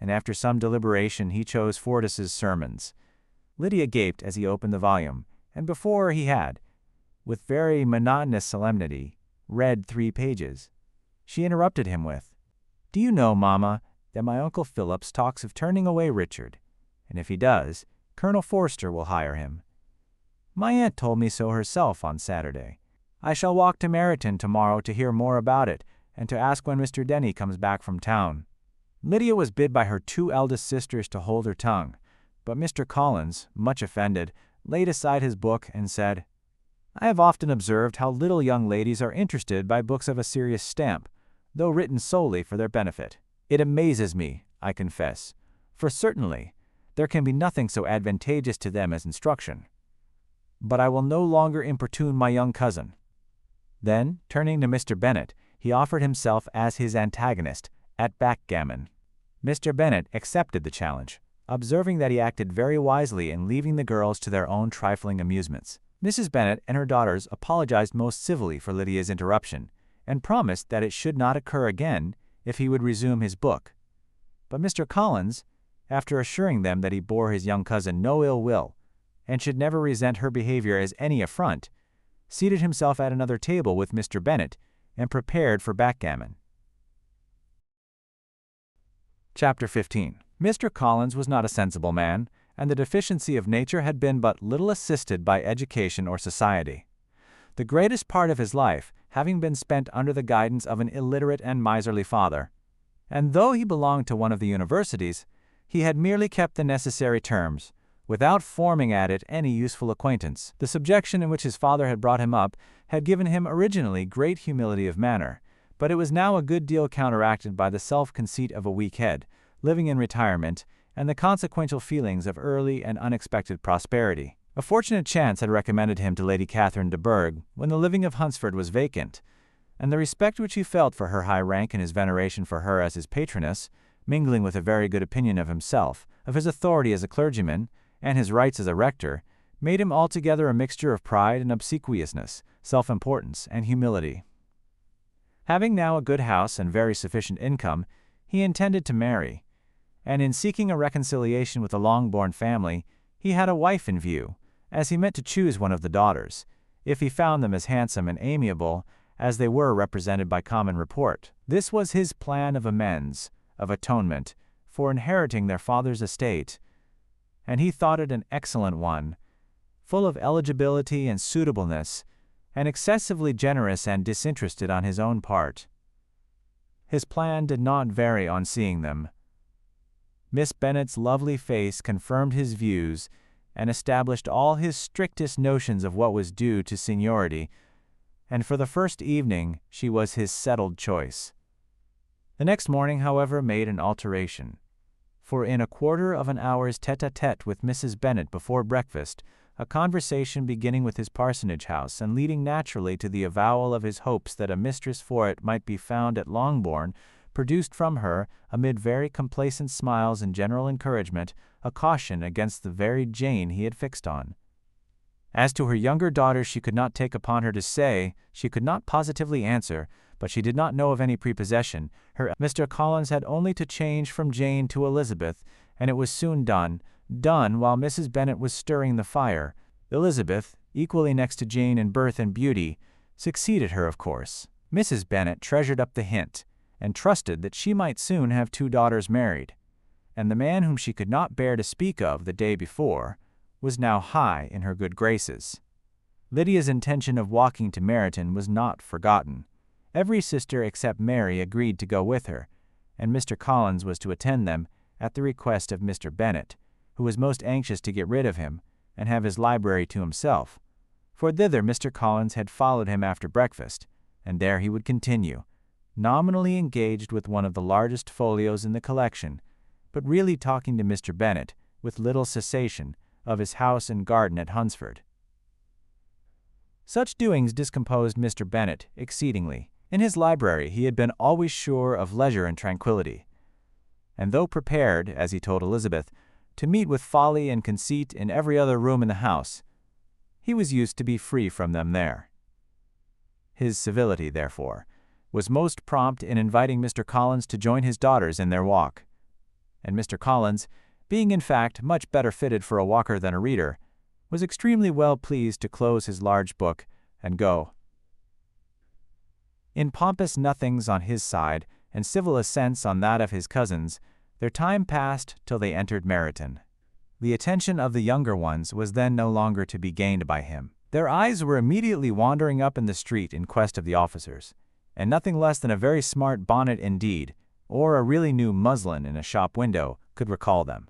and after some deliberation he chose Fortis's Sermons. Lydia gaped as he opened the volume, and before he had, with very monotonous solemnity, read 3 pages, she interrupted him with, "Do you know, Mamma, that my Uncle Phillips talks of turning away Richard, and if he does, Colonel Forster will hire him. My aunt told me so herself on Saturday." I shall walk to Meryton tomorrow to hear more about it, and to ask when Mr. Denny comes back from town." Lydia was bid by her 2 eldest sisters to hold her tongue, but Mr. Collins, much offended, laid aside his book and said, "I have often observed how little young ladies are interested by books of a serious stamp, though written solely for their benefit. It amazes me, I confess, for certainly there can be nothing so advantageous to them as instruction. But I will no longer importune my young cousin." Then, turning to Mr. Bennet, he offered himself as his antagonist at backgammon. Mr. Bennet accepted the challenge, observing that he acted very wisely in leaving the girls to their own trifling amusements. Mrs. Bennet and her daughters apologized most civilly for Lydia's interruption, and promised that it should not occur again if he would resume his book. But Mr. Collins, after assuring them that he bore his young cousin no ill will, and should never resent her behavior as any affront, seated himself at another table with Mr. Bennet, and prepared for backgammon. Chapter 15. Mr. Collins was not a sensible man, and the deficiency of nature had been but little assisted by education or society. The greatest part of his life having been spent under the guidance of an illiterate and miserly father, and though he belonged to one of the universities, he had merely kept the necessary terms, without forming at it any useful acquaintance. The subjection in which his father had brought him up had given him originally great humility of manner, but it was now a good deal counteracted by the self-conceit of a weak head, living in retirement, and the consequential feelings of early and unexpected prosperity. A fortunate chance had recommended him to Lady Catherine de Bourgh when the living of Hunsford was vacant, and the respect which he felt for her high rank and his veneration for her as his patroness, mingling with a very good opinion of himself, of his authority as a clergyman, and his rights as a rector, made him altogether a mixture of pride and obsequiousness, self-importance and humility. Having now a good house and very sufficient income, he intended to marry, and in seeking a reconciliation with the Longbourn family, he had a wife in view, as he meant to choose one of the daughters, if he found them as handsome and amiable as they were represented by common report. This was his plan of amends, of atonement, for inheriting their father's estate, and he thought it an excellent one, full of eligibility and suitableness, and excessively generous and disinterested on his own part. His plan did not vary on seeing them. Miss Bennet's lovely face confirmed his views and established all his strictest notions of what was due to seniority, and for the first evening she was his settled choice. The next morning, however, made an alteration, for in a quarter of an hour's tete-a-tete with Mrs. Bennet before breakfast, a conversation beginning with his parsonage house and leading naturally to the avowal of his hopes that a mistress for it might be found at Longbourn, produced from her, amid very complacent smiles and general encouragement, a caution against the very Jane he had fixed on. As to her younger daughter, she could not take upon her to say, she could not positively answer, but she did not know of any prepossession. Mr. Collins had only to change from Jane to Elizabeth, and it was soon done while Mrs. Bennet was stirring the fire. Elizabeth, equally next to Jane in birth and beauty, succeeded her of course. Mrs. Bennet treasured up the hint, and trusted that she might soon have 2 daughters married, and the man whom she could not bear to speak of the day before was now high in her good graces. Lydia's intention of walking to Meryton was not forgotten. Every sister except Mary agreed to go with her, and Mr. Collins was to attend them at the request of Mr. Bennet, who was most anxious to get rid of him and have his library to himself, for thither Mr. Collins had followed him after breakfast, and there he would continue, nominally engaged with one of the largest folios in the collection, but really talking to Mr. Bennet, with little cessation, of his house and garden at Hunsford. Such doings discomposed Mr. Bennet exceedingly. In his library he had been always sure of leisure and tranquillity, and though prepared, as he told Elizabeth, to meet with folly and conceit in every other room in the house, he was used to be free from them there. His civility, therefore, was most prompt in inviting Mr. Collins to join his daughters in their walk, and Mr. Collins, being in fact much better fitted for a walker than a reader, was extremely well pleased to close his large book and go. In pompous nothings on his side and civil assents on that of his cousins, their time passed till they entered Meryton. The attention of the younger ones was then no longer to be gained by him. Their eyes were immediately wandering up in the street in quest of the officers, and nothing less than a very smart bonnet indeed, or a really new muslin in a shop window, could recall them.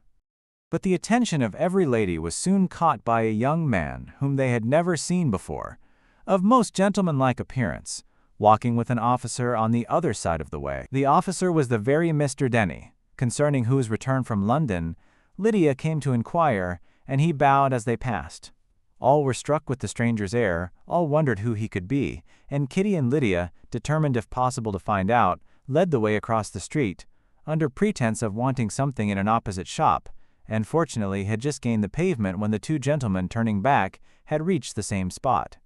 But the attention of every lady was soon caught by a young man whom they had never seen before, of most gentlemanlike appearance, walking with an officer on the other side of the way. The officer was the very Mr. Denny, concerning whose return from London Lydia came to inquire, and he bowed as they passed. All were struck with the stranger's air, all wondered who he could be, and Kitty and Lydia, determined if possible to find out, led the way across the street, under pretense of wanting something in an opposite shop, and fortunately had just gained the pavement when the two gentlemen, turning back, had reached the same spot.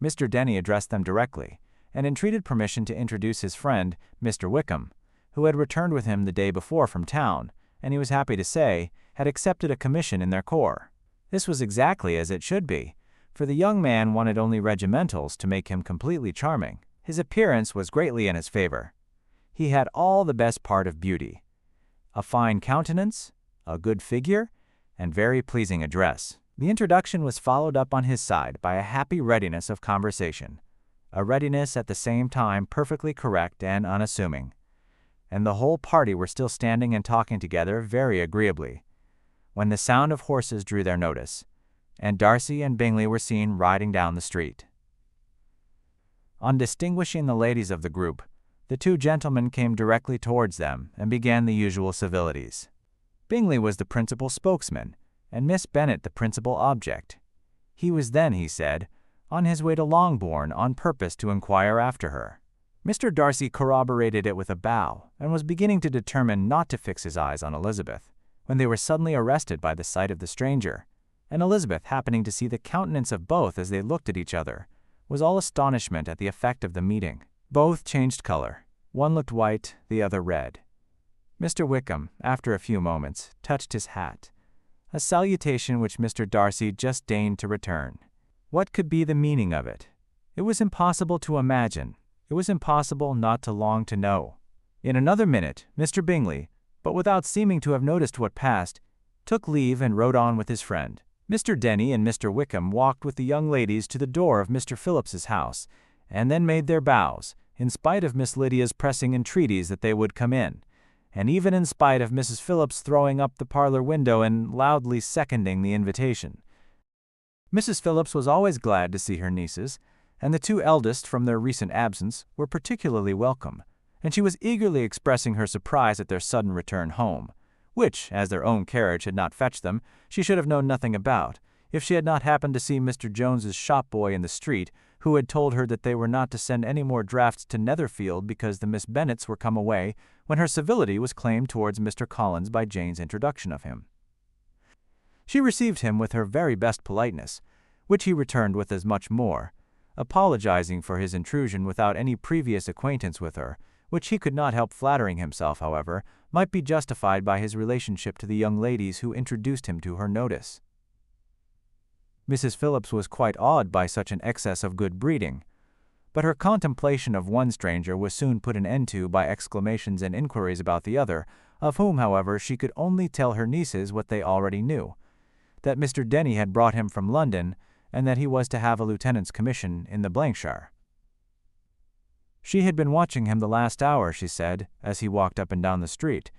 Mr. Denny addressed them directly, and entreated permission to introduce his friend, Mr. Wickham, who had returned with him the day before from town, and he was happy to say, had accepted a commission in their corps. This was exactly as it should be, for the young man wanted only regimentals to make him completely charming. His appearance was greatly in his favor. He had all the best part of beauty: a fine countenance, a good figure, and very pleasing address. The introduction was followed up on his side by a happy readiness of conversation, a readiness at the same time perfectly correct and unassuming, and the whole party were still standing and talking together very agreeably, when the sound of horses drew their notice, and Darcy and Bingley were seen riding down the street. On distinguishing the ladies of the group, the two gentlemen came directly towards them and began the usual civilities. Bingley was the principal spokesman, and Miss Bennet the principal object. He was then, he said, on his way to Longbourn on purpose to inquire after her. Mr. Darcy corroborated it with a bow, and was beginning to determine not to fix his eyes on Elizabeth, when they were suddenly arrested by the sight of the stranger, and Elizabeth, happening to see the countenance of both as they looked at each other, was all astonishment at the effect of the meeting. Both changed color. One looked white, the other red. Mr. Wickham, after a few moments, touched his hat, a salutation which Mr. Darcy just deigned to return. What could be the meaning of it? It was impossible to imagine. It was impossible not to long to know. In another minute, Mr. Bingley, but without seeming to have noticed what passed, took leave and rode on with his friend. Mr. Denny and Mr. Wickham walked with the young ladies to the door of Mr. Phillips's house, and then made their bows, in spite of Miss Lydia's pressing entreaties that they would come in, and even in spite of Mrs. Phillips throwing up the parlor window and loudly seconding the invitation. Mrs. Phillips was always glad to see her nieces, and the two eldest, from their recent absence, were particularly welcome, and she was eagerly expressing her surprise at their sudden return home, which, as their own carriage had not fetched them, she should have known nothing about, if she had not happened to see Mr. Jones's shop-boy in the street, who had told her that they were not to send any more drafts to Netherfield because the Miss Bennets were come away, when her civility was claimed towards Mr. Collins by Jane's introduction of him. She received him with her very best politeness, which he returned with as much more, apologizing for his intrusion without any previous acquaintance with her, which he could not help flattering himself, however, might be justified by his relationship to the young ladies who introduced him to her notice. Mrs. Phillips was quite awed by such an excess of good breeding, but her contemplation of one stranger was soon put an end to by exclamations and inquiries about the other, of whom, however, she could only tell her nieces what they already knew, that Mr. Denny had brought him from London, and that he was to have a lieutenant's commission in the shire. She had been watching him the last hour, she said, as he walked up and down the street,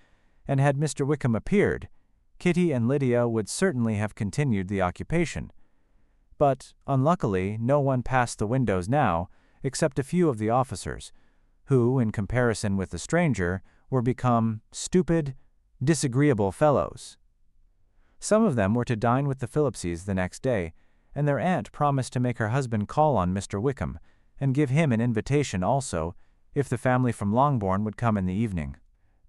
and had Mr. Wickham appeared, Kitty and Lydia would certainly have continued the occupation. But, unluckily, no one passed the windows now, except a few of the officers, who, in comparison with the stranger, were become stupid, disagreeable fellows. Some of them were to dine with the Phillipses the next day, and their aunt promised to make her husband call on Mr. Wickham, and give him an invitation also, if the family from Longbourn would come in the evening.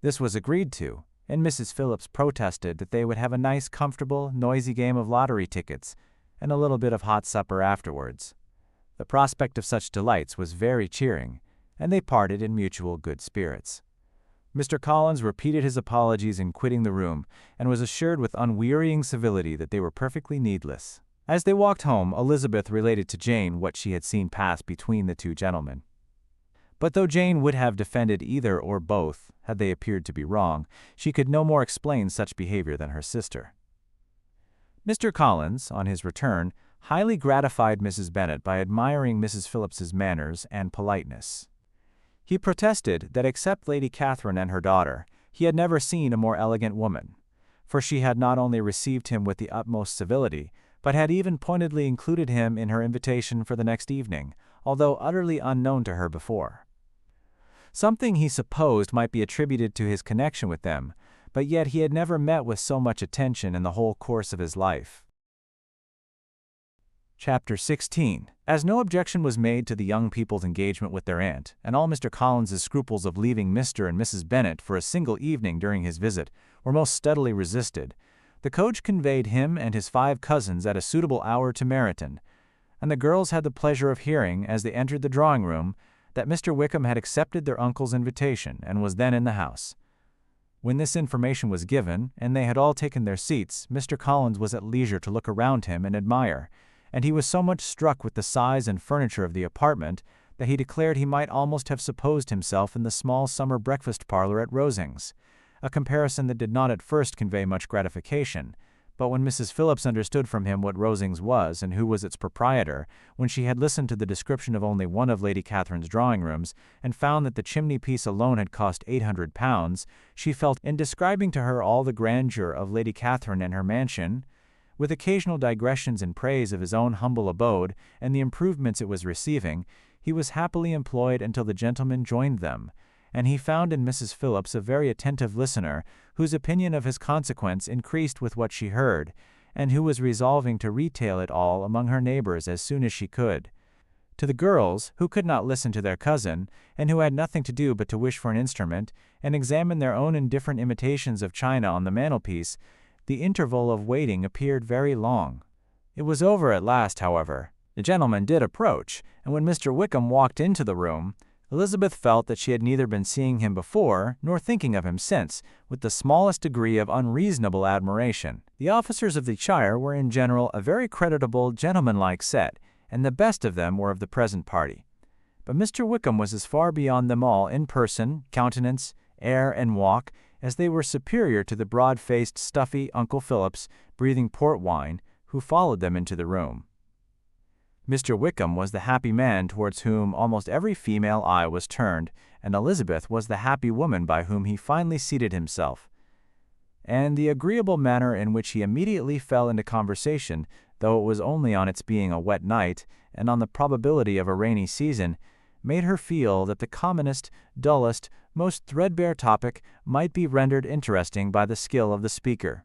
This was agreed to, and Mrs. Phillips protested that they would have a nice, comfortable, noisy game of lottery tickets, and a little bit of hot supper afterwards. The prospect of such delights was very cheering, and they parted in mutual good spirits. Mr. Collins repeated his apologies in quitting the room, and was assured with unwearying civility that they were perfectly needless. As they walked home, Elizabeth related to Jane what she had seen pass between the two gentlemen. But though Jane would have defended either or both, had they appeared to be wrong, she could no more explain such behavior than her sister. Mr. Collins, on his return, highly gratified Mrs. Bennet by admiring Mrs. Phillips's manners and politeness. He protested that except Lady Catherine and her daughter, he had never seen a more elegant woman, for she had not only received him with the utmost civility, but had even pointedly included him in her invitation for the next evening, although utterly unknown to her before. Something he supposed might be attributed to his connection with them, but yet he had never met with so much attention in the whole course of his life. Chapter 16. As no objection was made to the young people's engagement with their aunt, and all Mr. Collins's scruples of leaving Mr. and Mrs. Bennet for a single evening during his visit were most steadily resisted, the coach conveyed him and his 5 cousins at a suitable hour to Meryton, and the girls had the pleasure of hearing, as they entered the drawing-room, that Mr. Wickham had accepted their uncle's invitation and was then in the house. When this information was given, and they had all taken their seats, Mr. Collins was at leisure to look around him and admire, and he was so much struck with the size and furniture of the apartment that he declared he might almost have supposed himself in the small summer breakfast parlor at Rosings, a comparison that did not at first convey much gratification, but when Mrs. Phillips understood from him what Rosings was and who was its proprietor, when she had listened to the description of only one of Lady Catherine's drawing-rooms, and found that the chimney-piece alone had cost £800, she felt, in describing to her all the grandeur of Lady Catherine and her mansion, with occasional digressions in praise of his own humble abode and the improvements it was receiving, he was happily employed until the gentlemen joined them, and he found in Mrs. Phillips a very attentive listener, whose opinion of his consequence increased with what she heard, and who was resolving to retail it all among her neighbors as soon as she could. To the girls, who could not listen to their cousin, and who had nothing to do but to wish for an instrument, and examine their own indifferent imitations of china on the mantelpiece, the interval of waiting appeared very long. It was over at last, however. The gentleman did approach, and when Mr. Wickham walked into the room, Elizabeth felt that she had neither been seeing him before, nor thinking of him since, with the smallest degree of unreasonable admiration. The officers of the shire were in general a very creditable, gentlemanlike set, and the best of them were of the present party. But Mr. Wickham was as far beyond them all in person, countenance, air, and walk, as they were superior to the broad-faced, stuffy Uncle Phillips, breathing port wine, who followed them into the room. Mr. Wickham was the happy man towards whom almost every female eye was turned, and Elizabeth was the happy woman by whom he finally seated himself. And the agreeable manner in which he immediately fell into conversation, though it was only on its being a wet night, and on the probability of a rainy season, made her feel that the commonest, dullest, most threadbare topic might be rendered interesting by the skill of the speaker.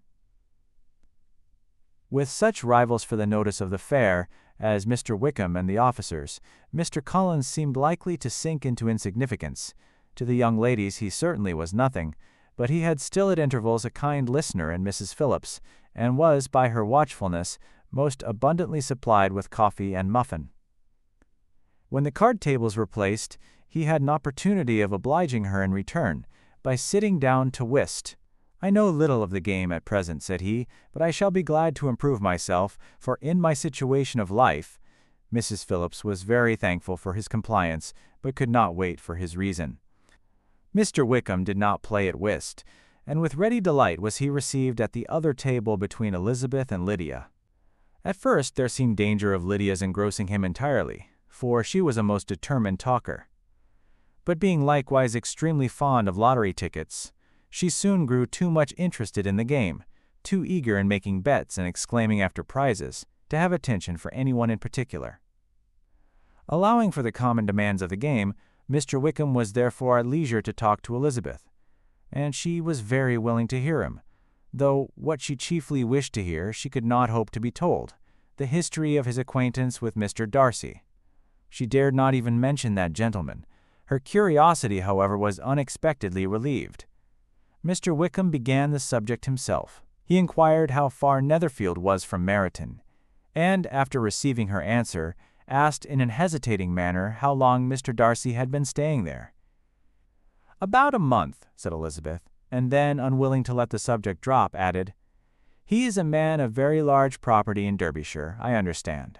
With such rivals for the notice of the fair as Mr. Wickham and the officers, Mr. Collins seemed likely to sink into insignificance. To the young ladies he certainly was nothing, but he had still at intervals a kind listener in Mrs. Phillips, and was, by her watchfulness, most abundantly supplied with coffee and muffin. When the card tables were placed, he had an opportunity of obliging her in return, by sitting down to whist. "I know little of the game at present," said he, "but I shall be glad to improve myself, for in my situation of life—" Mrs. Phillips was very thankful for his compliance, but could not wait for his reason. Mr. Wickham did not play at whist, and with ready delight was he received at the other table between Elizabeth and Lydia. At first there seemed danger of Lydia's engrossing him entirely, for she was a most determined talker. But being likewise extremely fond of lottery tickets, she soon grew too much interested in the game, too eager in making bets and exclaiming after prizes, to have attention for anyone in particular. Allowing for the common demands of the game, Mr. Wickham was therefore at leisure to talk to Elizabeth, and she was very willing to hear him, though what she chiefly wished to hear she could not hope to be told, the history of his acquaintance with Mr. Darcy. She dared not even mention that gentleman. Her curiosity, however, was unexpectedly relieved. Mr. Wickham began the subject himself. He inquired how far Netherfield was from Meryton, and, after receiving her answer, asked in an hesitating manner how long Mr. Darcy had been staying there. "About a month," said Elizabeth, and then, unwilling to let the subject drop, added, "He is a man of very large property in Derbyshire, I understand."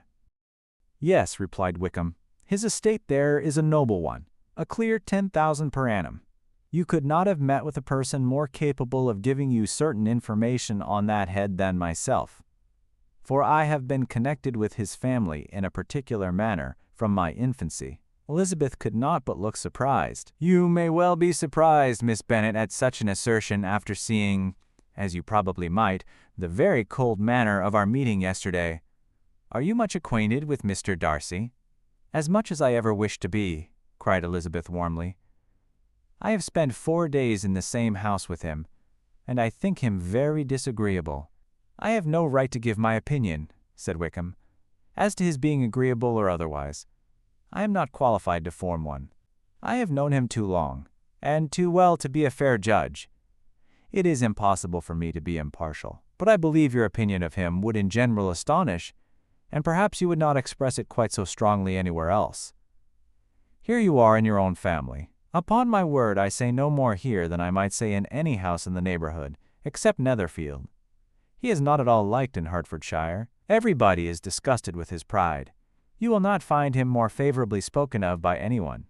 "Yes," replied Wickham, "his estate there is a noble one, a clear 10,000 per annum. You could not have met with a person more capable of giving you certain information on that head than myself. for I have been connected with his family in a particular manner from my infancy." Elizabeth could not but look surprised. "You may well be surprised, Miss Bennet, at such an assertion after seeing, as you probably might, the very cold manner of our meeting yesterday. Are you much acquainted with Mr. Darcy?" "As much as I ever wished to be," cried Elizabeth warmly. "I have spent 4 days in the same house with him, and I think him very disagreeable." "I have no right to give my opinion," said Wickham, "as to his being agreeable or otherwise. I am not qualified to form one. I have known him too long, and too well to be a fair judge. It is impossible for me to be impartial, but I believe your opinion of him would in general astonish, and perhaps you would not express it quite so strongly anywhere else. Here you are in your own family. Upon my word, I say no more here than I might say in any house in the neighborhood, except Netherfield. He is not at all liked in Hertfordshire. Everybody is disgusted with his pride. You will not find him more favorably spoken of by anyone."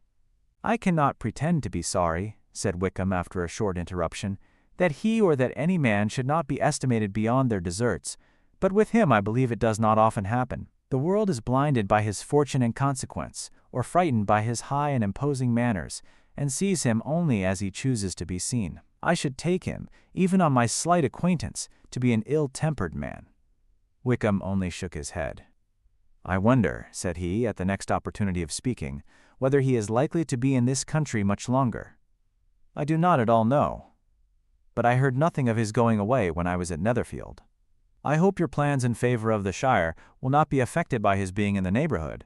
"I cannot pretend to be sorry," said Wickham after a short interruption, "that he or that any man should not be estimated beyond their deserts, but with him I believe it does not often happen. The world is blinded by his fortune and consequence, or frightened by his high and imposing manners, and sees him only as he chooses to be seen. I should take him, even on my slight acquaintance, to be an ill-tempered man." Wickham only shook his head. "I wonder," said he, at the next opportunity of speaking, "whether he is likely to be in this country much longer. I do not at all know, but I heard nothing of his going away when I was at Netherfield. I hope your plans in favor of the shire will not be affected by his being in the neighborhood."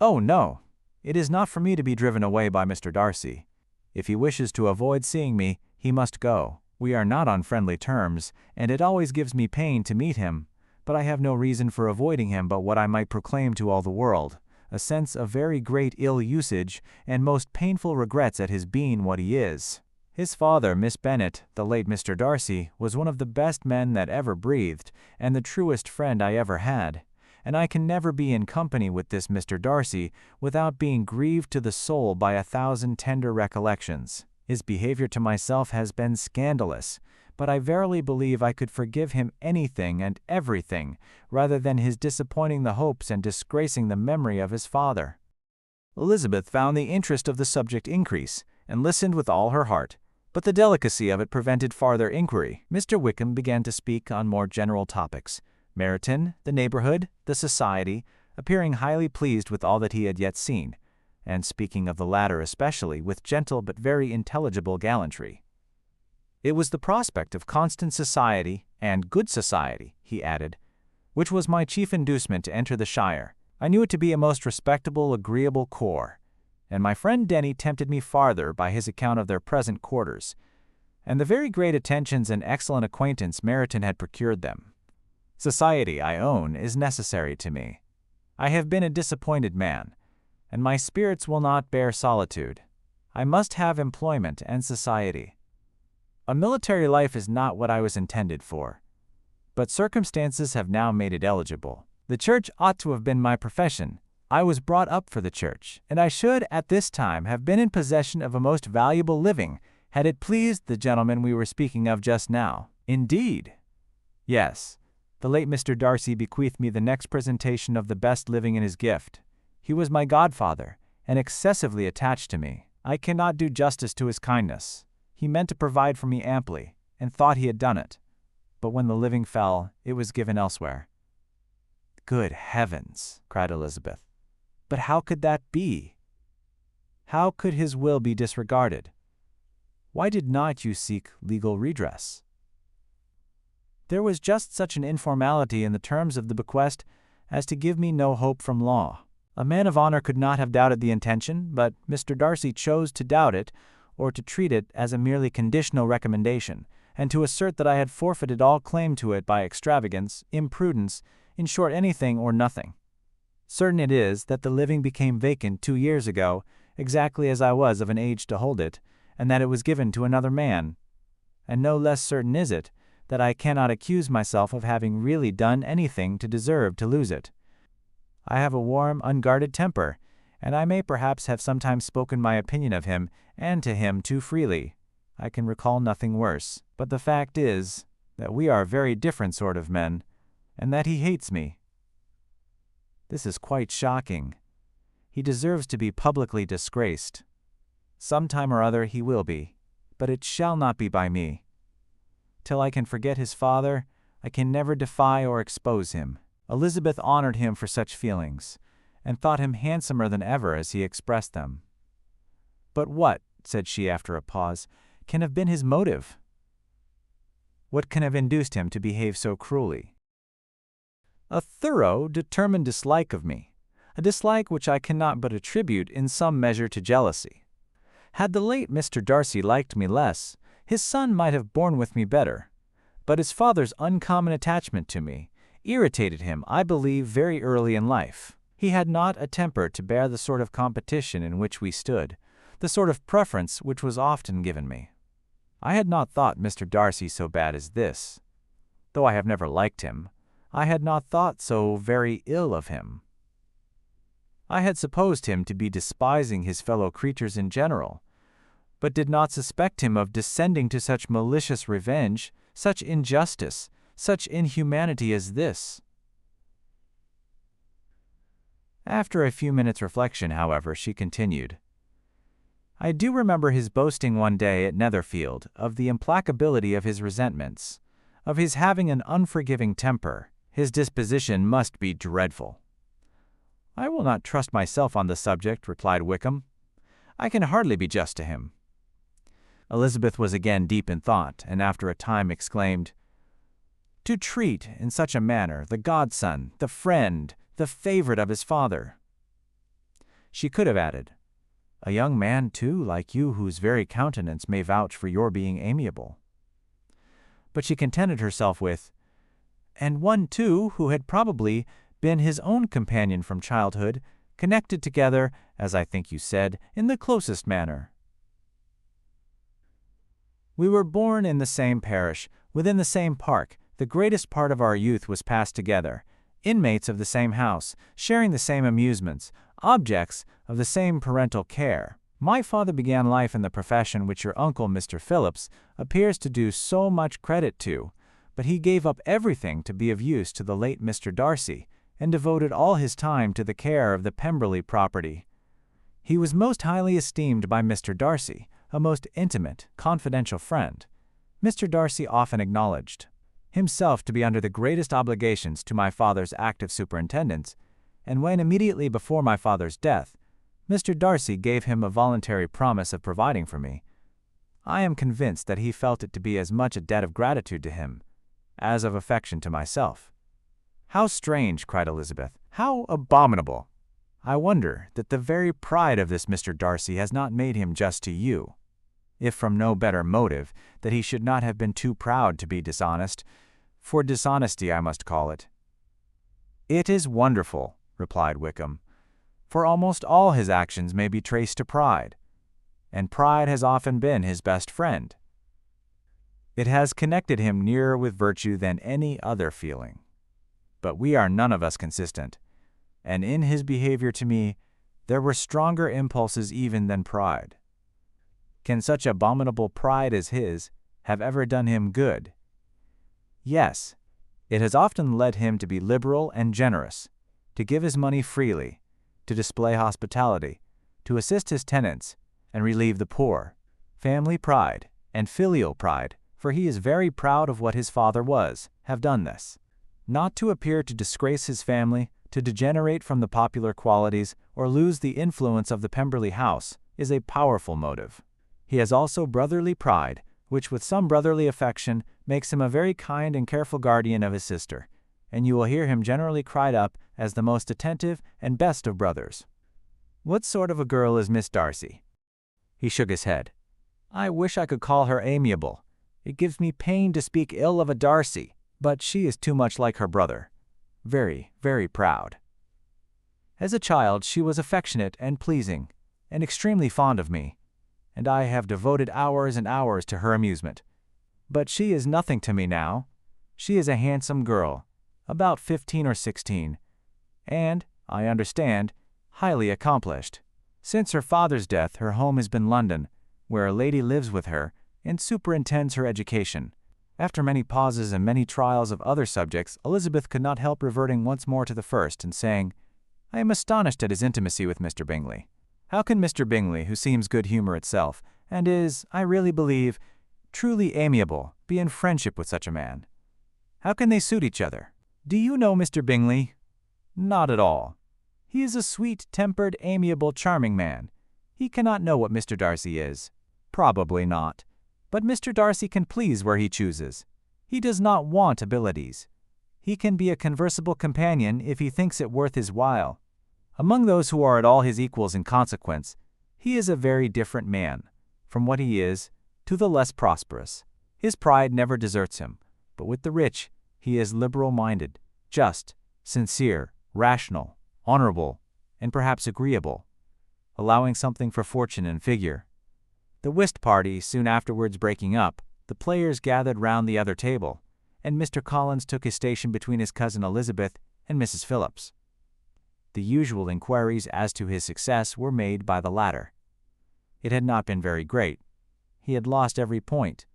"Oh, no. It is not for me to be driven away by Mr. Darcy. If he wishes to avoid seeing me, he must go. We are not on friendly terms, and it always gives me pain to meet him, but I have no reason for avoiding him but what I might proclaim to all the world, a sense of very great ill-usage and most painful regrets at his being what he is. His father, Miss Bennet, the late Mr. Darcy, was one of the best men that ever breathed, and the truest friend I ever had, and I can never be in company with this Mr. Darcy without being grieved to the soul by 1,000 tender recollections. His behavior to myself has been scandalous, but I verily believe I could forgive him anything and everything rather than his disappointing the hopes and disgracing the memory of his father." Elizabeth found the interest of the subject increase, and listened with all her heart, but the delicacy of it prevented farther inquiry. Mr. Wickham began to speak on more general topics, Meryton, the neighborhood, the society, appearing highly pleased with all that he had yet seen, and speaking of the latter especially with gentle but very intelligible gallantry. "It was the prospect of constant society, and good society," he added, "which was my chief inducement to enter the shire. I knew it to be a most respectable, agreeable corps, and my friend Denny tempted me farther by his account of their present quarters, and the very great attentions and excellent acquaintance Meryton had procured them. Society, I own, is necessary to me. I have been a disappointed man, and my spirits will not bear solitude. I must have employment and society. A military life is not what I was intended for, but circumstances have now made it eligible. The church ought to have been my profession. I was brought up for the church, and I should at this time have been in possession of a most valuable living, had it pleased the gentleman we were speaking of just now." "Indeed?" "Yes. The late Mr. Darcy bequeathed me the next presentation of the best living in his gift. He was my godfather, and excessively attached to me. I cannot do justice to his kindness. He meant to provide for me amply, and thought he had done it. But when the living fell, it was given elsewhere." "Good heavens!" cried Elizabeth. "But how could that be? How could his will be disregarded? Why did not you seek legal redress?" "There was just such an informality in the terms of the bequest as to give me no hope from law. A man of honor could not have doubted the intention, but Mr. Darcy chose to doubt it, or to treat it as a merely conditional recommendation, and to assert that I had forfeited all claim to it by extravagance, imprudence, in short anything or nothing. Certain it is that the living became vacant 2 years ago, exactly as I was of an age to hold it, and that it was given to another man. And no less certain is it that I cannot accuse myself of having really done anything to deserve to lose it. I have a warm, unguarded temper, and I may perhaps have sometimes spoken my opinion of him and to him too freely. I can recall nothing worse. But the fact is that we are a very different sort of men, and that he hates me. This is quite shocking. He deserves to be publicly disgraced. Some time or other he will be, but it shall not be by me. Till I can forget his father, I can never defy or expose him." Elizabeth honored him for such feelings, and thought him handsomer than ever as he expressed them. "But what," said she after a pause, "can have been his motive? What can have induced him to behave so cruelly?" "A thorough, determined dislike of me, a dislike which I cannot but attribute in some measure to jealousy. Had the late Mr. Darcy liked me less, his son might have borne with me better, but his father's uncommon attachment to me irritated him, I believe, very early in life. He had not a temper to bear the sort of competition in which we stood, the sort of preference which was often given me. I had not thought Mr. Darcy so bad as this. Though I have never liked him, I had not thought so very ill of him. I had supposed him to be despising his fellow creatures in general, but did not suspect him of descending to such malicious revenge, such injustice, such inhumanity as this." After a few minutes' reflection, however, she continued, "I do remember his boasting one day at Netherfield of the implacability of his resentments, of his having an unforgiving temper. His disposition must be dreadful." "I will not trust myself on the subject," replied Wickham. "I can hardly be just to him." Elizabeth was again deep in thought, and after a time exclaimed, "To treat in such a manner the godson, the friend, the favorite of his father." She could have added, "A young man, too, like you, whose very countenance may vouch for your being amiable." But she contented herself with, "And one, too, who had probably been his own companion from childhood, connected together, as I think you said, in the closest manner. We were born in the same parish, within the same park. The greatest part of our youth was passed together, inmates of the same house, sharing the same amusements, objects of the same parental care. My father began life in the profession which your uncle, Mr. Phillips, appears to do so much credit to, but he gave up everything to be of use to the late Mr. Darcy, and devoted all his time to the care of the Pemberley property. He was most highly esteemed by Mr. Darcy, a most intimate, confidential friend. Mr. Darcy often acknowledged himself to be under the greatest obligations to my father's active superintendence, and when immediately before my father's death, Mr. Darcy gave him a voluntary promise of providing for me, I am convinced that he felt it to be as much a debt of gratitude to him as of affection to myself." "How strange!" cried Elizabeth. "How abominable! I wonder that the very pride of this Mr. Darcy has not made him just to you, if from no better motive, that he should not have been too proud to be dishonest, for dishonesty I must call it." "It is wonderful," replied Wickham, "for almost all his actions may be traced to pride, and pride has often been his best friend. It has connected him nearer with virtue than any other feeling. But we are none of us consistent, and in his behavior to me there were stronger impulses even than pride. Can such abominable pride as his have ever done him good? Yes, it has often led him to be liberal and generous, to give his money freely, to display hospitality, to assist his tenants, and relieve the poor. Family pride and filial pride, for he is very proud of what his father was, have done this. Not to appear to disgrace his family, to degenerate from the popular qualities, or lose the influence of the Pemberley house, is a powerful motive. He has also brotherly pride, which with some brotherly affection makes him a very kind and careful guardian of his sister, and you will hear him generally cried up as the most attentive and best of brothers. What sort of a girl is Miss Darcy?" He shook his head. "I wish I could call her amiable. It gives me pain to speak ill of a Darcy, but she is too much like her brother. Very, very proud. As a child she was affectionate and pleasing, and extremely fond of me, and I have devoted hours and hours to her amusement. But she is nothing to me now. She is a handsome girl, about 15 or 16, and, I understand, highly accomplished. Since her father's death her home has been London, where a lady lives with her and superintends her education, After many pauses and many trials of other subjects, Elizabeth could not help reverting once more to the first and saying, "I am astonished at his intimacy with Mr. Bingley. How can Mr. Bingley, who seems good humor itself, and is, I really believe, truly amiable, be in friendship with such a man? How can they suit each other? Do you know Mr. Bingley? Not at all. He is a sweet-tempered, amiable, charming man. He cannot know what Mr. Darcy is. Probably not. But Mr. Darcy can please where he chooses. He does not want abilities. He can be a conversable companion if he thinks it worth his while. Among those who are at all his equals in consequence, he is a very different man, from what he is, to the less prosperous. His pride never deserts him, but with the rich he is liberal-minded, just, sincere, rational, honorable, and perhaps agreeable, allowing something for fortune and figure. The whist party soon afterwards breaking up, the players gathered round the other table, and Mr. Collins took his station between his cousin Elizabeth and Mrs. Phillips. The usual inquiries as to his success were made by the latter. It had not been very great. He had lost every point.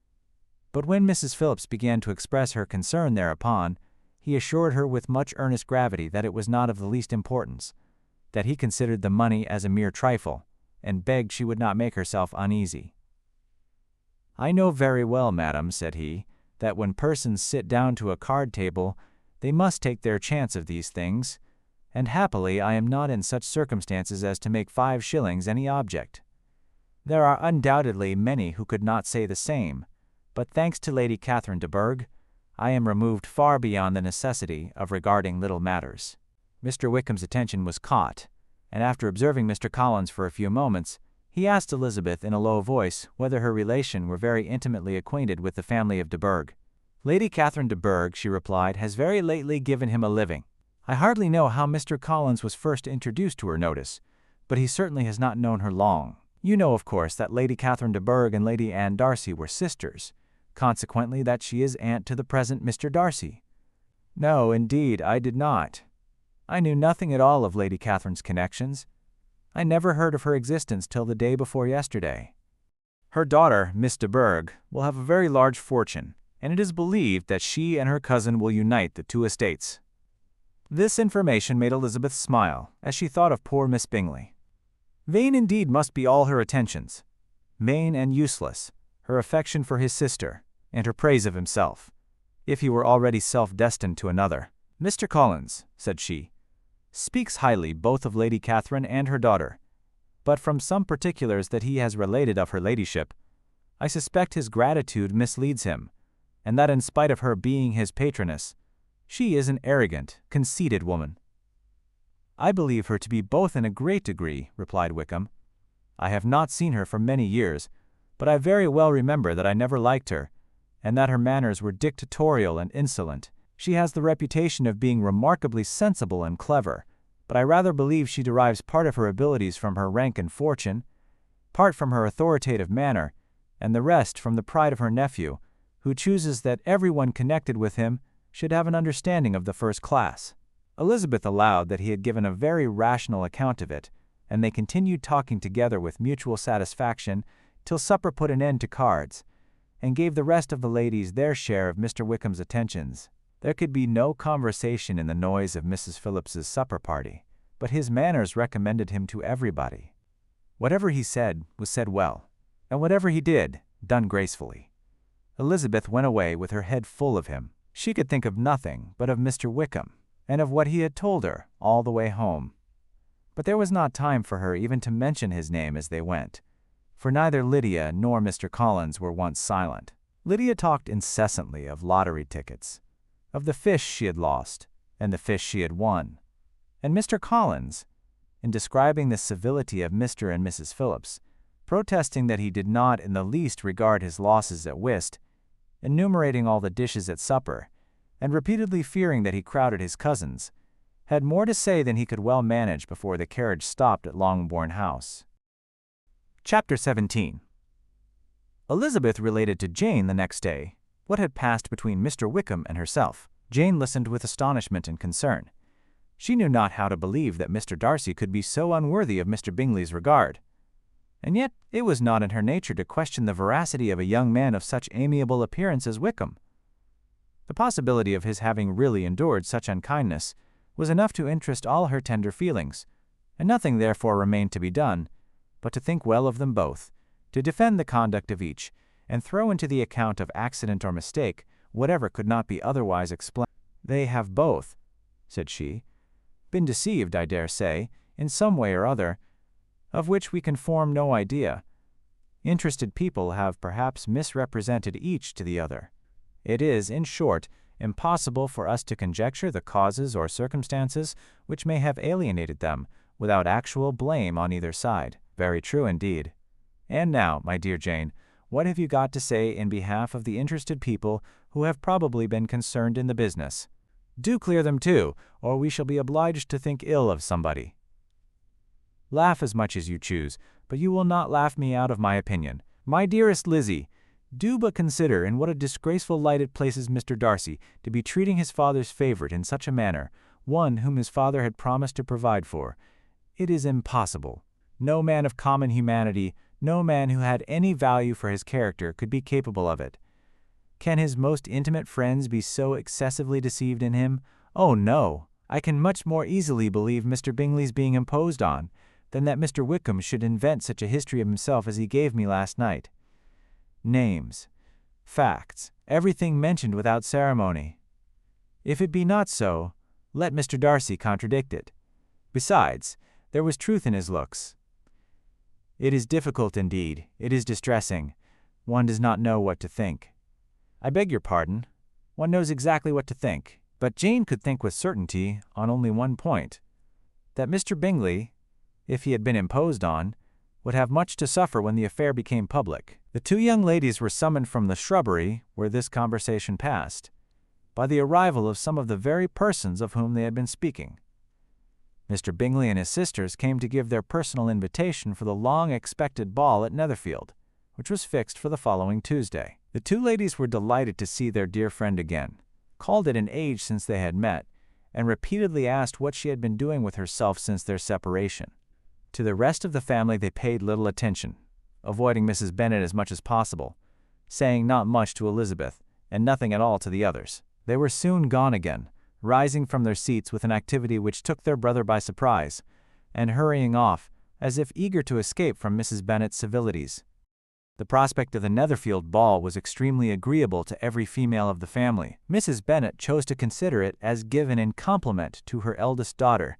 But when Mrs. Phillips began to express her concern thereupon, he assured her with much earnest gravity that it was not of the least importance, that he considered the money as a mere trifle, and begged she would not make herself uneasy. "I know very well, madam," said he, "that when persons sit down to a card table, they must take their chance of these things, and happily I am not in such circumstances as to make 5 shillings any object. There are undoubtedly many who could not say the same, but thanks to Lady Catherine de Bourgh, I am removed far beyond the necessity of regarding little matters." Mr. Wickham's attention was caught, and after observing Mr. Collins for a few moments, he asked Elizabeth in a low voice whether her relation were very intimately acquainted with the family of de Bourgh. "Lady Catherine de Bourgh," she replied, "has very lately given him a living. I hardly know how Mr. Collins was first introduced to her notice, but he certainly has not known her long. You know, of course, that Lady Catherine de Bourgh and Lady Anne Darcy were sisters, consequently that she is aunt to the present Mr. Darcy." "No, indeed, I did not. I knew nothing at all of Lady Catherine's connections. I never heard of her existence till the day before yesterday. Her daughter, Miss de Bourgh, will have a very large fortune, and it is believed that she and her cousin will unite the 2 estates." This information made Elizabeth smile, as she thought of poor Miss Bingley. Vain indeed must be all her attentions, vain and useless, her affection for his sister, and her praise of himself, if he were already self-destined to another. "Mr. Collins," said she, "speaks highly both of Lady Catherine and her daughter, but from some particulars that he has related of her ladyship, I suspect his gratitude misleads him, and that in spite of her being his patroness, she is an arrogant, conceited woman." "I believe her to be both in a great degree," replied Wickham. "I have not seen her for many years, but I very well remember that I never liked her, and that her manners were dictatorial and insolent. She has the reputation of being remarkably sensible and clever, but I rather believe she derives part of her abilities from her rank and fortune, part from her authoritative manner, and the rest from the pride of her nephew, who chooses that everyone connected with him should have an understanding of the first class." Elizabeth allowed that he had given a very rational account of it, and they continued talking together with mutual satisfaction till supper put an end to cards, and gave the rest of the ladies their share of Mr. Wickham's attentions. There could be no conversation in the noise of Mrs. Phillips's supper party, but his manners recommended him to everybody. Whatever he said was said well, and whatever he did, done gracefully. Elizabeth went away with her head full of him. She could think of nothing but of Mr. Wickham, and of what he had told her all the way home. But there was not time for her even to mention his name as they went, for neither Lydia nor Mr. Collins were once silent. Lydia talked incessantly of lottery tickets, of the fish she had lost, and the fish she had won, and Mr. Collins, in describing the civility of Mr. and Mrs. Phillips, protesting that he did not in the least regard his losses at whist, enumerating all the dishes at supper, and repeatedly fearing that he crowded his cousins, had more to say than he could well manage before the carriage stopped at Longbourn House. Chapter 17. Elizabeth related to Jane the next day what had passed between Mr. Wickham and herself. Jane listened with astonishment and concern. She knew not how to believe that Mr. Darcy could be so unworthy of Mr. Bingley's regard. And yet it was not in her nature to question the veracity of a young man of such amiable appearance as Wickham. The possibility of his having really endured such unkindness was enough to interest all her tender feelings, and nothing therefore remained to be done but to think well of them both, to defend the conduct of each, and throw into the account of accident or mistake whatever could not be otherwise explained. "They have both," said she, "been deceived, I dare say, in some way or other, of which we can form no idea. Interested people have perhaps misrepresented each to the other. It is, in short, impossible for us to conjecture the causes or circumstances which may have alienated them, without actual blame on either side." Very true indeed. And now, my dear Jane, what have you got to say in behalf of the interested people who have probably been concerned in the business? Do clear them too, or we shall be obliged to think ill of somebody. Laugh as much as you choose, but you will not laugh me out of my opinion. My dearest Lizzie, do but consider in what a disgraceful light it places Mr. Darcy to be treating his father's favorite in such a manner, one whom his father had promised to provide for. It is impossible. No man of common humanity, no man who had any value for his character could be capable of it. Can his most intimate friends be so excessively deceived in him? Oh no! I can much more easily believe Mr. Bingley's being imposed on, than that Mr. Wickham should invent such a history of himself as he gave me last night. Names, facts, everything mentioned without ceremony. If it be not so, let Mr. Darcy contradict it. Besides, there was truth in his looks. It is difficult indeed, it is distressing. One does not know what to think. I beg your pardon. One knows exactly what to think, but Jane could think with certainty on only one point, that Mr. Bingley, if he had been imposed on, would have much to suffer when the affair became public. The two young ladies were summoned from the shrubbery where this conversation passed, by the arrival of some of the very persons of whom they had been speaking. Mr. Bingley and his sisters came to give their personal invitation for the long-expected ball at Netherfield, which was fixed for the following Tuesday. The two ladies were delighted to see their dear friend again, called it an age since they had met, and repeatedly asked what she had been doing with herself since their separation. To the rest of the family they paid little attention, avoiding Mrs. Bennet as much as possible, saying not much to Elizabeth, and nothing at all to the others. They were soon gone again, rising from their seats with an activity which took their brother by surprise, and hurrying off, as if eager to escape from Mrs. Bennet's civilities. The prospect of the Netherfield ball was extremely agreeable to every female of the family. Mrs. Bennet chose to consider it as given in compliment to her eldest daughter,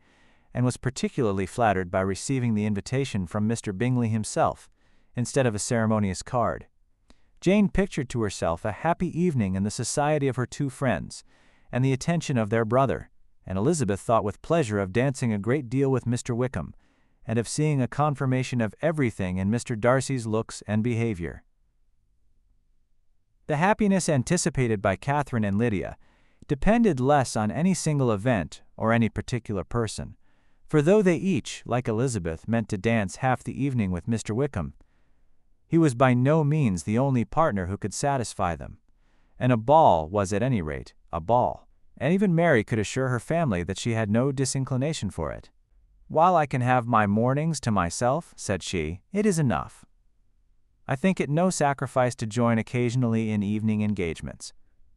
and was particularly flattered by receiving the invitation from Mr. Bingley himself, instead of a ceremonious card. Jane pictured to herself a happy evening in the society of her two friends, and the attention of their brother, and Elizabeth thought with pleasure of dancing a great deal with Mr. Wickham, and of seeing a confirmation of everything in Mr. Darcy's looks and behavior. The happiness anticipated by Catherine and Lydia depended less on any single event or any particular person, for though they each, like Elizabeth, meant to dance half the evening with Mr. Wickham, he was by no means the only partner who could satisfy them, and a ball was at any rate a ball, and even Mary could assure her family that she had no disinclination for it. "While I can have my mornings to myself," said she, "it is enough. I think it no sacrifice to join occasionally in evening engagements.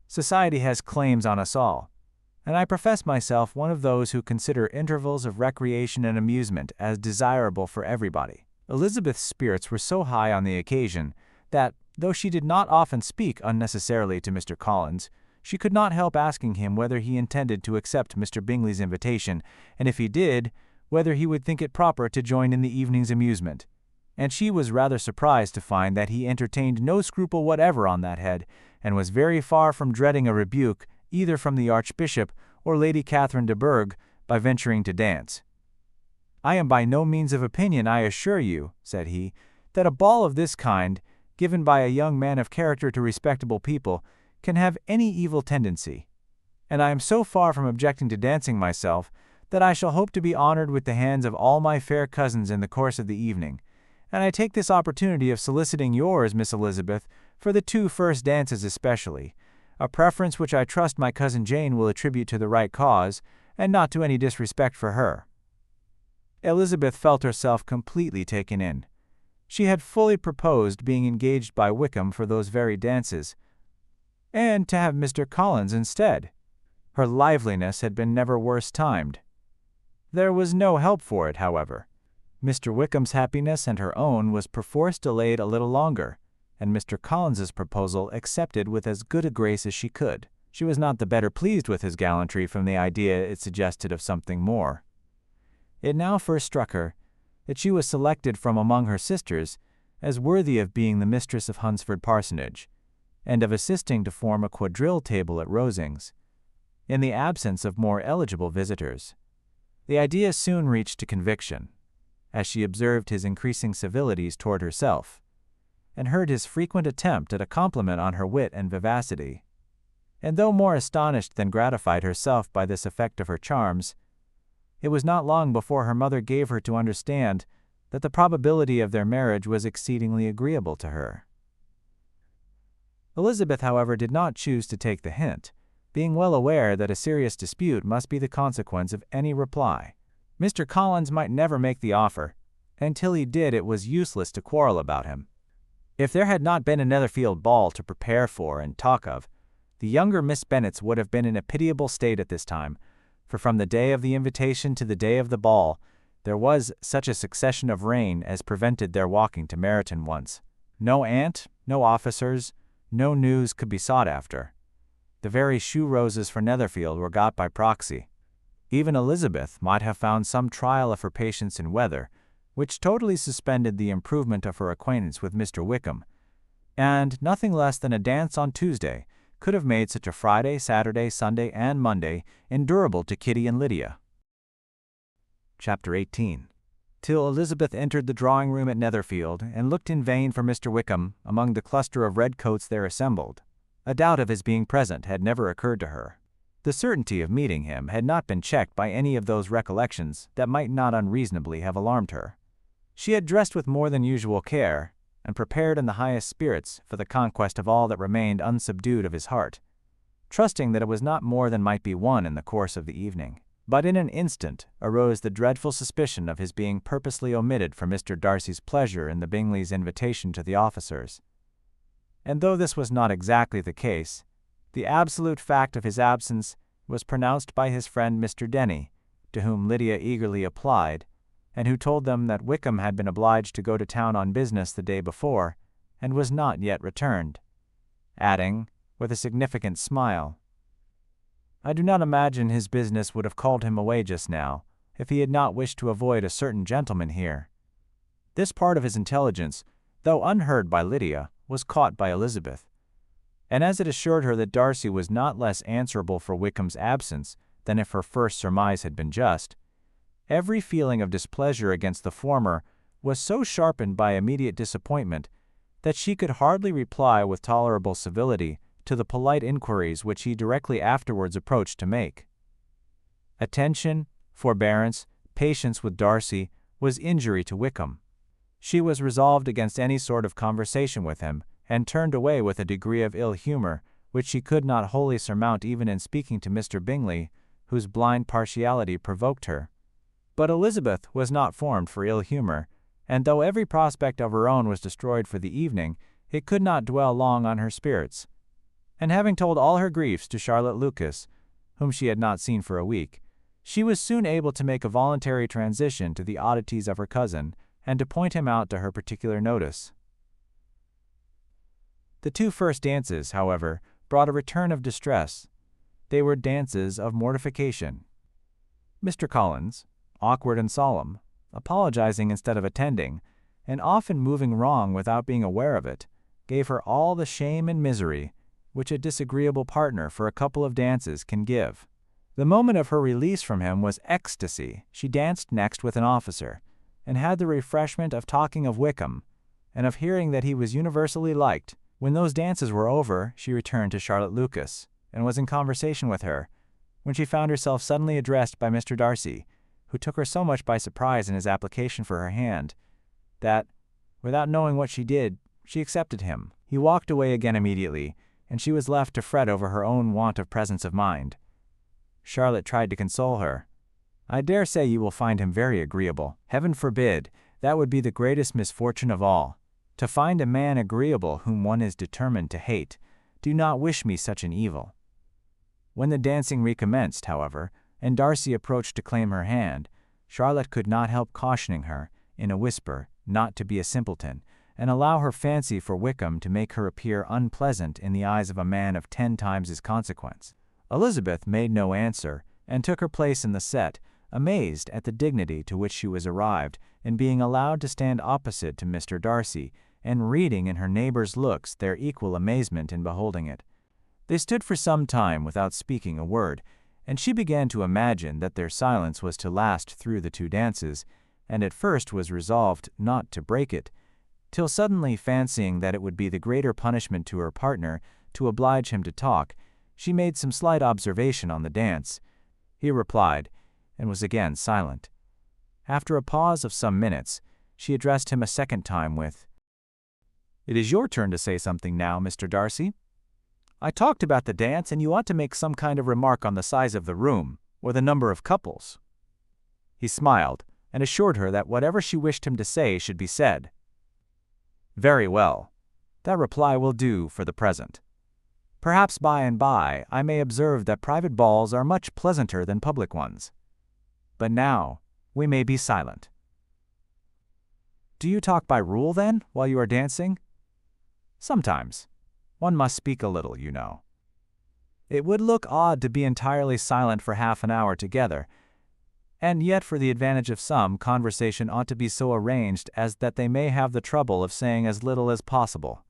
Society has claims on us all, and I profess myself one of those who consider intervals of recreation and amusement as desirable for everybody." Elizabeth's spirits were so high on the occasion that, though she did not often speak unnecessarily to Mr. Collins, she could not help asking him whether he intended to accept Mr. Bingley's invitation, and if he did, whether he would think it proper to join in the evening's amusement. And she was rather surprised to find that he entertained no scruple whatever on that head, and was very far from dreading a rebuke either from the Archbishop or Lady Catherine de Bourgh by venturing to dance. "I am by no means of opinion, I assure you," said he, "that a ball of this kind, given by a young man of character to respectable people, can have any evil tendency, and I am so far from objecting to dancing myself, that I shall hope to be honored with the hands of all my fair cousins in the course of the evening, and I take this opportunity of soliciting yours, Miss Elizabeth, for the two first dances especially, a preference which I trust my cousin Jane will attribute to the right cause, and not to any disrespect for her." Elizabeth felt herself completely taken in. She had fully proposed being engaged by Wickham for those very dances, and to have Mr. Collins instead. Her liveliness had been never worse timed. There was no help for it, however. Mr. Wickham's happiness and her own was perforce delayed a little longer, and Mr. Collins's proposal accepted with as good a grace as she could. She was not the better pleased with his gallantry from the idea it suggested of something more. It now first struck her that she was selected from among her sisters as worthy of being the mistress of Hunsford Parsonage, and of assisting to form a quadrille table at Rosings, in the absence of more eligible visitors. The idea soon reached to conviction, as she observed his increasing civilities toward herself, and heard his frequent attempt at a compliment on her wit and vivacity. And though more astonished than gratified herself by this effect of her charms, it was not long before her mother gave her to understand that the probability of their marriage was exceedingly agreeable to her. Elizabeth, however, did not choose to take the hint, being well aware that a serious dispute must be the consequence of any reply. Mr. Collins might never make the offer, and till he did it was useless to quarrel about him. If there had not been a Netherfield ball to prepare for and talk of, the younger Miss Bennets would have been in a pitiable state at this time, for from the day of the invitation to the day of the ball, there was such a succession of rain as prevented their walking to Meryton once. No aunt, no officers, no news could be sought after. The very shoe roses for Netherfield were got by proxy. Even Elizabeth might have found some trial of her patience in weather, which totally suspended the improvement of her acquaintance with Mr. Wickham, and nothing less than a dance on Tuesday could have made such a Friday, Saturday, Sunday, and Monday endurable to Kitty and Lydia. Chapter 18. Till Elizabeth entered the drawing-room at Netherfield and looked in vain for Mr. Wickham among the cluster of red coats there assembled. A doubt of his being present had never occurred to her. The certainty of meeting him had not been checked by any of those recollections that might not unreasonably have alarmed her. She had dressed with more than usual care, and prepared in the highest spirits for the conquest of all that remained unsubdued of his heart, trusting that it was not more than might be won in the course of the evening. But in an instant arose the dreadful suspicion of his being purposely omitted from Mr. Darcy's pleasure in the Bingleys' invitation to the officers. And though this was not exactly the case, the absolute fact of his absence was pronounced by his friend Mr. Denny, to whom Lydia eagerly applied, and who told them that Wickham had been obliged to go to town on business the day before, and was not yet returned, adding, with a significant smile, "I do not imagine his business would have called him away just now, if he had not wished to avoid a certain gentleman here." This part of his intelligence, though unheard by Lydia, was caught by Elizabeth, and as it assured her that Darcy was not less answerable for Wickham's absence than if her first surmise had been just, every feeling of displeasure against the former was so sharpened by immediate disappointment that she could hardly reply with tolerable civility to the polite inquiries which he directly afterwards approached to make. Attention, forbearance, patience with Darcy was injury to Wickham. She was resolved against any sort of conversation with him, and turned away with a degree of ill humor which she could not wholly surmount even in speaking to Mr. Bingley, whose blind partiality provoked her. But Elizabeth was not formed for ill humor, and though every prospect of her own was destroyed for the evening, it could not dwell long on her spirits. And having told all her griefs to Charlotte Lucas, whom she had not seen for a week, she was soon able to make a voluntary transition to the oddities of her cousin, and to point him out to her particular notice. The two first dances, however, brought a return of distress. They were dances of mortification. Mr. Collins, awkward and solemn, apologizing instead of attending, and often moving wrong without being aware of it, gave her all the shame and misery which a disagreeable partner for a couple of dances can give. The moment of her release from him was ecstasy. She danced next with an officer, and had the refreshment of talking of Wickham, and of hearing that he was universally liked. When those dances were over, she returned to Charlotte Lucas, and was in conversation with her, when she found herself suddenly addressed by Mr. Darcy, who took her so much by surprise in his application for her hand, that, without knowing what she did, she accepted him. He walked away again immediately, and she was left to fret over her own want of presence of mind. Charlotte tried to console her. "I dare say you will find him very agreeable." "Heaven forbid! That would be the greatest misfortune of all, to find a man agreeable whom one is determined to hate. do not wish me such an evil." When the dancing recommenced, however, and Darcy approached to claim her hand, Charlotte could not help cautioning her, in a whisper, not to be a simpleton, and allow her fancy for Wickham to make her appear unpleasant in the eyes of a man of 10 times his consequence. Elizabeth made no answer, and took her place in the set, amazed at the dignity to which she was arrived in being allowed to stand opposite to Mr. Darcy, and reading in her neighbor's looks their equal amazement in beholding it. They stood for some time without speaking a word, and she began to imagine that their silence was to last through the 2 dances, and at first was resolved not to break it, till suddenly fancying that it would be the greater punishment to her partner to oblige him to talk, she made some slight observation on the dance. He replied, and was again silent. After a pause of some minutes, she addressed him a second time with, "It is your turn to say something now, Mr. Darcy. I talked about the dance, and you ought to make some kind of remark on the size of the room, or the number of couples." He smiled, and assured her that whatever she wished him to say should be said. "Very well. That reply will do for the present. Perhaps by and by I may observe that private balls are much pleasanter than public ones. But now we may be silent." "Do you talk by rule, then, while you are dancing?" "Sometimes. One must speak a little, you know." "It would look odd to be entirely silent for half an hour together, and yet for the advantage of some, conversation ought to be so arranged as that they may have the trouble of saying as little as possible.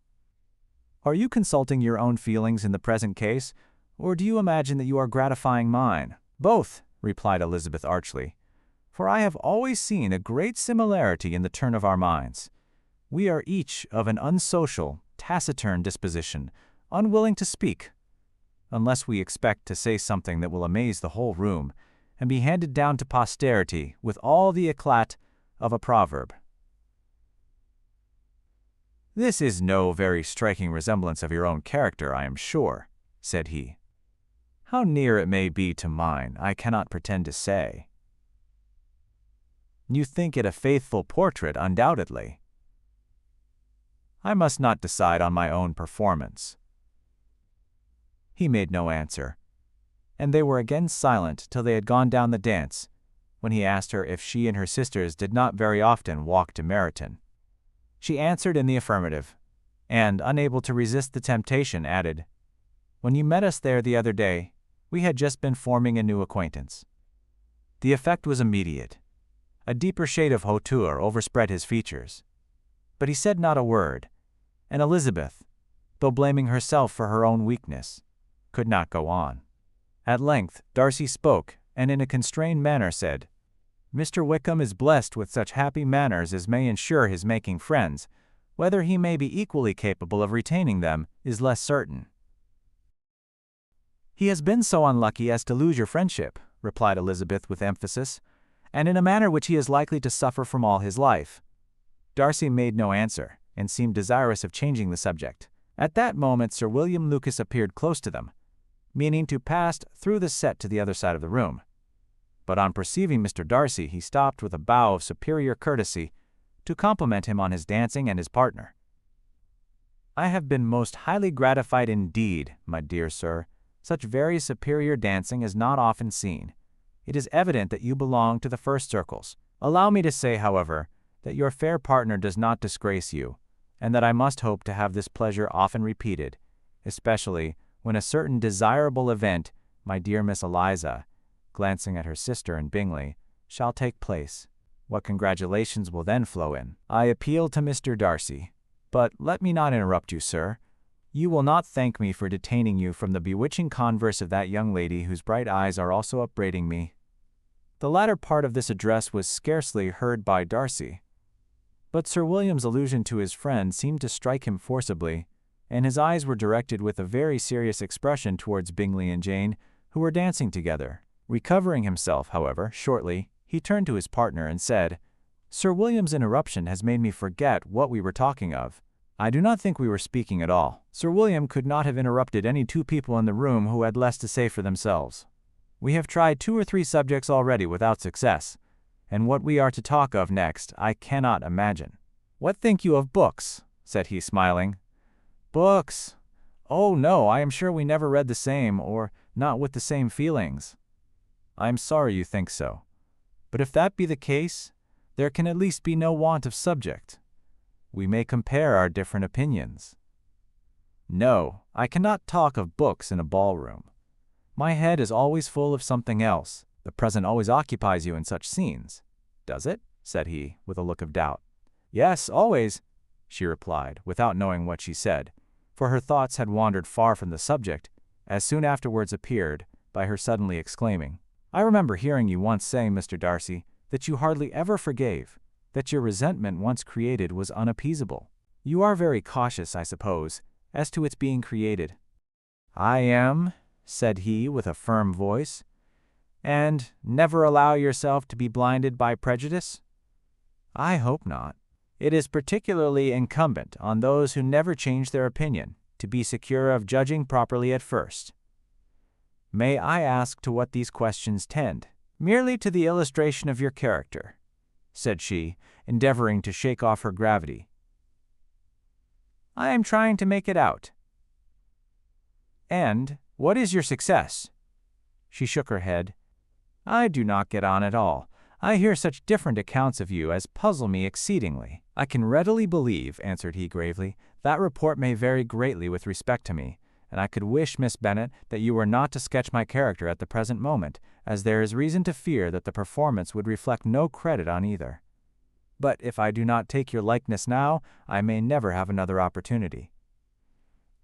Are you consulting your own feelings in the present case, or do you imagine that you are gratifying mine?" "Both," replied Elizabeth archly, "for I have always seen a great similarity in the turn of our minds. We are each of an unsocial, taciturn disposition, unwilling to speak, unless we expect to say something that will amaze the whole room, and be handed down to posterity with all the éclat of a proverb." "This is no very striking resemblance of your own character, I am sure," said he. "How near it may be to mine, I cannot pretend to say." "You think it a faithful portrait, undoubtedly." "I must not decide on my own performance." He made no answer, and they were again silent till they had gone down the dance, when he asked her if she and her sisters did not very often walk to Meryton. She answered in the affirmative, and, unable to resist the temptation, added, "When you met us there the other day, we had just been forming a new acquaintance." The effect was immediate. A deeper shade of hauteur overspread his features. But he said not a word, and Elizabeth, though blaming herself for her own weakness, could not go on. At length Darcy spoke, and in a constrained manner said, "Mr. Wickham is blessed with such happy manners as may ensure his making friends. Whether he may be equally capable of retaining them is less certain." "He has been so unlucky as to lose your friendship," replied Elizabeth with emphasis, "and in a manner which he is likely to suffer from all his life." Darcy made no answer, and seemed desirous of changing the subject. At that moment Sir William Lucas appeared close to them, meaning to pass through the set to the other side of the room. But on perceiving Mr. Darcy, he stopped with a bow of superior courtesy to compliment him on his dancing and his partner. "I have been most highly gratified indeed, my dear sir. Such very superior dancing is not often seen. It is evident that you belong to the first circles. Allow me to say, however, that your fair partner does not disgrace you, and that I must hope to have this pleasure often repeated, especially when a certain desirable event, my dear Miss Eliza," glancing at her sister and Bingley, "shall take place. What congratulations will then flow in." "I appeal to Mr. Darcy. But let me not interrupt you, sir. You will not thank me for detaining you from the bewitching converse of that young lady whose bright eyes are also upbraiding me." The latter part of this address was scarcely heard by Darcy, but Sir William's allusion to his friend seemed to strike him forcibly, and his eyes were directed with a very serious expression towards Bingley and Jane, who were dancing together. Recovering himself, however, shortly, he turned to his partner and said, "Sir William's interruption has made me forget what we were talking of. I do not think we were speaking at all. Sir William could not have interrupted any 2 people in the room who had less to say for themselves. We have tried 2 or 3 subjects already without success, and what we are to talk of next I cannot imagine." "What think you of books?" said he, smiling. "Books? "Oh no, I am sure we never read the same, or not with the same feelings." "I am sorry you think so. But if that be the case, there can at least be no want of subject. We may compare our different opinions." "No, I cannot talk of books in a ballroom. My head is always full of something else. The present always occupies you in such scenes." "Does it?" said he, with a look of doubt. "Yes, always," she replied, without knowing what she said, for her thoughts had wandered far from the subject, as soon afterwards appeared, by her suddenly exclaiming, "I remember hearing you once say, Mr. Darcy, that you hardly ever forgave, that your resentment once created was unappeasable. You are very cautious, I suppose, as to its being created." "I am," said he with a firm voice. "And never allow yourself to be blinded by prejudice?" "I hope not. It is particularly incumbent on those who never change their opinion to be secure of judging properly at first." "May I ask to what these questions tend?" "Merely to the illustration of your character," said she, endeavoring to shake off her gravity. "I am trying to make it out." "And what is your success?" She shook her head. "I do not get on at all. I hear such different accounts of you as puzzle me exceedingly." "I can readily believe," answered he gravely, "that report may vary greatly with respect to me, and I could wish, Miss Bennet, that you were not to sketch my character at the present moment, as there is reason to fear that the performance would reflect no credit on either. But if I do not take your likeness now, I may never have another opportunity."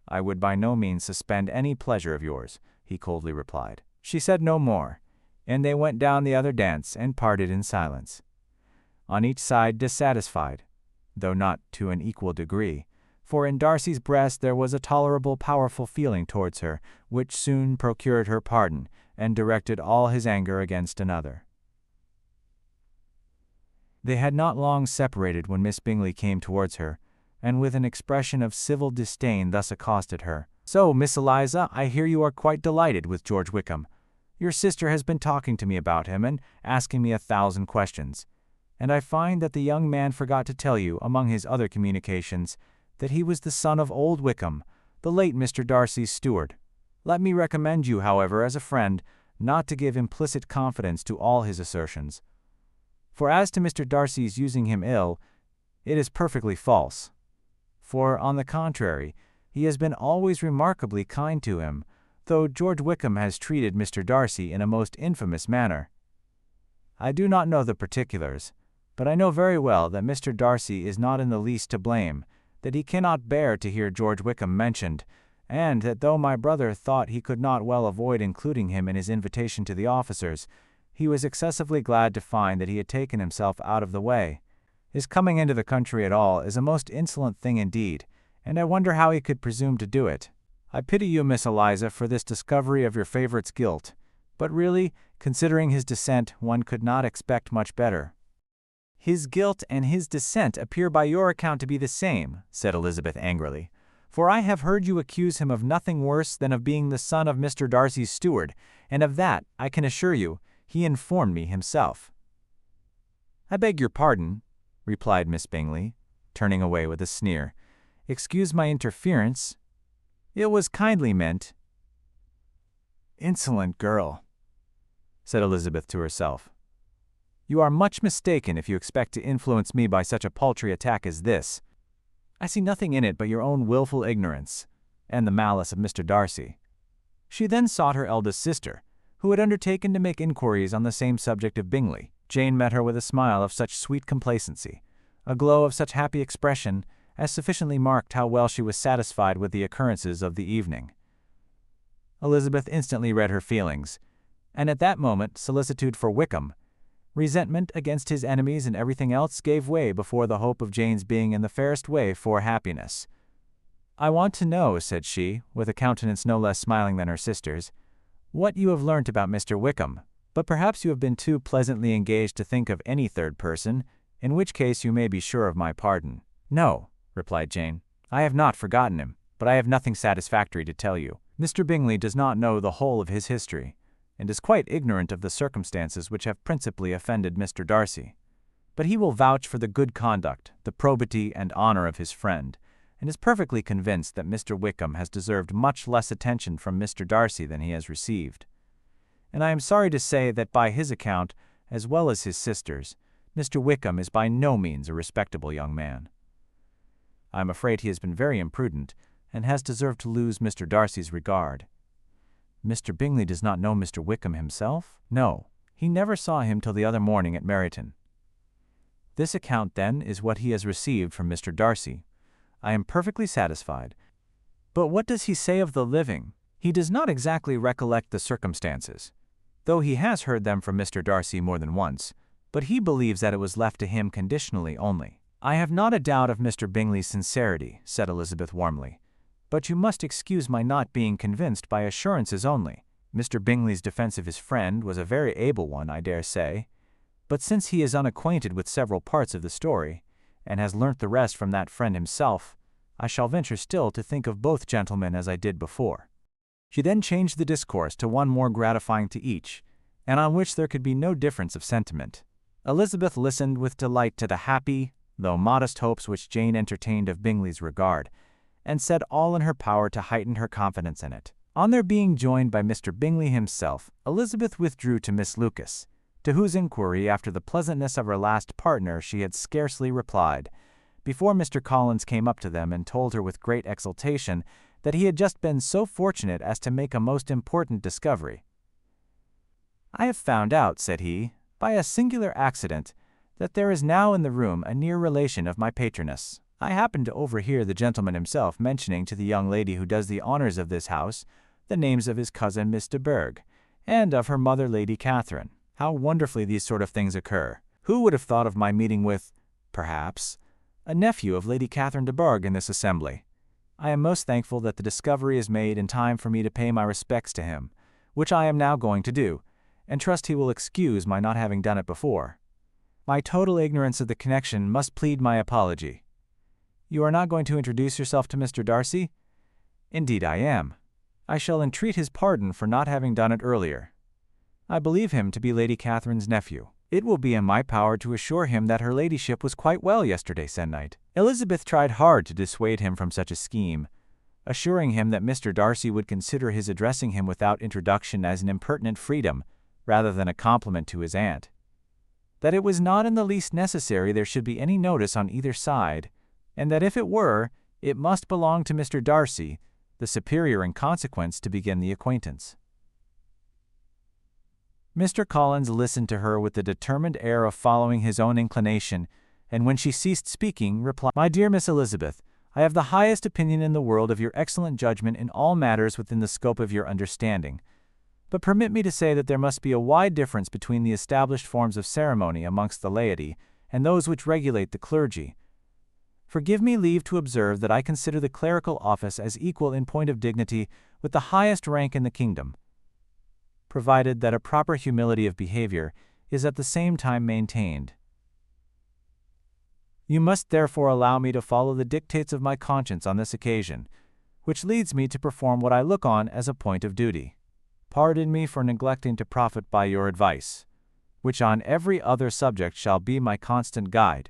"I would by no means suspend any pleasure of yours," he coldly replied. She said no more, and they went down the other dance and parted in silence, on each side dissatisfied, though not to an equal degree, for in Darcy's breast there was a tolerable powerful feeling towards her, which soon procured her pardon, and directed all his anger against another. They had not long separated when Miss Bingley came towards her, and with an expression of civil disdain thus accosted her. "So, Miss Eliza, I hear you are quite delighted with George Wickham. Your sister has been talking to me about him and asking me 1,000 questions, and I find that the young man forgot to tell you, among his other communications, that he was the son of old Wickham, the late Mr. Darcy's steward. Let me recommend you, however, as a friend, not to give implicit confidence to all his assertions. For as to Mr. Darcy's using him ill, it is perfectly false. For, on the contrary, he has been always remarkably kind to him, though George Wickham has treated Mr. Darcy in a most infamous manner. I do not know the particulars, but I know very well that Mr. Darcy is not in the least to blame, that he cannot bear to hear George Wickham mentioned, and that though my brother thought he could not well avoid including him in his invitation to the officers, he was excessively glad to find that he had taken himself out of the way. His coming into the country at all is a most insolent thing indeed, and I wonder how he could presume to do it. I pity you, Miss Eliza, for this discovery of your favourite's guilt, but really, considering his descent, one could not expect much better." "His guilt and his descent appear by your account to be the same," said Elizabeth angrily, "for I have heard you accuse him of nothing worse than of being the son of Mr. Darcy's steward, and of that, I can assure you, he informed me himself." "I beg your pardon," replied Miss Bingley, turning away with a sneer. "Excuse my interference. It was kindly meant." "Insolent girl," said Elizabeth to herself. "You are much mistaken if you expect to influence me by such a paltry attack as this. I see nothing in it but your own wilful ignorance, and the malice of Mr. Darcy." She then sought her eldest sister, who had undertaken to make inquiries on the same subject of Bingley. Jane met her with a smile of such sweet complacency, a glow of such happy expression, as sufficiently marked how well she was satisfied with the occurrences of the evening. Elizabeth instantly read her feelings, and at that moment solicitude for Wickham, resentment against his enemies and everything else gave way before the hope of Jane's being in the fairest way for happiness. "I want to know," said she, with a countenance no less smiling than her sister's, "what you have learnt about Mr. Wickham, but perhaps you have been too pleasantly engaged to think of any third person, in which case you may be sure of my pardon." "No," replied Jane, "I have not forgotten him, but I have nothing satisfactory to tell you. Mr. Bingley does not know the whole of his history, and is quite ignorant of the circumstances which have principally offended Mr. Darcy. But he will vouch for the good conduct, the probity and honor of his friend, and is perfectly convinced that Mr. Wickham has deserved much less attention from Mr. Darcy than he has received. And I am sorry to say that by his account, as well as his sister's, Mr. Wickham is by no means a respectable young man. I am afraid he has been very imprudent, and has deserved to lose Mr. Darcy's regard. Mr. Bingley does not know Mr. Wickham himself? No, he never saw him till the other morning at Meryton. This account, then, is what he has received from Mr. Darcy. I am perfectly satisfied. But what does he say of the living? He does not exactly recollect the circumstances, though he has heard them from Mr. Darcy more than once, but he believes that it was left to him conditionally only. I have not a doubt of Mr. Bingley's sincerity, said Elizabeth warmly, but you must excuse my not being convinced by assurances only. Mr. Bingley's defense of his friend was a very able one, I dare say, but since he is unacquainted with several parts of the story, and has learnt the rest from that friend himself, I shall venture still to think of both gentlemen as I did before. She then changed the discourse to one more gratifying to each, and on which there could be no difference of sentiment. Elizabeth listened with delight to the happy, though modest hopes which Jane entertained of Bingley's regard, and said all in her power to heighten her confidence in it. On their being joined by Mr. Bingley himself, Elizabeth withdrew to Miss Lucas, to whose inquiry after the pleasantness of her last partner she had scarcely replied, before Mr. Collins came up to them and told her with great exultation that he had just been so fortunate as to make a most important discovery. "I have found out," said he, "by a singular accident, that there is now in the room a near relation of my patroness. I happened to overhear the gentleman himself mentioning to the young lady who does the honors of this house the names of his cousin Miss de Bourgh, and of her mother Lady Catherine. How wonderfully these sort of things occur! Who would have thought of my meeting with, perhaps, a nephew of Lady Catherine de Bourgh in this assembly? I am most thankful that the discovery is made in time for me to pay my respects to him, which I am now going to do, and trust he will excuse my not having done it before. My total ignorance of the connection must plead my apology. You are not going to introduce yourself to Mr. Darcy? Indeed I am. I shall entreat his pardon for not having done it earlier. I believe him to be Lady Catherine's nephew. It will be in my power to assure him that her ladyship was quite well yesterday se'nnight." Elizabeth tried hard to dissuade him from such a scheme, assuring him that Mr. Darcy would consider his addressing him without introduction as an impertinent freedom, rather than a compliment to his aunt, that it was not in the least necessary there should be any notice on either side, and that if it were, it must belong to Mr. Darcy, the superior in consequence, to begin the acquaintance. Mr. Collins listened to her with the determined air of following his own inclination, and when she ceased speaking, replied, "My dear Miss Elizabeth, I have the highest opinion in the world of your excellent judgment in all matters within the scope of your understanding. But permit me to say that there must be a wide difference between the established forms of ceremony amongst the laity and those which regulate the clergy. Forgive me leave to observe that I consider the clerical office as equal in point of dignity with the highest rank in the kingdom, provided that a proper humility of behavior is at the same time maintained. You must therefore allow me to follow the dictates of my conscience on this occasion, which leads me to perform what I look on as a point of duty. Pardon me for neglecting to profit by your advice, which on every other subject shall be my constant guide,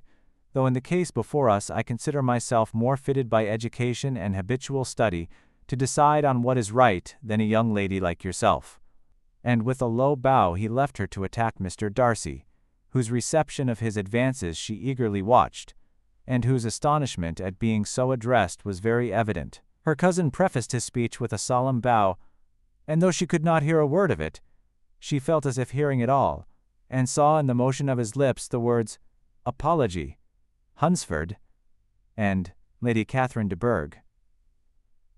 though in the case before us I consider myself more fitted by education and habitual study to decide on what is right than a young lady like yourself." And with a low bow he left her to attack Mr. Darcy, whose reception of his advances she eagerly watched, and whose astonishment at being so addressed was very evident. Her cousin prefaced his speech with a solemn bow, and though she could not hear a word of it, she felt as if hearing it all, and saw in the motion of his lips the words "apology," "Hunsford," and "Lady Catherine de Bourgh."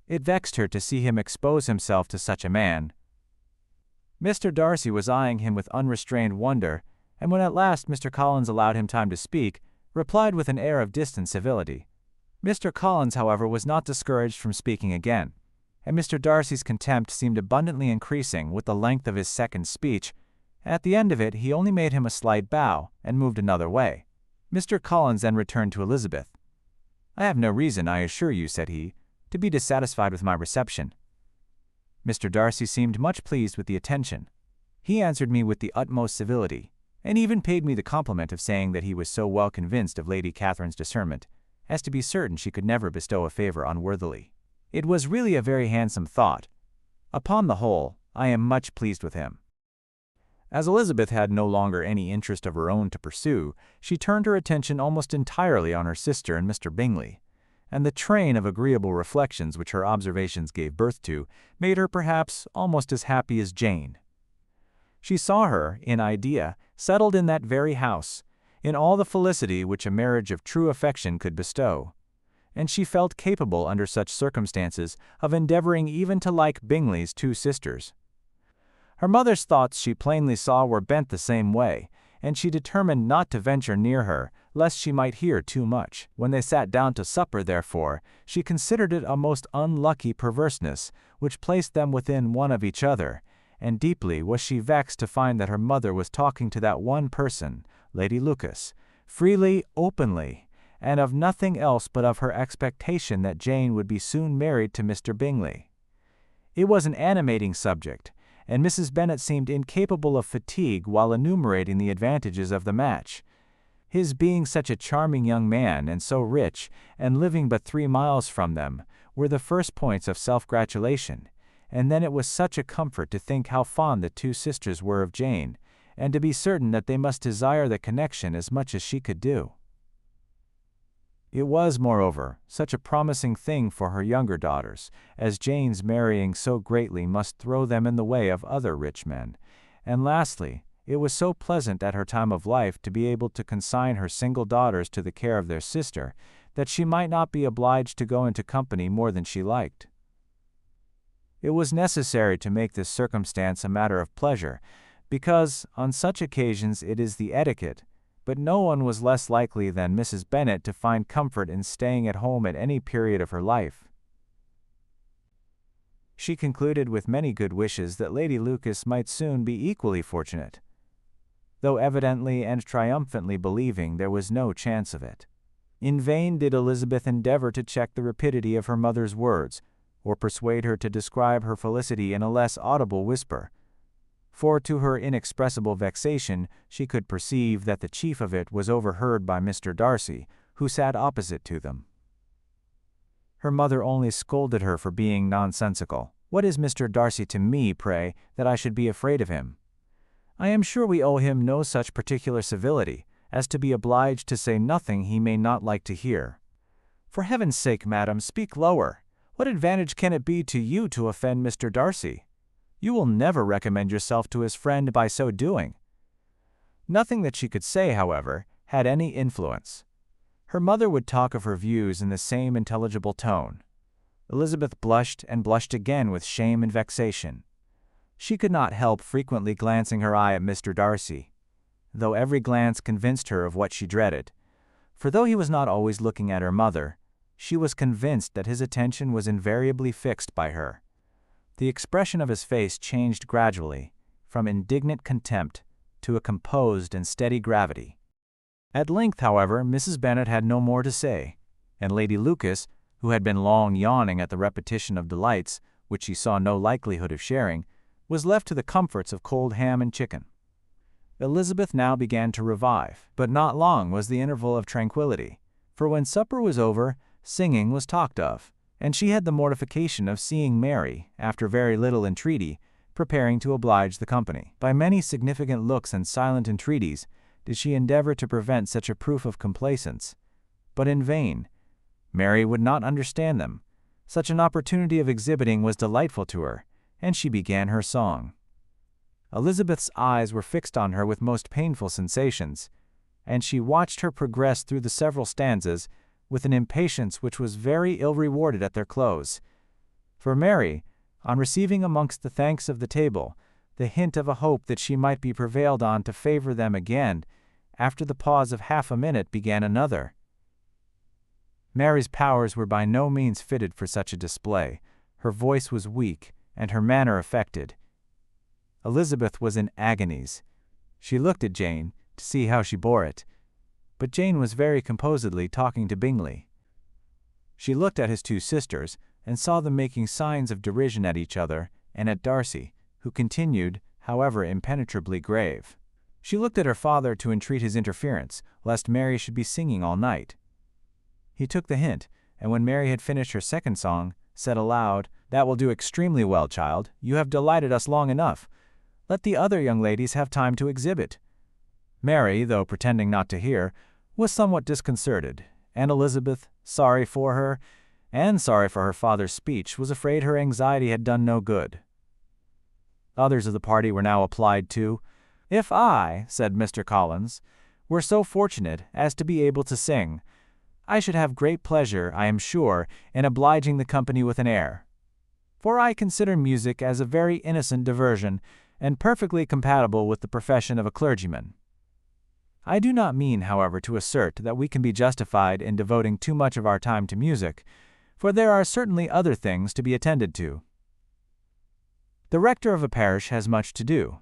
It vexed her to see him expose himself to such a man. Mr. Darcy was eyeing him with unrestrained wonder, and when at last Mr. Collins allowed him time to speak, replied with an air of distant civility. Mr. Collins, however, was not discouraged from speaking again, and Mr. Darcy's contempt seemed abundantly increasing with the length of his second speech. At the end of it he only made him a slight bow, and moved another way. Mr. Collins then returned to Elizabeth. "I have no reason, I assure you," said he, "to be dissatisfied with my reception." Mr. Darcy seemed much pleased with the attention. He answered me with the utmost civility, and even paid me the compliment of saying that he was so well convinced of Lady Catherine's discernment, as to be certain she could never bestow a favor unworthily. It was really a very handsome thought. Upon the whole, I am much pleased with him." As Elizabeth had no longer any interest of her own to pursue, she turned her attention almost entirely on her sister and Mr. Bingley, and the train of agreeable reflections which her observations gave birth to made her perhaps almost as happy as Jane. She saw her, in idea, settled in that very house, in all the felicity which a marriage of true affection could bestow, and she felt capable under such circumstances of endeavoring even to like Bingley's two sisters. Her mother's thoughts she plainly saw were bent the same way, and she determined not to venture near her, lest she might hear too much. When they sat down to supper, therefore, she considered it a most unlucky perverseness, which placed them within one of each other, and deeply was she vexed to find that her mother was talking to that one person, Lady Lucas, freely, openly, and of nothing else but of her expectation that Jane would be soon married to Mr. Bingley. It was an animating subject, and Mrs. Bennet seemed incapable of fatigue while enumerating the advantages of the match. His being such a charming young man, and so rich, and living but 3 miles from them, were the first points of self-gratulation, and then it was such a comfort to think how fond the two sisters were of Jane, and to be certain that they must desire the connection as much as she could do. It was, moreover, such a promising thing for her younger daughters, as Jane's marrying so greatly must throw them in the way of other rich men, and lastly, it was so pleasant at her time of life to be able to consign her single daughters to the care of their sister, that she might not be obliged to go into company more than she liked. It was necessary to make this circumstance a matter of pleasure, because, on such occasions it is the etiquette, but no one was less likely than Mrs. Bennet to find comfort in staying at home at any period of her life. She concluded with many good wishes that Lady Lucas might soon be equally fortunate, though evidently and triumphantly believing there was no chance of it. In vain did Elizabeth endeavor to check the rapidity of her mother's words, or persuade her to describe her felicity in a less audible whisper, for to her inexpressible vexation she could perceive that the chief of it was overheard by Mr. Darcy, who sat opposite to them. Her mother only scolded her for being nonsensical. "What is Mr. Darcy to me, pray, that I should be afraid of him? I am sure we owe him no such particular civility, as to be obliged to say nothing he may not like to hear. For heaven's sake, madam, speak lower. What advantage can it be to you to offend Mr. Darcy? You will never recommend yourself to his friend by so doing." Nothing that she could say, however, had any influence. Her mother would talk of her views in the same intelligible tone. Elizabeth blushed and blushed again with shame and vexation. She could not help frequently glancing her eye at Mr. Darcy, though every glance convinced her of what she dreaded, for though he was not always looking at her mother, she was convinced that his attention was invariably fixed by her. The expression of his face changed gradually, from indignant contempt to a composed and steady gravity. At length, however, Mrs. Bennet had no more to say, and Lady Lucas, who had been long yawning at the repetition of delights which she saw no likelihood of sharing, was left to the comforts of cold ham and chicken. Elizabeth now began to revive, but not long was the interval of tranquillity, for when supper was over, singing was talked of, and she had the mortification of seeing Mary, after very little entreaty, preparing to oblige the company. By many significant looks and silent entreaties did she endeavor to prevent such a proof of complaisance, but in vain. Mary would not understand them. Such an opportunity of exhibiting was delightful to her, and she began her song. Elizabeth's eyes were fixed on her with most painful sensations, and she watched her progress through the several stanzas with an impatience which was very ill rewarded at their close. For Mary, on receiving amongst the thanks of the table the hint of a hope that she might be prevailed on to favor them again, after the pause of half a minute began another. Mary's powers were by no means fitted for such a display. Her voice was weak, and her manner affected. Elizabeth was in agonies. She looked at Jane, to see how she bore it, but Jane was very composedly talking to Bingley. She looked at his two sisters, and saw them making signs of derision at each other, and at Darcy, who continued, however, impenetrably grave. She looked at her father to entreat his interference, lest Mary should be singing all night. He took the hint, and when Mary had finished her second song, said aloud, "That will do extremely well, child. You have delighted us long enough. Let the other young ladies have time to exhibit." Mary, though pretending not to hear, was somewhat disconcerted, and Elizabeth, sorry for her, and sorry for her father's speech, was afraid her anxiety had done no good. Others of the party were now applied to. "If I," said Mr. Collins, "were so fortunate as to be able to sing, I should have great pleasure, I am sure, in obliging the company with an air. For I consider music as a very innocent diversion, and perfectly compatible with the profession of a clergyman. I do not mean, however, to assert that we can be justified in devoting too much of our time to music, for there are certainly other things to be attended to. The rector of a parish has much to do.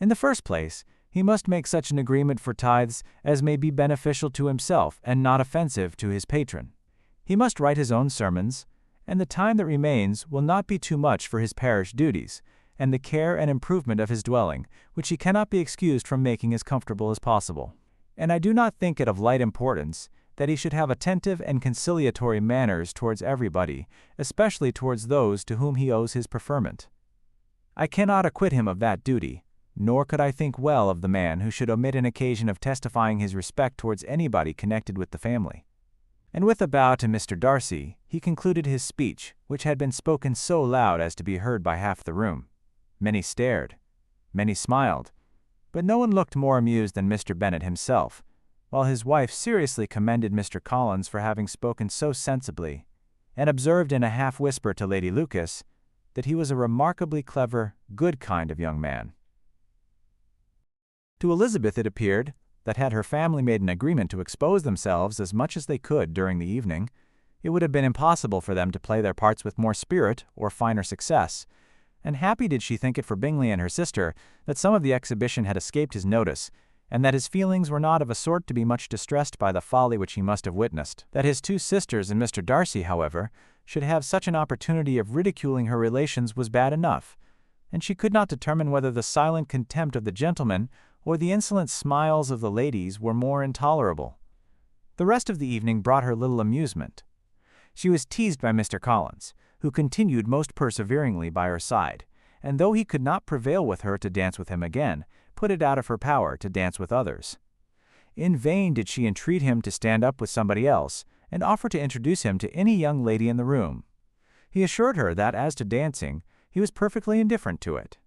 In the first place, he must make such an agreement for tithes as may be beneficial to himself and not offensive to his patron. He must write his own sermons, and the time that remains will not be too much for his parish duties, and the care and improvement of his dwelling, which he cannot be excused from making as comfortable as possible. And I do not think it of light importance that he should have attentive and conciliatory manners towards everybody, especially towards those to whom he owes his preferment. I cannot acquit him of that duty, nor could I think well of the man who should omit an occasion of testifying his respect towards anybody connected with the family." And with a bow to Mr. Darcy, he concluded his speech, which had been spoken so loud as to be heard by half the room. Many stared, many smiled, but no one looked more amused than Mr. Bennet himself, while his wife seriously commended Mr. Collins for having spoken so sensibly, and observed in a half-whisper to Lady Lucas that he was a remarkably clever, good kind of young man. To Elizabeth it appeared that had her family made an agreement to expose themselves as much as they could during the evening, it would have been impossible for them to play their parts with more spirit or finer success, and happy did she think it for Bingley and her sister that some of the exhibition had escaped his notice, and that his feelings were not of a sort to be much distressed by the folly which he must have witnessed. That his two sisters and Mr. Darcy, however, should have such an opportunity of ridiculing her relations was bad enough, and she could not determine whether the silent contempt of the gentlemen or the insolent smiles of the ladies were more intolerable. The rest of the evening brought her little amusement. She was teased by Mr. Collins, who continued most perseveringly by her side, and though he could not prevail with her to dance with him again, put it out of her power to dance with others. In vain did she entreat him to stand up with somebody else, and offer to introduce him to any young lady in the room. He assured her that as to dancing, he was perfectly indifferent to it,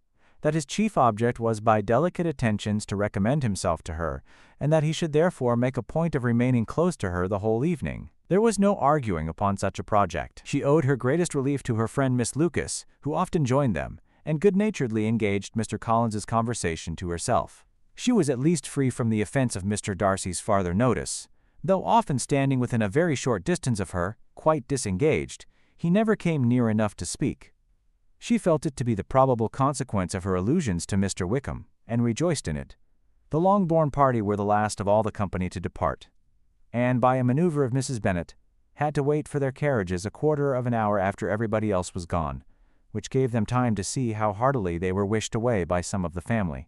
that his chief object was by delicate attentions to recommend himself to her, and that he should therefore make a point of remaining close to her the whole evening. There was no arguing upon such a project. She owed her greatest relief to her friend Miss Lucas, who often joined them, and good-naturedly engaged Mr. Collins's conversation to herself. She was at least free from the offense of Mr. Darcy's farther notice. Though often standing within a very short distance of her, quite disengaged, he never came near enough to speak. She felt it to be the probable consequence of her allusions to Mr. Wickham, and rejoiced in it. The Longbourn party were the last of all the company to depart, and, by a maneuver of Mrs. Bennet, had to wait for their carriages a quarter of an hour after everybody else was gone, which gave them time to see how heartily they were wished away by some of the family.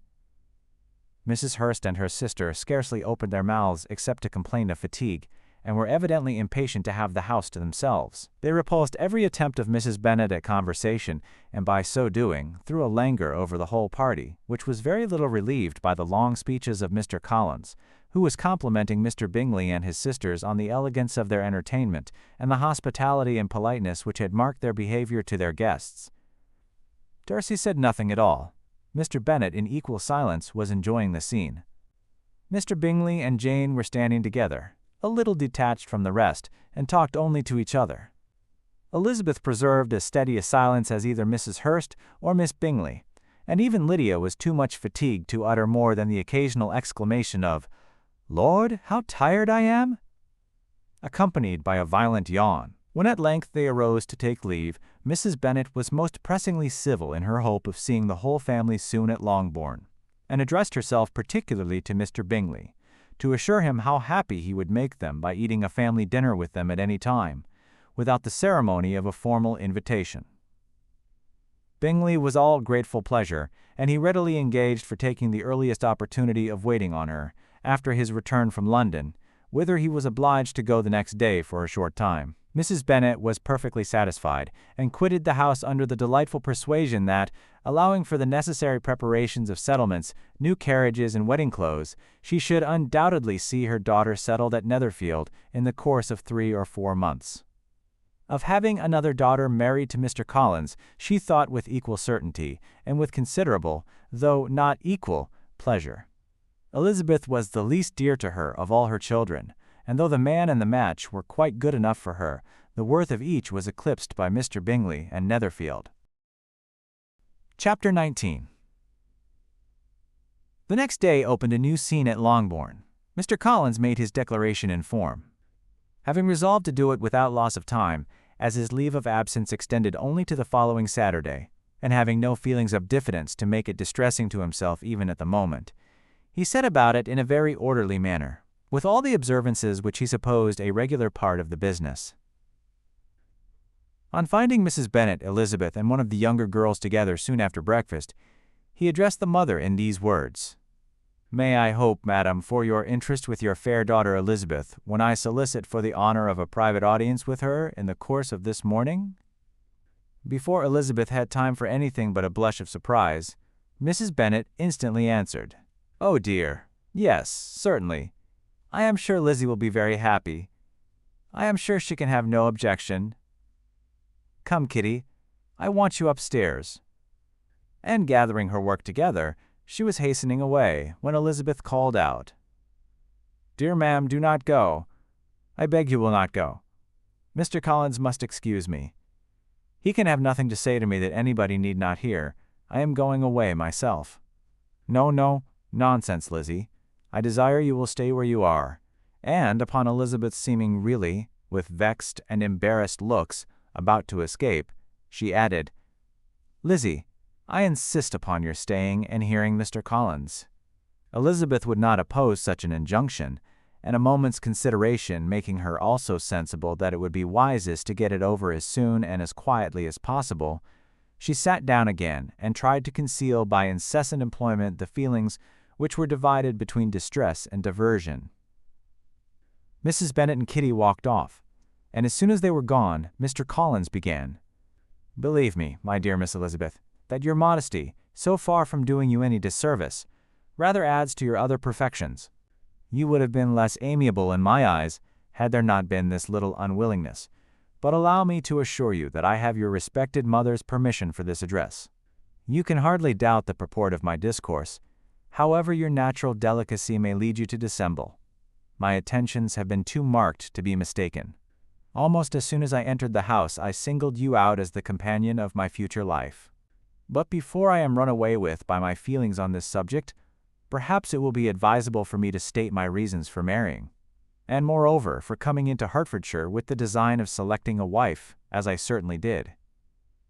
Mrs. Hurst and her sister scarcely opened their mouths except to complain of fatigue, and were evidently impatient to have the house to themselves. They repulsed every attempt of Mrs. Bennet at conversation, and by so doing threw a languor over the whole party, which was very little relieved by the long speeches of Mr. Collins, who was complimenting Mr. Bingley and his sisters on the elegance of their entertainment and the hospitality and politeness which had marked their behavior to their guests. Darcy said nothing at all. Mr. Bennet, in equal silence, was enjoying the scene. Mr. Bingley and Jane were standing together, a little detached from the rest, and talked only to each other. Elizabeth preserved as steady a silence as either Mrs. Hurst or Miss Bingley, and even Lydia was too much fatigued to utter more than the occasional exclamation of, "Lord, how tired I am!" accompanied by a violent yawn. When at length they arose to take leave, Mrs. Bennet was most pressingly civil in her hope of seeing the whole family soon at Longbourn, and addressed herself particularly to Mr. Bingley, to assure him how happy he would make them by eating a family dinner with them at any time, without the ceremony of a formal invitation. Bingley was all grateful pleasure, and he readily engaged for taking the earliest opportunity of waiting on her, after his return from London, whither he was obliged to go the next day for a short time. Mrs. Bennet was perfectly satisfied, and quitted the house under the delightful persuasion that, allowing for the necessary preparations of settlements, new carriages, and wedding clothes, she should undoubtedly see her daughter settled at Netherfield in the course of 3 or 4 months. Of having another daughter married to Mr. Collins, she thought with equal certainty, and with considerable, though not equal, pleasure. Elizabeth was the least dear to her of all her children, and though the man and the match were quite good enough for her, the worth of each was eclipsed by Mr. Bingley and Netherfield. Chapter 19. The next day opened a new scene at Longbourn. Mr. Collins made his declaration in form. Having resolved to do it without loss of time, as his leave of absence extended only to the following Saturday, and having no feelings of diffidence to make it distressing to himself even at the moment, he set about it in a very orderly manner, with all the observances which he supposed a regular part of the business. On finding Mrs. Bennet, Elizabeth, and one of the younger girls together soon after breakfast, he addressed the mother in these words: "May I hope, madam, for your interest with your fair daughter Elizabeth, when I solicit for the honor of a private audience with her in the course of this morning?" Before Elizabeth had time for anything but a blush of surprise, Mrs. Bennet instantly answered, "Oh dear, yes, certainly. I am sure Lizzie will be very happy. I am sure she can have no objection. Come, Kitty, I want you upstairs." And gathering her work together, she was hastening away, when Elizabeth called out, "Dear ma'am, do not go. I beg you will not go. Mr. Collins must excuse me. He can have nothing to say to me that anybody need not hear. I am going away myself." "No, no, nonsense, Lizzie. I desire you will stay where you are." And upon Elizabeth seeming really, with vexed and embarrassed looks, about to escape, she added, "Lizzie, I insist upon your staying and hearing Mr. Collins." Elizabeth would not oppose such an injunction, and a moment's consideration making her also sensible that it would be wisest to get it over as soon and as quietly as possible, she sat down again and tried to conceal by incessant employment the feelings which were divided between distress and diversion. Mrs. Bennet and Kitty walked off, and as soon as they were gone, Mr. Collins began, "Believe me, my dear Miss Elizabeth, that your modesty, so far from doing you any disservice, rather adds to your other perfections. You would have been less amiable in my eyes, had there not been this little unwillingness, but allow me to assure you that I have your respected mother's permission for this address. You can hardly doubt the purport of my discourse, however your natural delicacy may lead you to dissemble. My attentions have been too marked to be mistaken. Almost as soon as I entered the house I singled you out as the companion of my future life. But before I am run away with by my feelings on this subject, perhaps it will be advisable for me to state my reasons for marrying, and moreover for coming into Hertfordshire with the design of selecting a wife, as I certainly did."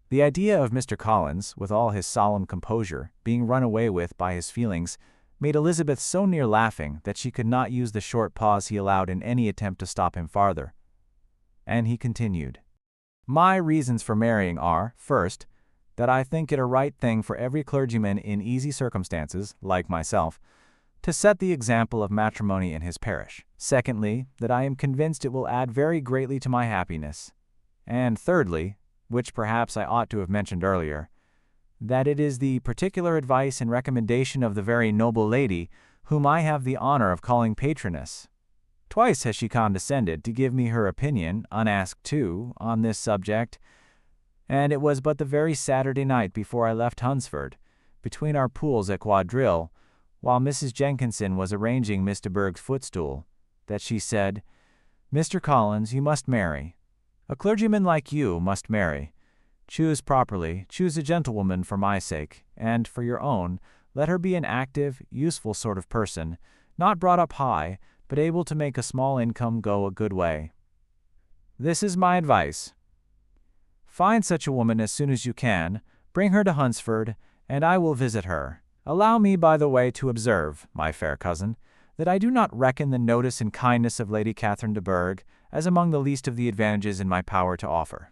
The idea of Mr. Collins, with all his solemn composure, being run away with by his feelings, made Elizabeth so near laughing that she could not use the short pause he allowed in any attempt to stop him farther. And he continued, "My reasons for marrying are, first, that I think it a right thing for every clergyman in easy circumstances, like myself, to set the example of matrimony in his parish. Secondly, that I am convinced it will add very greatly to my happiness. And thirdly, which perhaps I ought to have mentioned earlier, that it is the particular advice and recommendation of the very noble lady whom I have the honor of calling patroness. Twice has she condescended to give me her opinion, unasked too, on this subject, and it was but the very Saturday night before I left Hunsford, between our pools at quadrille, while Mrs. Jenkinson was arranging Miss de Bourgh's footstool, that she said, 'Mr. Collins, you must marry. A clergyman like you must marry. Choose properly, choose a gentlewoman for my sake, and for your own, let her be an active, useful sort of person, not brought up high, but able to make a small income go a good way. This is my advice. Find such a woman as soon as you can, bring her to Hunsford, and I will visit her. Allow me, by the way, to observe, my fair cousin, that I do not reckon the notice and kindness of Lady Catherine de Bourgh as among the least of the advantages in my power to offer.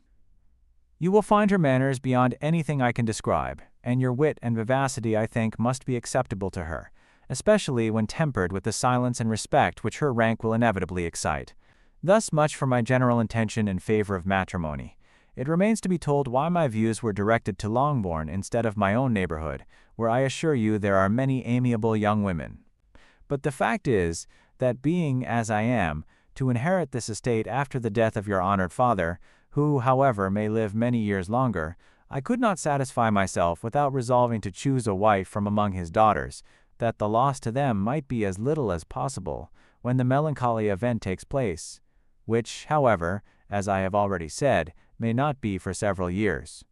You will find her manners beyond anything I can describe, and your wit and vivacity, I think, must be acceptable to her, especially when tempered with the silence and respect which her rank will inevitably excite. Thus much for my general intention in favor of matrimony. It remains to be told why my views were directed to Longbourn instead of my own neighborhood, where I assure you there are many amiable young women. But the fact is, that being, as I am, to inherit this estate after the death of your honored father, who, however, may live many years longer, I could not satisfy myself without resolving to choose a wife from among his daughters, that the loss to them might be as little as possible when the melancholy event takes place, which, however, as I have already said, may not be for several years.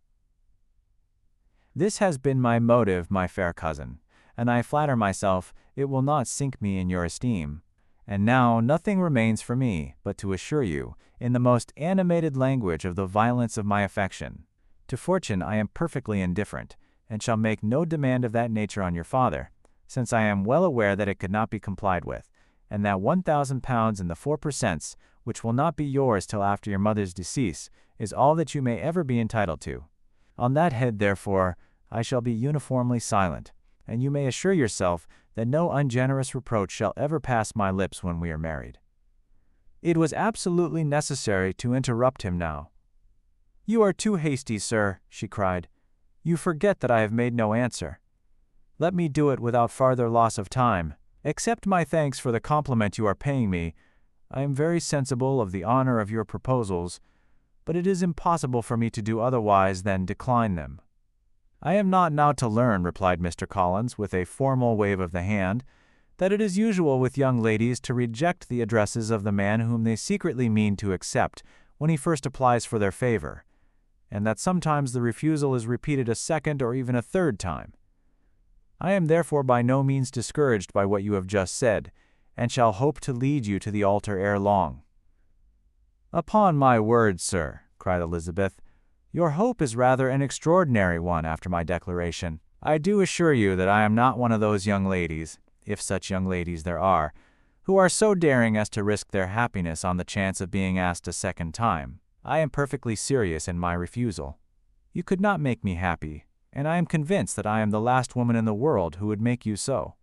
This has been my motive, my fair cousin, and I flatter myself it will not sink me in your esteem. And now nothing remains for me but to assure you, in the most animated language, of the violence of my affection. To fortune I am perfectly indifferent, and shall make no demand of that nature on your father, since I am well aware that it could not be complied with, and that £1,000 and the 4 per cents, which will not be yours till after your mother's decease, is all that you may ever be entitled to. On that head, therefore, I shall be uniformly silent, and you may assure yourself that no ungenerous reproach shall ever pass my lips when we are married." It was absolutely necessary to interrupt him now. "You are too hasty, sir," she cried. "You forget that I have made no answer. Let me do it without farther loss of time. Accept my thanks for the compliment you are paying me. I am very sensible of the honor of your proposals, but it is impossible for me to do otherwise than decline them." "I am not now to learn," replied Mr. Collins, with a formal wave of the hand, "that it is usual with young ladies to reject the addresses of the man whom they secretly mean to accept when he first applies for their favor, and that sometimes the refusal is repeated a second or even a third time. I am therefore by no means discouraged by what you have just said, and shall hope to lead you to the altar ere long." "Upon my word, sir," cried Elizabeth, "your hope is rather an extraordinary one after my declaration. I do assure you that I am not one of those young ladies, if such young ladies there are, who are so daring as to risk their happiness on the chance of being asked a second time. I am perfectly serious in my refusal. You could not make me happy, and I am convinced that I am the last woman in the world who would make you so.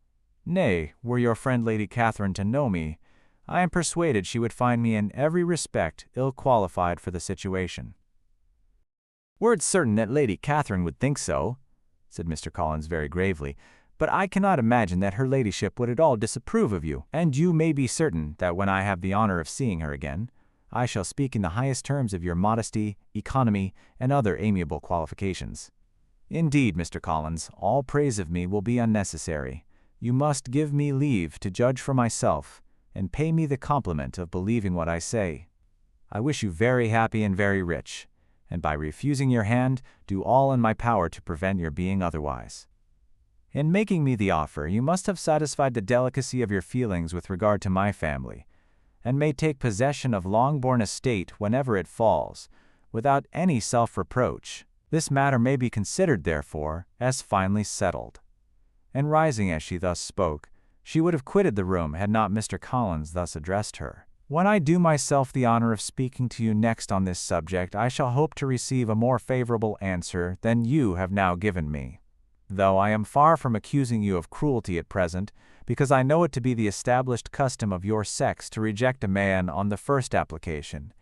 Nay, were your friend Lady Catherine to know me, I am persuaded she would find me in every respect ill qualified for the situation." "Were it certain that Lady Catherine would think so," said Mr. Collins very gravely, "but I cannot imagine that her ladyship would at all disapprove of you, and you may be certain that when I have the honor of seeing her again, I shall speak in the highest terms of your modesty, economy, and other amiable qualifications. Indeed, Mr. Collins, all praise of me will be unnecessary. You must give me leave to judge for myself, and pay me the compliment of believing what I say. I wish you very happy and very rich, and by refusing your hand, do all in my power to prevent your being otherwise. In making me the offer, you must have satisfied the delicacy of your feelings with regard to my family, and may take possession of Longbourn estate whenever it falls, without any self-reproach. This matter may be considered, therefore, as finally settled." And rising as she thus spoke, she would have quitted the room had not Mr. Collins thus addressed her. "When I do myself the honor of speaking to you next on this subject, I shall hope to receive a more favorable answer than you have now given me, though I am far from accusing you of cruelty at present, because I know it to be the established custom of your sex to reject a man on the first application,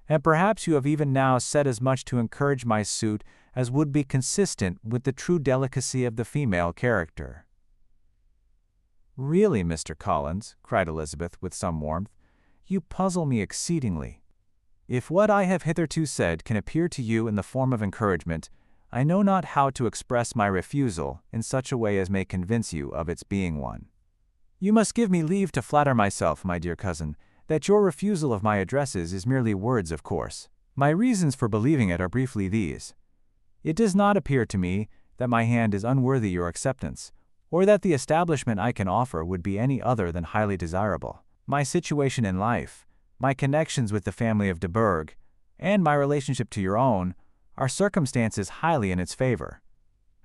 and perhaps you have even now said as much to encourage my suit as would be consistent with the true delicacy of the female character." "Really, Mr. Collins," cried Elizabeth with some warmth, "you puzzle me exceedingly. If what I have hitherto said can appear to you in the form of encouragement, I know not how to express my refusal in such a way as may convince you of its being one. You must give me leave to flatter myself, my dear cousin, that your refusal of my addresses is merely words of course. My reasons for believing it are briefly these. It does not appear to me that my hand is unworthy your acceptance, or that the establishment I can offer would be any other than highly desirable. My situation in life, my connections with the family of de Bourgh, and my relationship to your own, are circumstances highly in its favor,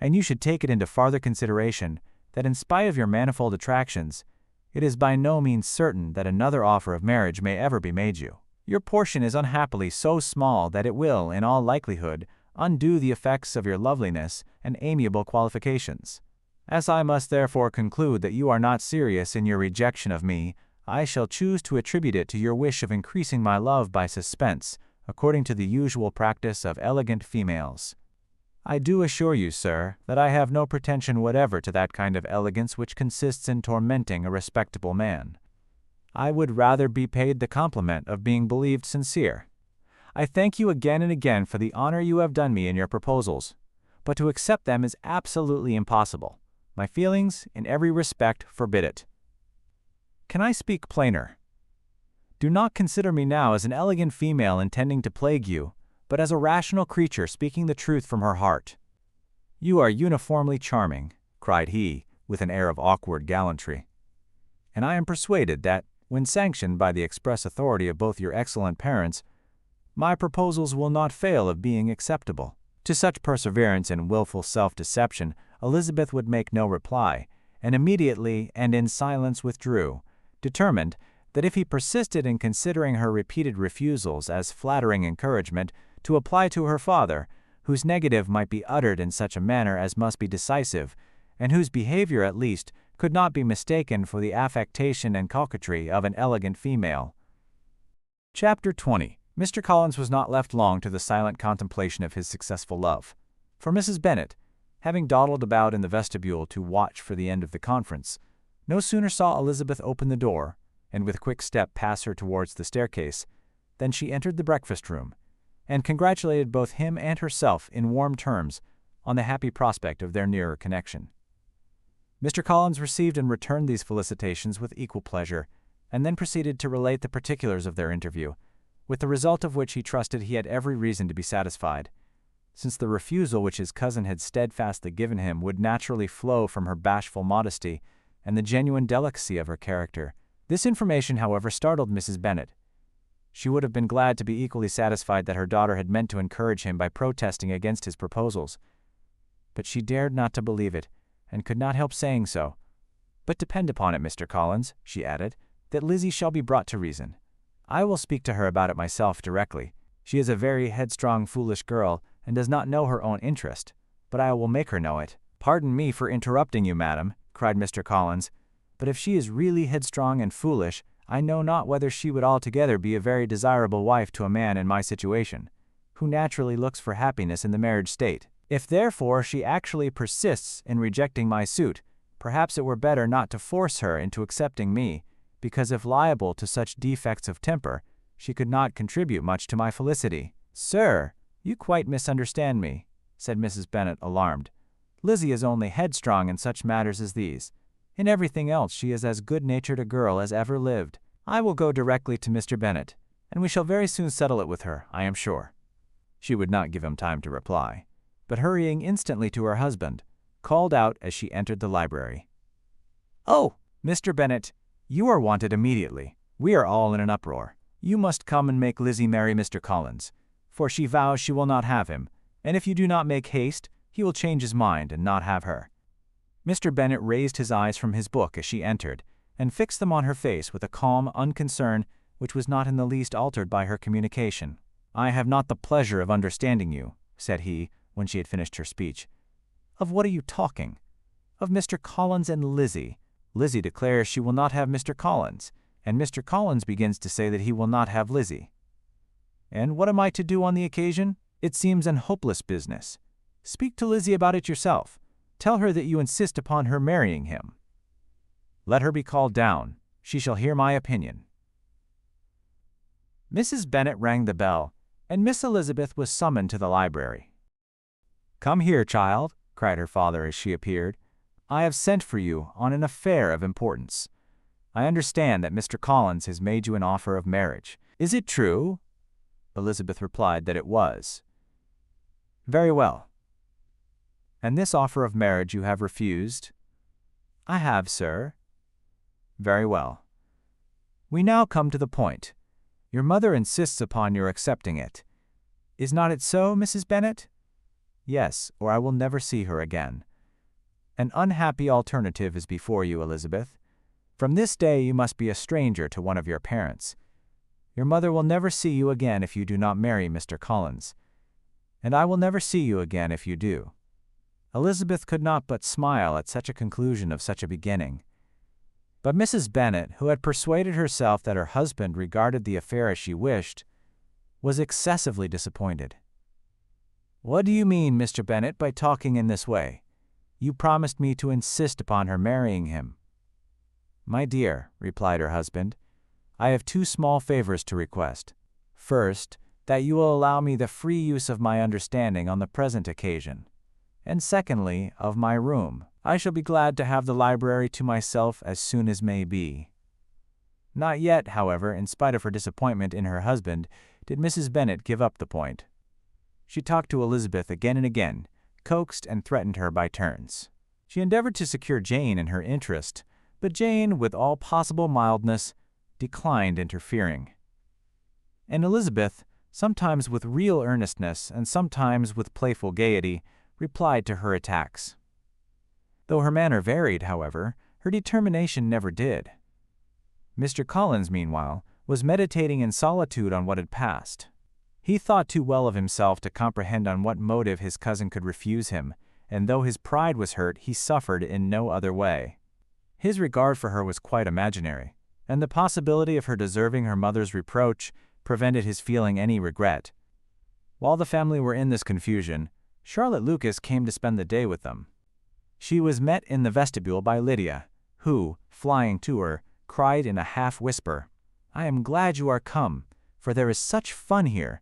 and you should take it into farther consideration that in spite of your manifold attractions, it is by no means certain that another offer of marriage may ever be made you. Your portion is unhappily so small that it will, in all likelihood, undo the effects of your loveliness and amiable qualifications. As I must therefore conclude that you are not serious in your rejection of me, I shall choose to attribute it to your wish of increasing my love by suspense, according to the usual practice of elegant females. I do assure you, sir, that I have no pretension whatever to that kind of elegance which consists in tormenting a respectable man. I would rather be paid the compliment of being believed sincere. I thank you again and again for the honor you have done me in your proposals, but to accept them is absolutely impossible. My feelings, in every respect, forbid it. Can I speak plainer? Do not consider me now as an elegant female intending to plague you, but as a rational creature speaking the truth from her heart. You are uniformly charming, cried he, with an air of awkward gallantry. And I am persuaded that, when sanctioned by the express authority of both your excellent parents, my proposals will not fail of being acceptable. To such perseverance in wilful self-deception, Elizabeth would make no reply, and immediately and in silence withdrew, determined that if he persisted in considering her repeated refusals as flattering encouragement, to apply to her father, whose negative might be uttered in such a manner as must be decisive, and whose behavior at least could not be mistaken for the affectation and coquetry of an elegant female. Chapter 20. Mr. Collins was not left long to the silent contemplation of his successful love, for Mrs. Bennet, having dawdled about in the vestibule to watch for the end of the conference, no sooner saw Elizabeth open the door, and with quick step pass her towards the staircase, than she entered the breakfast-room, and congratulated both him and herself in warm terms on the happy prospect of their nearer connection. Mr. Collins received and returned these felicitations with equal pleasure, and then proceeded to relate the particulars of their interview, with the result of which he trusted he had every reason to be satisfied, since the refusal which his cousin had steadfastly given him would naturally flow from her bashful modesty and the genuine delicacy of her character. This information, however, startled Mrs. Bennet. She would have been glad to be equally satisfied that her daughter had meant to encourage him by protesting against his proposals, but she dared not to believe it, and could not help saying so. "But depend upon it, Mr. Collins," she added, "that Lizzie shall be brought to reason. I will speak to her about it myself directly. She is a very headstrong, foolish girl, and does not know her own interest, but I will make her know it." "Pardon me for interrupting you, madam," cried Mr. Collins, "but if she is really headstrong and foolish, I know not whether she would altogether be a very desirable wife to a man in my situation, who naturally looks for happiness in the marriage state. If therefore she actually persists in rejecting my suit, perhaps it were better not to force her into accepting me, because if liable to such defects of temper, she could not contribute much to my felicity." "Sir, you quite misunderstand me," said Mrs. Bennet, alarmed. "Lizzie is only headstrong in such matters as these. In everything else she is as good-natured a girl as ever lived. I will go directly to Mr. Bennet, and we shall very soon settle it with her, I am sure." She would not give him time to reply, but hurrying instantly to her husband, called out as she entered the library, "Oh, Mr. Bennet, you are wanted immediately. We are all in an uproar. You must come and make Lizzie marry Mr. Collins, for she vows she will not have him, and if you do not make haste, he will change his mind and not have her." Mr. Bennet raised his eyes from his book as she entered, and fixed them on her face with a calm unconcern which was not in the least altered by her communication. "I have not the pleasure of understanding you," said he, when she had finished her speech. "Of what are you talking?" "Of Mr. Collins and Lizzie. Lizzie declares she will not have Mr. Collins, and Mr. Collins begins to say that he will not have Lizzie. And what am I to do on the occasion? It seems an hopeless business. Speak to Lizzie about it yourself. Tell her that you insist upon her marrying him. Let her be called down. She shall hear my opinion." Mrs. Bennet rang the bell, and Miss Elizabeth was summoned to the library. "Come here, child," cried her father as she appeared. "I have sent for you on an affair of importance. I understand that Mr. Collins has made you an offer of marriage. Is it true?" Elizabeth replied that it was. "Very well. And this offer of marriage you have refused?" "I have, sir." "Very well. We now come to the point. Your mother insists upon your accepting it. Is not it so, Mrs. Bennet?" "Yes, or I will never see her again." "An unhappy alternative is before you, Elizabeth. From this day you must be a stranger to one of your parents. Your mother will never see you again if you do not marry Mr. Collins, and I will never see you again if you do. Elizabeth could not but smile at such a conclusion of such a beginning. But Mrs. Bennet, who had persuaded herself that her husband regarded the affair as she wished, was excessively disappointed. "What do you mean, Mr. Bennet, by talking in this way? You promised me to insist upon her marrying him." "My dear," replied her husband, "I have two small favors to request. First, that you will allow me the free use of my understanding on the present occasion, and secondly, of my room. I shall be glad to have the library to myself as soon as may be." Not yet, however, in spite of her disappointment in her husband, did Mrs. Bennet give up the point. She talked to Elizabeth again and again, coaxed and threatened her by turns. She endeavored to secure Jane in her interest, but Jane, with all possible mildness, declined interfering. And Elizabeth, sometimes with real earnestness and sometimes with playful gaiety, replied to her attacks. Though her manner varied, however, her determination never did. Mr. Collins, meanwhile, was meditating in solitude on what had passed. He thought too well of himself to comprehend on what motive his cousin could refuse him, and though his pride was hurt, he suffered in no other way. His regard for her was quite imaginary, and the possibility of her deserving her mother's reproach prevented his feeling any regret. While the family were in this confusion, Charlotte Lucas came to spend the day with them. She was met in the vestibule by Lydia, who, flying to her, cried in a half-whisper, "I am glad you are come, for there is such fun here.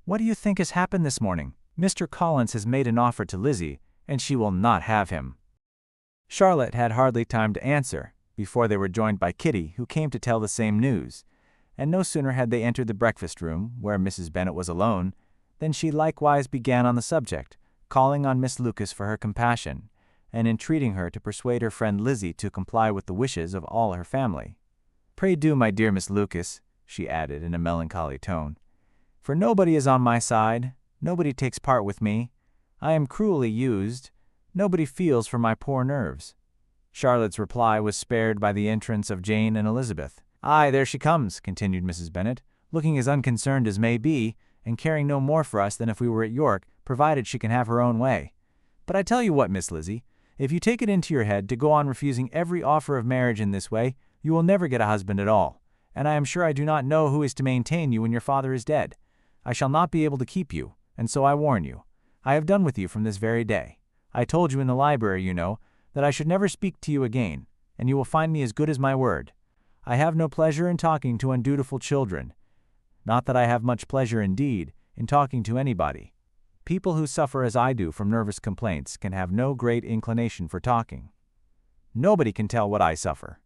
What do you think has happened this morning? Mr. Collins has made an offer to Lizzie, and she will not have him." Charlotte had hardly time to answer, before they were joined by Kitty, who came to tell the same news, and no sooner had they entered the breakfast-room, where Mrs. Bennet was alone, than she likewise began on the subject, calling on Miss Lucas for her compassion, and entreating her to persuade her friend Lizzie to comply with the wishes of all her family. "Pray do, my dear Miss Lucas," she added in a melancholy tone, "for nobody is on my side, nobody takes part with me, I am cruelly used, nobody feels for my poor nerves." Charlotte's reply was spared by the entrance of Jane and Elizabeth. "Aye, there she comes," continued Mrs. Bennet, "looking as unconcerned as may be, and caring no more for us than if we were at York, provided she can have her own way. But I tell you what, Miss Lizzie, if you take it into your head to go on refusing every offer of marriage in this way, you will never get a husband at all, and I am sure I do not know who is to maintain you when your father is dead. I shall not be able to keep you, and so I warn you. I have done with you from this very day. I told you in the library, you know, that I should never speak to you again, and you will find me as good as my word. I have no pleasure in talking to undutiful children. Not that I have much pleasure, indeed, in talking to anybody. People who suffer as I do from nervous complaints can have no great inclination for talking. Nobody can tell what I suffer.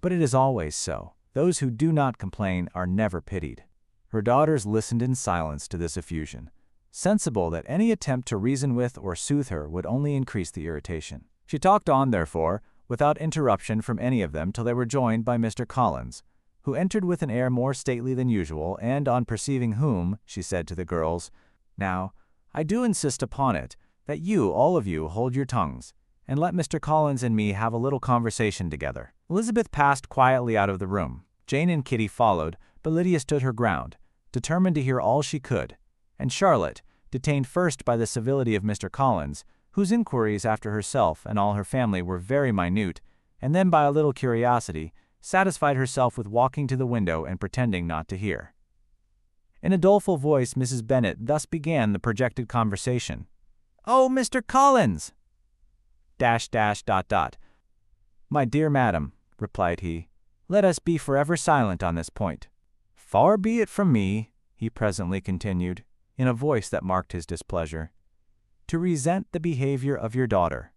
But it is always so. Those who do not complain are never pitied." Her daughters listened in silence to this effusion, sensible that any attempt to reason with or soothe her would only increase the irritation. She talked on, therefore, without interruption from any of them till they were joined by Mr. Collins, who entered with an air more stately than usual, and on perceiving whom, she said to the girls, "Now, I do insist upon it, that you, all of you, hold your tongues, and let Mr. Collins and me have a little conversation together." Elizabeth passed quietly out of the room. Jane and Kitty followed, but Lydia stood her ground, determined to hear all she could, and Charlotte, detained first by the civility of Mr. Collins, whose inquiries after herself and all her family were very minute, and then by a little curiosity, satisfied herself with walking to the window and pretending not to hear. In a doleful voice, Mrs. Bennet thus began the projected conversation. "Oh, Mr. Collins! ... My dear madam," replied he, "let us be forever silent on this point. Far be it from me," he presently continued, in a voice that marked his displeasure, "to resent the behavior of your daughter.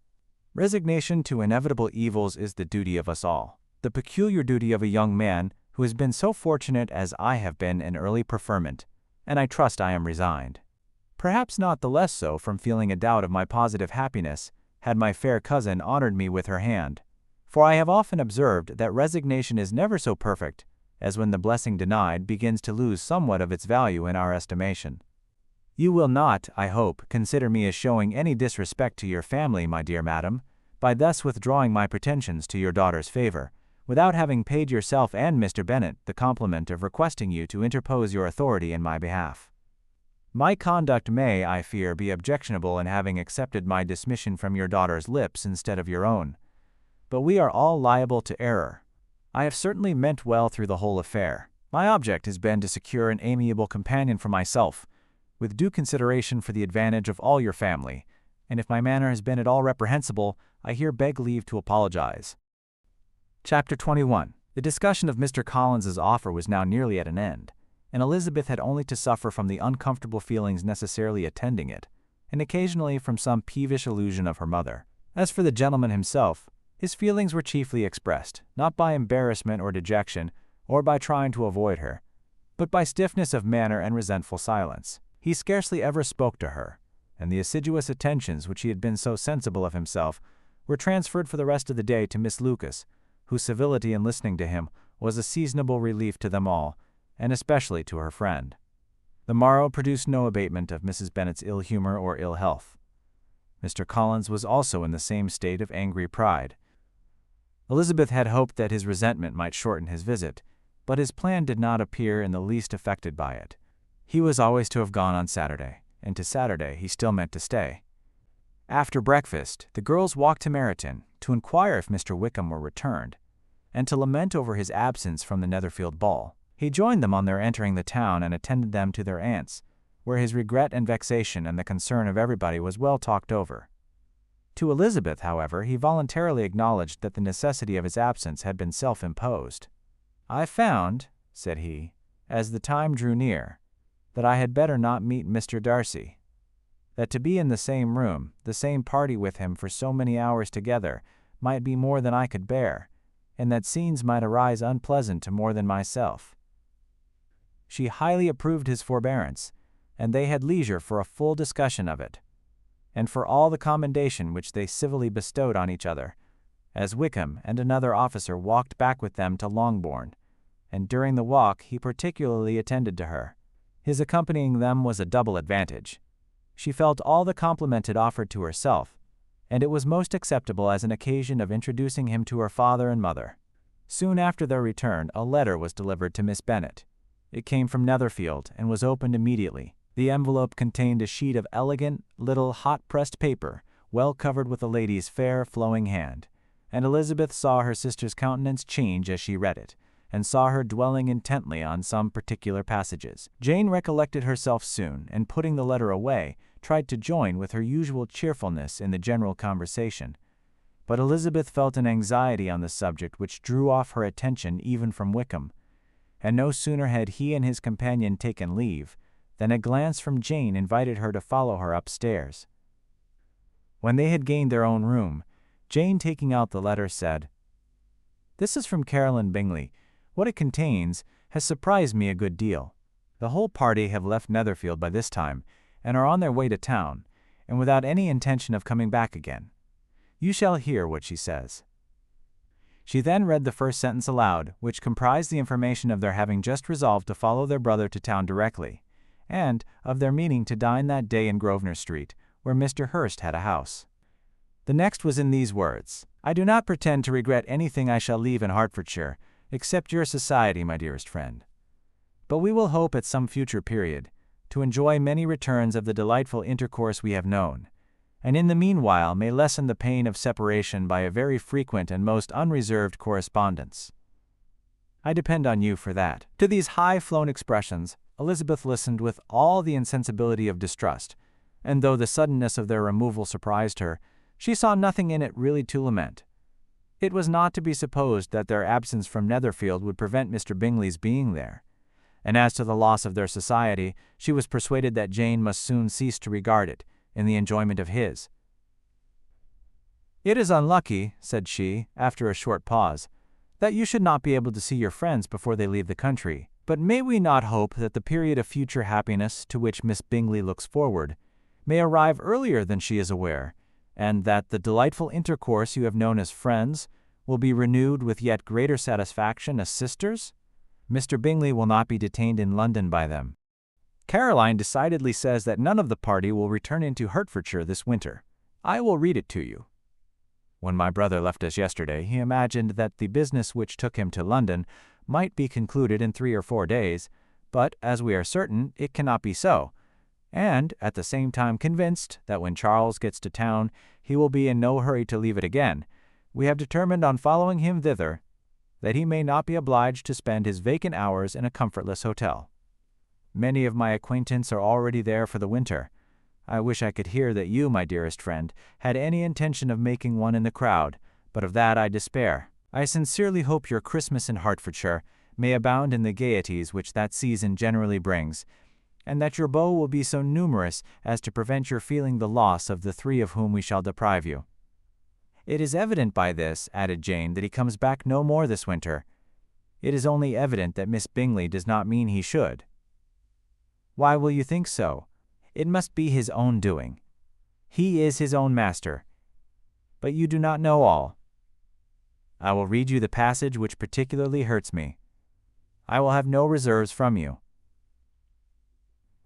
Resignation to inevitable evils is the duty of us all, the peculiar duty of a young man who has been so fortunate as I have been in early preferment, and I trust I am resigned. Perhaps not the less so from feeling a doubt of my positive happiness had my fair cousin honored me with her hand, for I have often observed that resignation is never so perfect as when the blessing denied begins to lose somewhat of its value in our estimation. You will not, I hope, consider me as showing any disrespect to your family, my dear madam, by thus withdrawing my pretensions to your daughter's favor, without having paid yourself and Mr. Bennet the compliment of requesting you to interpose your authority in my behalf." My conduct may, I fear, be objectionable in having accepted my dismission from your daughter's lips instead of your own. But we are all liable to error. I have certainly meant well through the whole affair. My object has been to secure an amiable companion for myself, with due consideration for the advantage of all your family, and if my manner has been at all reprehensible, I here beg leave to apologize. Chapter 21. The discussion of Mr. Collins's offer was now nearly at an end, and Elizabeth had only to suffer from the uncomfortable feelings necessarily attending it, and occasionally from some peevish allusion of her mother. As for the gentleman himself, his feelings were chiefly expressed, not by embarrassment or dejection, or by trying to avoid her, but by stiffness of manner and resentful silence. He scarcely ever spoke to her, and the assiduous attentions which he had been so sensible of himself were transferred for the rest of the day to Miss Lucas, whose civility in listening to him was a seasonable relief to them all, and especially to her friend. The morrow produced no abatement of Mrs. Bennet's ill humor or ill health. Mr. Collins was also in the same state of angry pride. Elizabeth had hoped that his resentment might shorten his visit, but his plan did not appear in the least affected by it. He was always to have gone on Saturday, and to Saturday he still meant to stay. After breakfast, the girls walked to Meryton to inquire if Mr. Wickham were returned, and to lament over his absence from the Netherfield ball. He joined them on their entering the town and attended them to their aunt's, where his regret and vexation and the concern of everybody was well talked over. To Elizabeth, however, he voluntarily acknowledged that the necessity of his absence had been self-imposed. "I found," said he, as the time drew near, "that I had better not meet Mr. Darcy. That to be in the same room, the same party with him for so many hours together, might be more than I could bear, and that scenes might arise unpleasant to more than myself." She highly approved his forbearance, and they had leisure for a full discussion of it, and for all the commendation which they civilly bestowed on each other, as Wickham and another officer walked back with them to Longbourn, and during the walk he particularly attended to her. His accompanying them was a double advantage. She felt all the compliment it offered to herself, and it was most acceptable as an occasion of introducing him to her father and mother. Soon after their return, a letter was delivered to Miss Bennet. It came from Netherfield, and was opened immediately. The envelope contained a sheet of elegant, little, hot-pressed paper, well covered with a lady's fair, flowing hand, and Elizabeth saw her sister's countenance change as she read it, and saw her dwelling intently on some particular passages. Jane recollected herself soon, and putting the letter away, tried to join with her usual cheerfulness in the general conversation. But Elizabeth felt an anxiety on the subject which drew off her attention even from Wickham, and no sooner had he and his companion taken leave, than a glance from Jane invited her to follow her upstairs. When they had gained their own room, Jane, taking out the letter, said, "This is from Caroline Bingley. What it contains has surprised me a good deal. The whole party have left Netherfield by this time, and are on their way to town, and without any intention of coming back again. You shall hear what she says." She then read the first sentence aloud, which comprised the information of their having just resolved to follow their brother to town directly, and of their meaning to dine that day in Grosvenor Street, where Mr. Hurst had a house. The next was in these words: "I do not pretend to regret anything I shall leave in Hertfordshire, except your society, my dearest friend. But we will hope at some future period to enjoy many returns of the delightful intercourse we have known, and in the meanwhile may lessen the pain of separation by a very frequent and most unreserved correspondence. I depend on you for that." To these high-flown expressions, Elizabeth listened with all the insensibility of distrust, and though the suddenness of their removal surprised her, she saw nothing in it really to lament. It was not to be supposed that their absence from Netherfield would prevent Mr. Bingley's being there, and as to the loss of their society, she was persuaded that Jane must soon cease to regard it, in the enjoyment of his. "It is unlucky," said she, after a short pause, "that you should not be able to see your friends before they leave the country. But may we not hope that the period of future happiness to which Miss Bingley looks forward may arrive earlier than she is aware, and that the delightful intercourse you have known as friends will be renewed with yet greater satisfaction as sisters? Mr. Bingley will not be detained in London by them. Caroline decidedly says that none of the party will return into Hertfordshire this winter. I will read it to you. When my brother left us yesterday, he imagined that the business which took him to London might be concluded in 3 or 4 days, but, as we are certain, it cannot be so, and at the same time convinced that when Charles gets to town he will be in no hurry to leave it again, we have determined on following him thither, that he may not be obliged to spend his vacant hours in a comfortless hotel. Many of my acquaintance are already there for the winter. I wish I could hear that you, my dearest friend, had any intention of making one in the crowd, but of that I despair. I sincerely hope your Christmas in Hertfordshire may abound in the gaieties which that season generally brings, and that your beaux will be so numerous as to prevent your feeling the loss of the 3 of whom we shall deprive you. It is evident by this, added Jane, that he comes back no more this winter. It is only evident that Miss Bingley does not mean he should. Why will you think so? It must be his own doing. He is his own master. But you do not know all. I will read you the passage which particularly hurts me. I will have no reserves from you.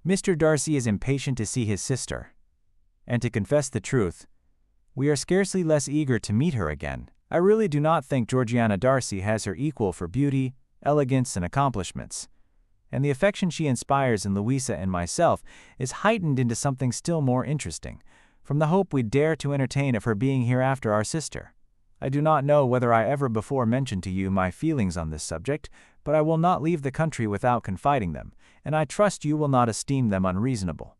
Mr. Darcy is impatient to see his sister, and to confess the truth, we are scarcely less eager to meet her again. I really do not think Georgiana Darcy has her equal for beauty, elegance, and accomplishments, and the affection she inspires in Louisa and myself is heightened into something still more interesting, from the hope we dare to entertain of her being hereafter our sister. I do not know whether I ever before mentioned to you my feelings on this subject, but I will not leave the country without confiding them, and I trust you will not esteem them unreasonable.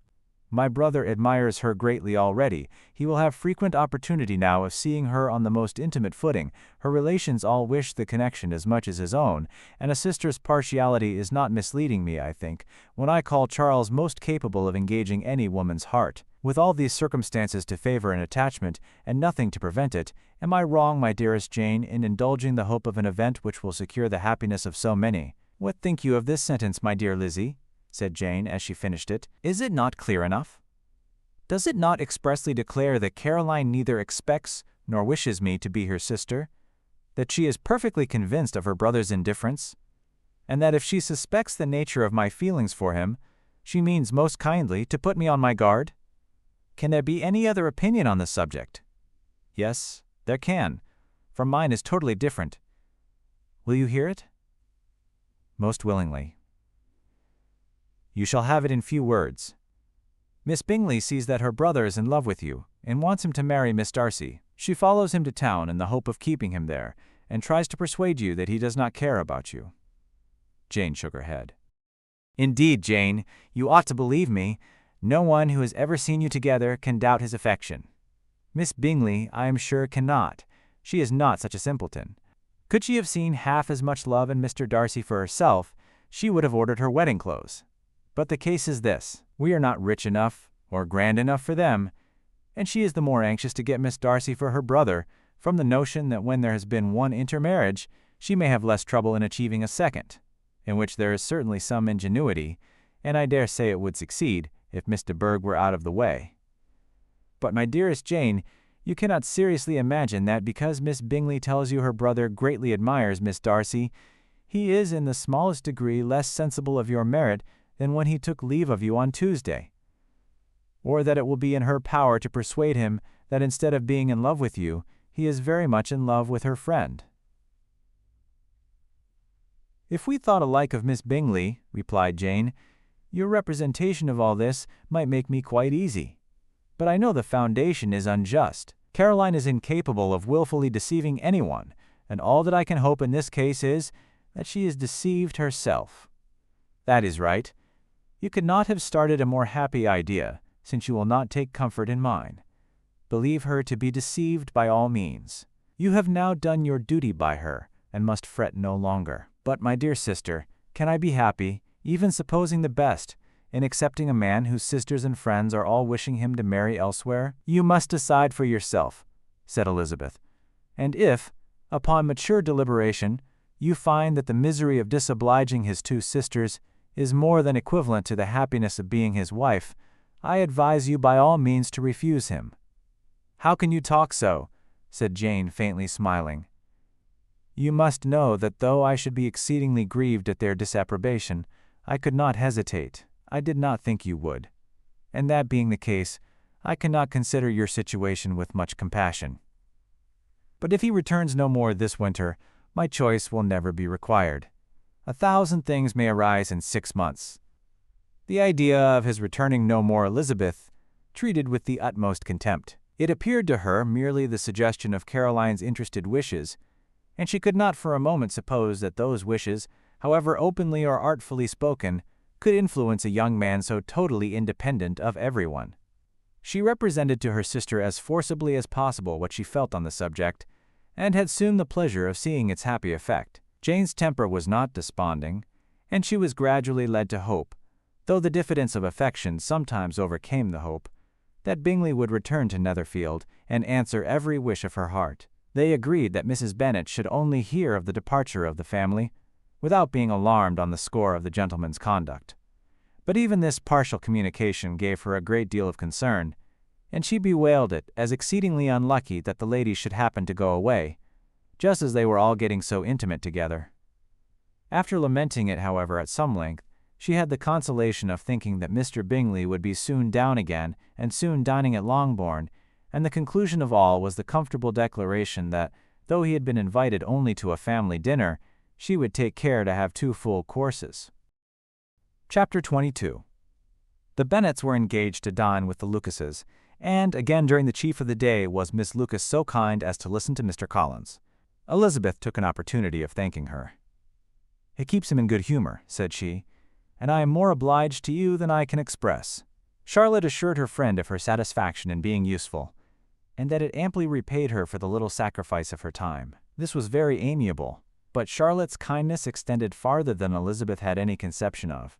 My brother admires her greatly already. He will have frequent opportunity now of seeing her on the most intimate footing. Her relations all wish the connection as much as his own, and a sister's partiality is not misleading me, I think, when I call Charles most capable of engaging any woman's heart. With all these circumstances to favor an attachment, and nothing to prevent it, am I wrong, my dearest Jane, in indulging the hope of an event which will secure the happiness of so many? What think you of this sentence, my dear Lizzie? Said Jane as she finished it. Is it not clear enough? Does it not expressly declare that Caroline neither expects nor wishes me to be her sister, that she is perfectly convinced of her brother's indifference, and that if she suspects the nature of my feelings for him, she means most kindly to put me on my guard? Can there be any other opinion on the subject? Yes, there can, for mine is totally different. Will you hear it? Most willingly. You shall have it in few words. Miss Bingley sees that her brother is in love with you, and wants him to marry Miss Darcy. She follows him to town in the hope of keeping him there, and tries to persuade you that he does not care about you. Jane shook her head. Indeed, Jane, you ought to believe me. No one who has ever seen you together can doubt his affection. Miss Bingley, I am sure, cannot. She is not such a simpleton. Could she have seen half as much love in Mr. Darcy for herself, she would have ordered her wedding clothes. But the case is this. We are not rich enough or grand enough for them, and she is the more anxious to get Miss Darcy for her brother, from the notion that when there has been one intermarriage, she may have less trouble in achieving a second, in which there is certainly some ingenuity, and I dare say it would succeed if Miss de Bourgh were out of the way. But, my dearest Jane, you cannot seriously imagine that because Miss Bingley tells you her brother greatly admires Miss Darcy, he is in the smallest degree less sensible of your merit than when he took leave of you on Tuesday, or that it will be in her power to persuade him that instead of being in love with you, he is very much in love with her friend. If we thought alike of Miss Bingley, replied Jane, your representation of all this might make me quite easy. But I know the foundation is unjust. Caroline is incapable of wilfully deceiving anyone, and all that I can hope in this case is that she is deceived herself. That is right. You could not have started a more happy idea, since you will not take comfort in mine. Believe her to be deceived by all means. You have now done your duty by her, and must fret no longer. But, my dear sister, can I be happy, even supposing the best, in accepting a man whose sisters and friends are all wishing him to marry elsewhere? You must decide for yourself, said Elizabeth, and if, upon mature deliberation, you find that the misery of disobliging his 2 sisters is more than equivalent to the happiness of being his wife, I advise you by all means to refuse him. How can you talk so? Said Jane, faintly smiling. You must know that though I should be exceedingly grieved at their disapprobation, I could not hesitate. I did not think you would. And that being the case, I cannot consider your situation with much compassion. But if he returns no more this winter, my choice will never be required. 1,000 things may arise in 6 months. The idea of his returning no more Elizabeth treated with the utmost contempt. It appeared to her merely the suggestion of Caroline's interested wishes, and she could not for a moment suppose that those wishes, however openly or artfully spoken, could influence a young man so totally independent of everyone. She represented to her sister as forcibly as possible what she felt on the subject, and had soon the pleasure of seeing its happy effect. Jane's temper was not desponding, and she was gradually led to hope, though the diffidence of affection sometimes overcame the hope, that Bingley would return to Netherfield and answer every wish of her heart. They agreed that Mrs. Bennet should only hear of the departure of the family, without being alarmed on the score of the gentleman's conduct. But even this partial communication gave her a great deal of concern, and she bewailed it as exceedingly unlucky that the ladies should happen to go away, just as they were all getting so intimate together. After lamenting it, however, at some length, she had the consolation of thinking that Mr. Bingley would be soon down again and soon dining at Longbourn, and the conclusion of all was the comfortable declaration that, though he had been invited only to a family dinner, she would take care to have 2 full courses. Chapter 22. The Bennets were engaged to dine with the Lucases, and again during the chief of the day was Miss Lucas so kind as to listen to Mr. Collins. Elizabeth took an opportunity of thanking her. "It keeps him in good humor," said she, "and I am more obliged to you than I can express." Charlotte assured her friend of her satisfaction in being useful, and that it amply repaid her for the little sacrifice of her time. This was very amiable, but Charlotte's kindness extended farther than Elizabeth had any conception of.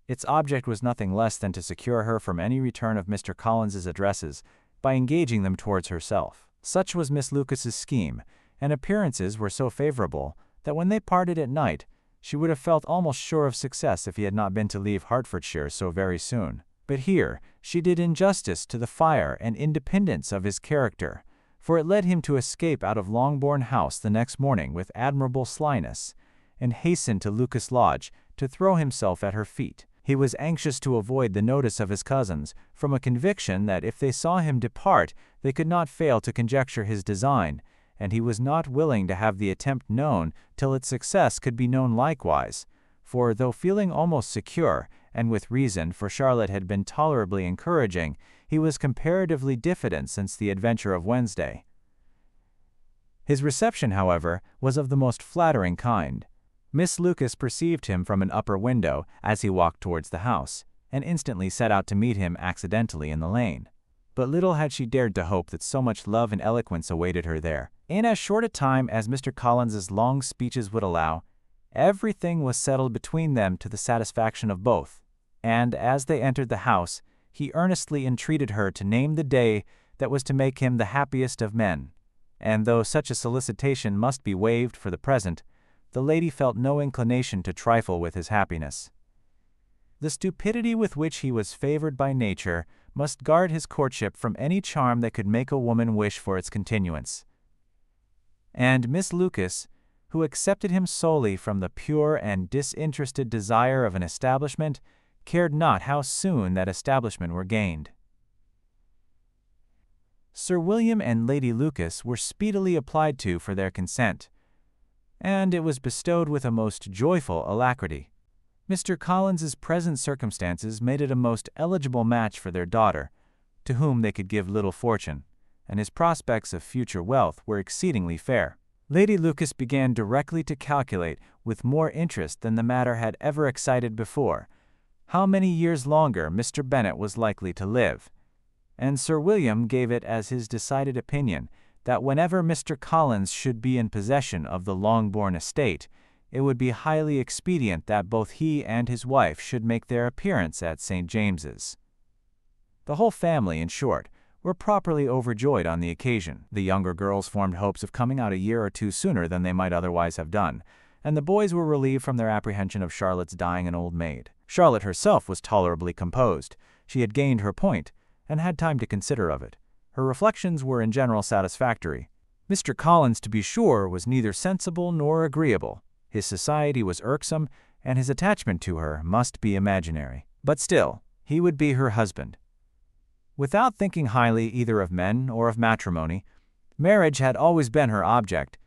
Its object was nothing less than to secure her from any return of Mr. Collins's addresses by engaging them towards herself. Such was Miss Lucas's scheme, and appearances were so favorable that when they parted at night, she would have felt almost sure of success if he had not been to leave Hertfordshire so very soon. But here she did injustice to the fire and independence of his character, for it led him to escape out of Longbourn House the next morning with admirable slyness, and hasten to Lucas Lodge to throw himself at her feet. He was anxious to avoid the notice of his cousins, from a conviction that if they saw him depart they could not fail to conjecture his design, and he was not willing to have the attempt known till its success could be known likewise, for though feeling almost secure, and with reason, for Charlotte had been tolerably encouraging, he was comparatively diffident since the adventure of Wednesday. His reception, however, was of the most flattering kind. Miss Lucas perceived him from an upper window as he walked towards the house, and instantly set out to meet him accidentally in the lane. But little had she dared to hope that so much love and eloquence awaited her there. In as short a time as Mr. Collins's long speeches would allow, everything was settled between them to the satisfaction of both, and as they entered the house, he earnestly entreated her to name the day that was to make him the happiest of men, and though such a solicitation must be waived for the present, the lady felt no inclination to trifle with his happiness. The stupidity with which he was favored by nature must guard his courtship from any charm that could make a woman wish for its continuance. And Miss Lucas, who accepted him solely from the pure and disinterested desire of an establishment, cared not how soon that establishment were gained. Sir William and Lady Lucas were speedily applied to for their consent, and it was bestowed with a most joyful alacrity. Mr. Collins's present circumstances made it a most eligible match for their daughter, to whom they could give little fortune, and his prospects of future wealth were exceedingly fair. Lady Lucas began directly to calculate, with more interest than the matter had ever excited before, how many years longer Mr. Bennet was likely to live, and Sir William gave it as his decided opinion that whenever Mr. Collins should be in possession of the Longbourn estate, it would be highly expedient that both he and his wife should make their appearance at St. James's. The whole family, in short, were properly overjoyed on the occasion. The younger girls formed hopes of coming out a year or 2 sooner than they might otherwise have done, and the boys were relieved from their apprehension of Charlotte's dying an old maid. Charlotte herself was tolerably composed. She had gained her point, and had time to consider of it. Her reflections were in general satisfactory. Mr. Collins, to be sure, was neither sensible nor agreeable. His society was irksome, and his attachment to her must be imaginary. But still, he would be her husband. Without thinking highly either of men or of matrimony, marriage had always been her object.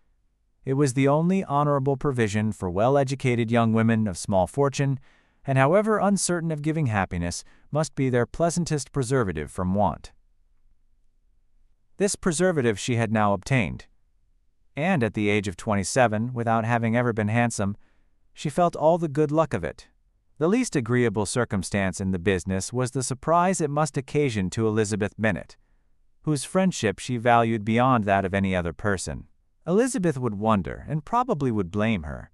It was the only honorable provision for well-educated young women of small fortune, and however uncertain of giving happiness, must be their pleasantest preservative from want. This preservative she had now obtained, and at the age of 27, without having ever been handsome, she felt all the good luck of it. The least agreeable circumstance in the business was the surprise it must occasion to Elizabeth Bennet, whose friendship she valued beyond that of any other person. Elizabeth would wonder, and probably would blame her,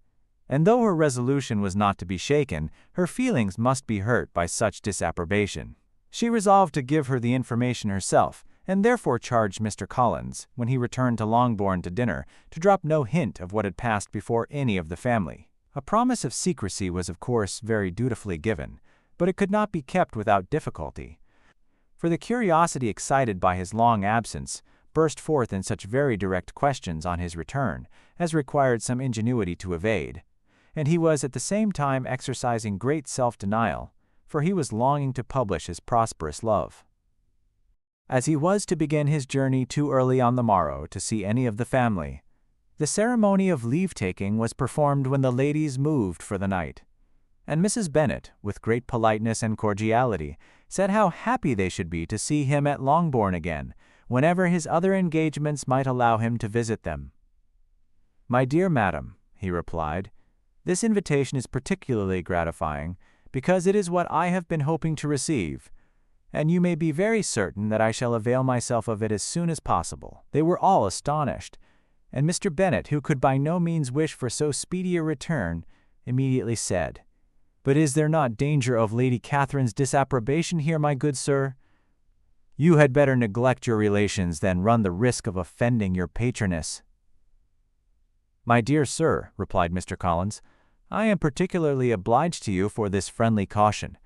and though her resolution was not to be shaken, her feelings must be hurt by such disapprobation. She resolved to give her the information herself, and therefore charged Mr. Collins, when he returned to Longbourn to dinner, to drop no hint of what had passed before any of the family. A promise of secrecy was of course very dutifully given, but it could not be kept without difficulty, for the curiosity excited by his long absence burst forth in such very direct questions on his return as required some ingenuity to evade, and he was at the same time exercising great self-denial, for he was longing to publish his prosperous love. As he was to begin his journey too early on the morrow to see any of the family, the ceremony of leave-taking was performed when the ladies moved for the night, and Mrs. Bennet, with great politeness and cordiality, said how happy they should be to see him at Longbourn again, whenever his other engagements might allow him to visit them. "My dear madam," he replied, "this invitation is particularly gratifying, because it is what I have been hoping to receive, and you may be very certain that I shall avail myself of it as soon as possible." They were all astonished, and Mr. Bennet, who could by no means wish for so speedy a return, immediately said, "But is there not danger of Lady Catherine's disapprobation here, my good sir? You had better neglect your relations than run the risk of offending your patroness." "My dear sir," replied Mr. Collins, "I am particularly obliged to you for this friendly caution,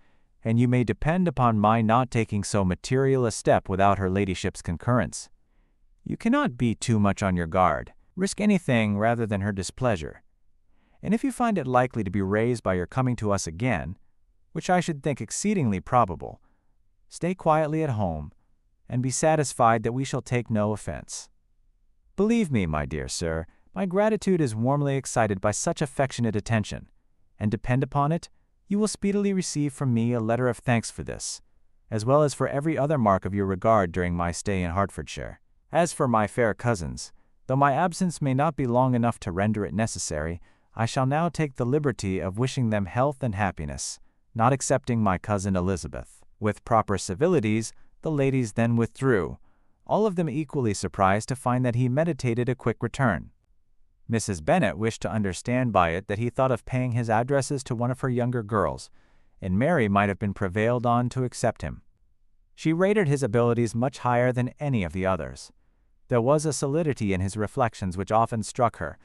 and you may depend upon my not taking so material a step without her ladyship's concurrence. You cannot be too much on your guard, risk anything rather than her displeasure, and if you find it likely to be raised by your coming to us again, which I should think exceedingly probable, stay quietly at home, and be satisfied that we shall take no offense. Believe me, my dear sir, my gratitude is warmly excited by such affectionate attention, and depend upon it, you will speedily receive from me a letter of thanks for this, as well as for every other mark of your regard during my stay in Hertfordshire. As for my fair cousins, though my absence may not be long enough to render it necessary, I shall now take the liberty of wishing them health and happiness, not excepting my cousin Elizabeth." With proper civilities, the ladies then withdrew, all of them equally surprised to find that he meditated a quick return. Mrs. Bennet wished to understand by it that he thought of paying his addresses to one of her younger girls, and Mary might have been prevailed on to accept him. She rated his abilities much higher than any of the others. There was a solidity in his reflections which often struck her,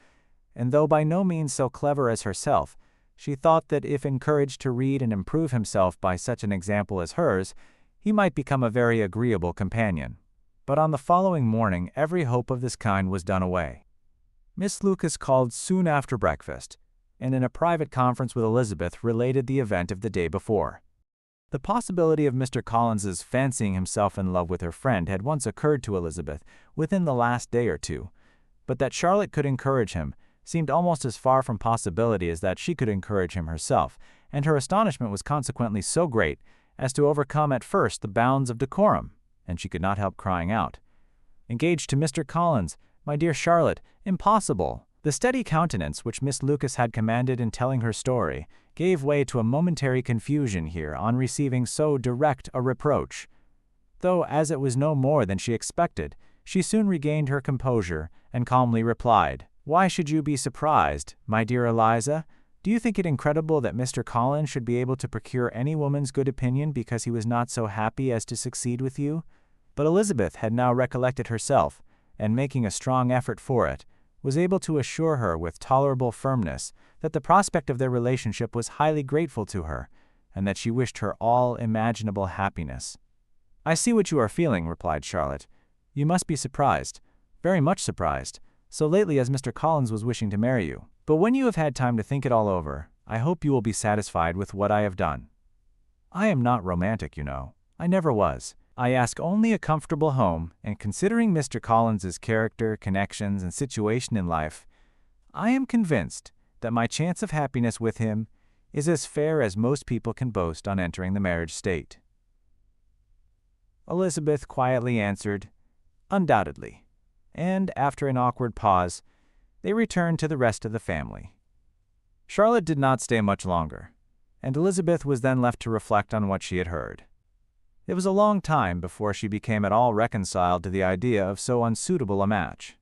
and though by no means so clever as herself, she thought that if encouraged to read and improve himself by such an example as hers, he might become a very agreeable companion. But on the following morning every hope of this kind was done away. Miss Lucas called soon after breakfast, and in a private conference with Elizabeth related the event of the day before. The possibility of Mr. Collins's fancying himself in love with her friend had once occurred to Elizabeth within the last day or two, but that Charlotte could encourage him seemed almost as far from possibility as that she could encourage him herself, and her astonishment was consequently so great as to overcome at first the bounds of decorum, and she could not help crying out, "Engaged to Mr. Collins, my dear Charlotte, impossible!" The steady countenance which Miss Lucas had commanded in telling her story gave way to a momentary confusion here on receiving so direct a reproach, though as it was no more than she expected, she soon regained her composure and calmly replied, "Why should you be surprised, my dear Eliza? Do you think it incredible that Mr. Collins should be able to procure any woman's good opinion because he was not so happy as to succeed with you?" But Elizabeth had now recollected herself, and making a strong effort for it, was able to assure her with tolerable firmness that the prospect of their relationship was highly grateful to her, and that she wished her all imaginable happiness. "I see what you are feeling," replied Charlotte. "You must be surprised, very much surprised, so lately as Mr. Collins was wishing to marry you. But when you have had time to think it all over, I hope you will be satisfied with what I have done. I am not romantic, you know. I never was. I ask only a comfortable home, and considering Mr. Collins's character, connections, and situation in life, I am convinced that my chance of happiness with him, is as fair as most people can boast on entering the marriage state." Elizabeth quietly answered, "Undoubtedly," and after an awkward pause, they returned to the rest of the family. Charlotte did not stay much longer, and Elizabeth was then left to reflect on what she had heard. It was a long time before she became at all reconciled to the idea of so unsuitable a match.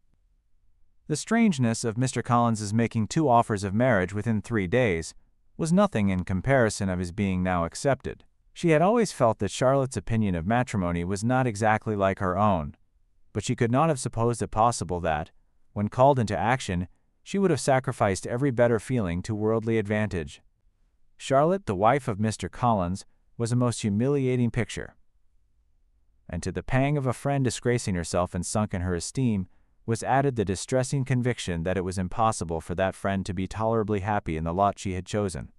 The strangeness of Mr. Collins's making 2 offers of marriage within 3 days was nothing in comparison of his being now accepted. She had always felt that Charlotte's opinion of matrimony was not exactly like her own, but she could not have supposed it possible that, when called into action, she would have sacrificed every better feeling to worldly advantage. Charlotte, the wife of Mr. Collins, was a most humiliating picture. And to the pang of a friend disgracing herself and sunk in her esteem was added the distressing conviction that it was impossible for that friend to be tolerably happy in the lot she had chosen.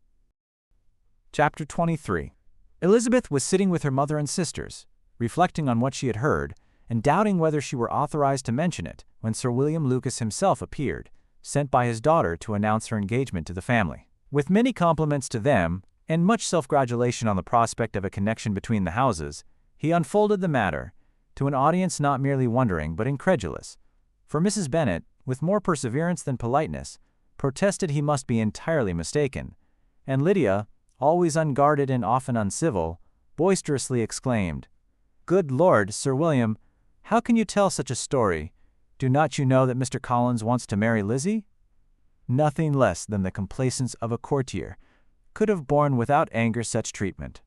Chapter 23. Elizabeth was sitting with her mother and sisters, reflecting on what she had heard, and doubting whether she were authorized to mention it, when Sir William Lucas himself appeared, sent by his daughter to announce her engagement to the family. With many compliments to them, and much self-gratulation on the prospect of a connection between the houses, he unfolded the matter, to an audience not merely wondering but incredulous, for Mrs. Bennet, with more perseverance than politeness, protested he must be entirely mistaken, and Lydia, always unguarded and often uncivil, boisterously exclaimed, "Good Lord, Sir William, how can you tell such a story? Do not you know that Mr. Collins wants to marry Lizzie?" Nothing less than the complacence of a courtier could have borne without anger such treatment.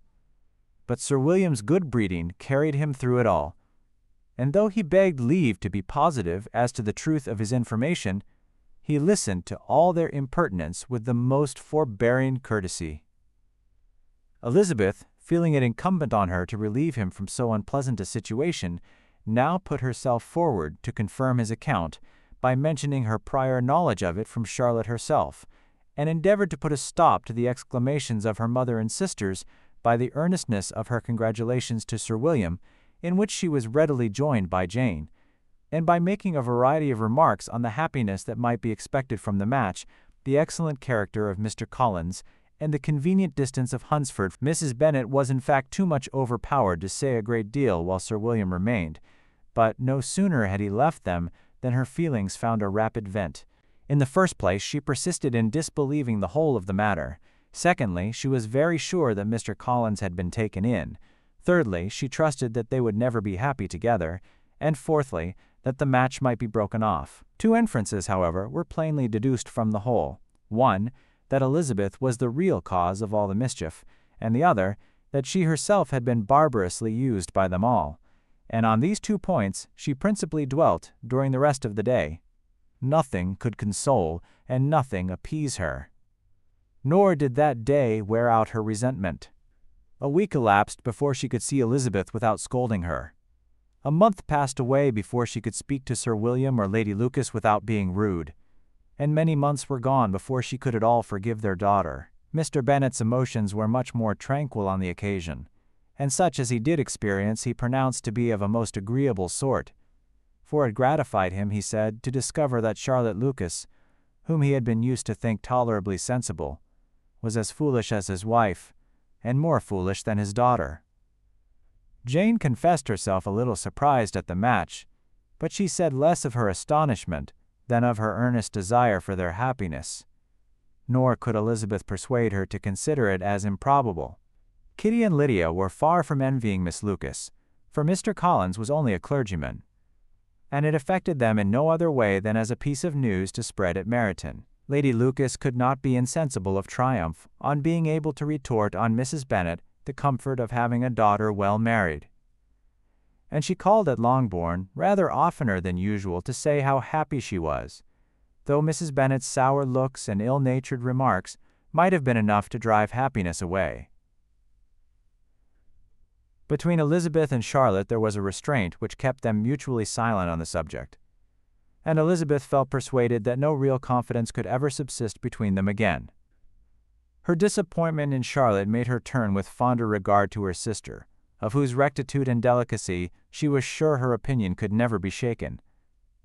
But Sir William's good breeding carried him through it all, and though he begged leave to be positive as to the truth of his information, he listened to all their impertinence with the most forbearing courtesy. Elizabeth, feeling it incumbent on her to relieve him from so unpleasant a situation, now put herself forward to confirm his account by mentioning her prior knowledge of it from Charlotte herself, and endeavored to put a stop to the exclamations of her mother and sisters by the earnestness of her congratulations to Sir William, in which she was readily joined by Jane, and by making a variety of remarks on the happiness that might be expected from the match, the excellent character of Mr. Collins, and the convenient distance of Hunsford. Mrs. Bennet was in fact too much overpowered to say a great deal while Sir William remained, but no sooner had he left them than her feelings found a rapid vent. In the first place, she persisted in disbelieving the whole of the matter. Secondly, she was very sure that Mr. Collins had been taken in. Thirdly, she trusted that they would never be happy together. And fourthly, that the match might be broken off. 2 inferences, however, were plainly deduced from the whole. One, that Elizabeth was the real cause of all the mischief, and the other, that she herself had been barbarously used by them all. And on these 2 points she principally dwelt during the rest of the day. Nothing could console and nothing appease her. Nor did that day wear out her resentment. A week elapsed before she could see Elizabeth without scolding her. A month passed away before she could speak to Sir William or Lady Lucas without being rude. And many months were gone before she could at all forgive their daughter. Mr. Bennet's emotions were much more tranquil on the occasion, and such as he did experience he pronounced to be of a most agreeable sort, for it gratified him, he said, to discover that Charlotte Lucas, whom he had been used to think tolerably sensible, was as foolish as his wife, and more foolish than his daughter. Jane confessed herself a little surprised at the match, but she said less of her astonishment than of her earnest desire for their happiness, nor could Elizabeth persuade her to consider it as improbable. Kitty and Lydia were far from envying Miss Lucas, for Mr. Collins was only a clergyman, and it affected them in no other way than as a piece of news to spread at Meryton. Lady Lucas could not be insensible of triumph on being able to retort on Mrs. Bennet the comfort of having a daughter well married, and she called at Longbourn rather oftener than usual to say how happy she was, though Mrs. Bennet's sour looks and ill-natured remarks might have been enough to drive happiness away. Between Elizabeth and Charlotte there was a restraint which kept them mutually silent on the subject, and Elizabeth felt persuaded that no real confidence could ever subsist between them again. Her disappointment in Charlotte made her turn with fonder regard to her sister, of whose rectitude and delicacy she was sure her opinion could never be shaken,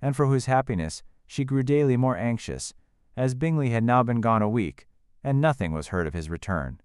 and for whose happiness she grew daily more anxious, as Bingley had now been gone a week, and nothing was heard of his return.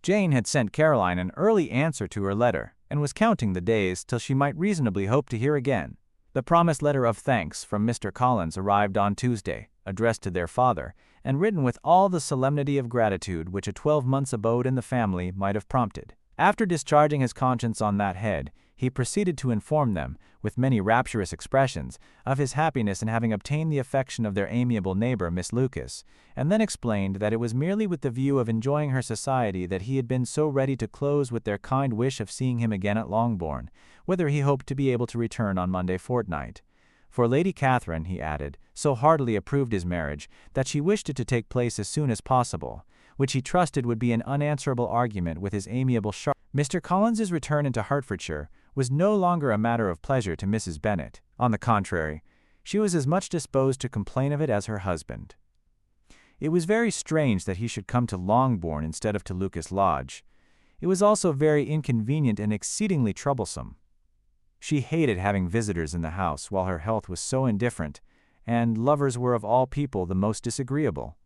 Jane had sent Caroline an early answer to her letter, and was counting the days till she might reasonably hope to hear again. The promised letter of thanks from Mr. Collins arrived on Tuesday, addressed to their father, and written with all the solemnity of gratitude which a 12 months' abode in the family might have prompted. After discharging his conscience on that head, he proceeded to inform them, with many rapturous expressions, of his happiness in having obtained the affection of their amiable neighbor, Miss Lucas, and then explained that it was merely with the view of enjoying her society that he had been so ready to close with their kind wish of seeing him again at Longbourn, whither he hoped to be able to return on Monday fortnight. For Lady Catherine, he added, so heartily approved his marriage that she wished it to take place as soon as possible, which he trusted would be an unanswerable argument with his amiable Charlotte. Mr. Collins's return into Hertfordshire was no longer a matter of pleasure to Mrs. Bennet. On the contrary, she was as much disposed to complain of it as her husband. It was very strange that he should come to Longbourn instead of to Lucas Lodge. It was also very inconvenient and exceedingly troublesome. She hated having visitors in the house while her health was so indifferent, and lovers were of all people the most disagreeable.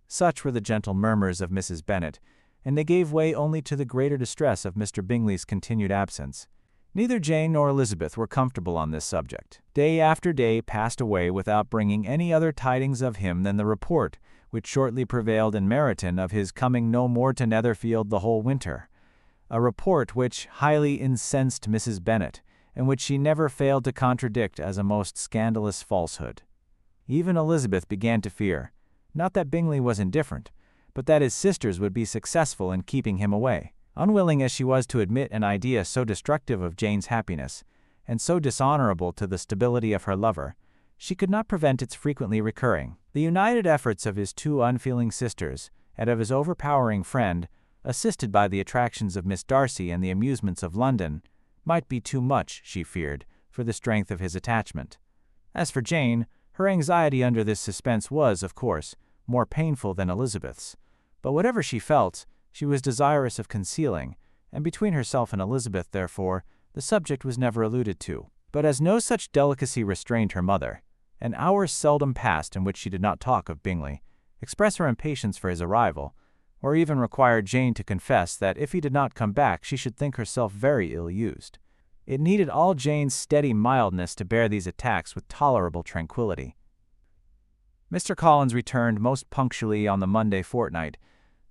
Such were the gentle murmurs of Mrs. Bennet, and they gave way only to the greater distress of Mr. Bingley's continued absence. Neither Jane nor Elizabeth were comfortable on this subject. Day after day passed away without bringing any other tidings of him than the report, which shortly prevailed in Meryton, of his coming no more to Netherfield the whole winter, a report which highly incensed Mrs. Bennet, and which she never failed to contradict as a most scandalous falsehood. Even Elizabeth began to fear, not that Bingley was indifferent, but that his sisters would be successful in keeping him away. Unwilling as she was to admit an idea so destructive of Jane's happiness, and so dishonorable to the stability of her lover, she could not prevent its frequently recurring. The united efforts of his two unfeeling sisters, and of his overpowering friend, assisted by the attractions of Miss Darcy and the amusements of London, might be too much, she feared, for the strength of his attachment. As for Jane, her anxiety under this suspense was, of course, more painful than Elizabeth's, but whatever she felt, she was desirous of concealing, and between herself and Elizabeth, therefore, the subject was never alluded to. But as no such delicacy restrained her mother, an hour seldom passed in which she did not talk of Bingley, express her impatience for his arrival, or even require Jane to confess that if he did not come back she should think herself very ill-used. It needed all Jane's steady mildness to bear these attacks with tolerable tranquillity. Mr. Collins returned most punctually on the Monday fortnight,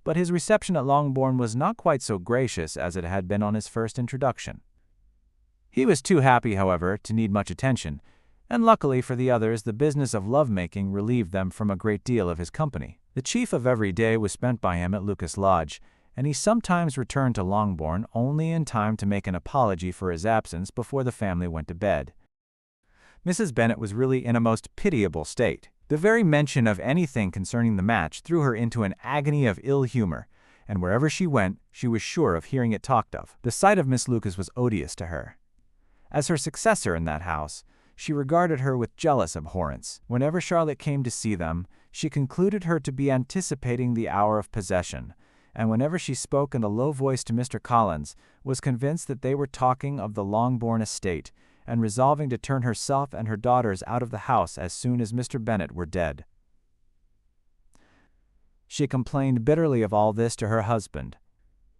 but his reception at Longbourn was not quite so gracious as it had been on his first introduction. He was too happy, however, to need much attention, and luckily for the others the business of love-making relieved them from a great deal of his company. The chief of every day was spent by him at Lucas Lodge, and he sometimes returned to Longbourn only in time to make an apology for his absence before the family went to bed. Mrs. Bennet was really in a most pitiable state. The very mention of anything concerning the match threw her into an agony of ill humor, and wherever she went, she was sure of hearing it talked of. The sight of Miss Lucas was odious to her. As her successor in that house, she regarded her with jealous abhorrence. Whenever Charlotte came to see them, she concluded her to be anticipating the hour of possession, and whenever she spoke in a low voice to Mr. Collins, was convinced that they were talking of the Longbourn estate, and resolving to turn herself and her daughters out of the house as soon as Mr. Bennet were dead. She complained bitterly of all this to her husband.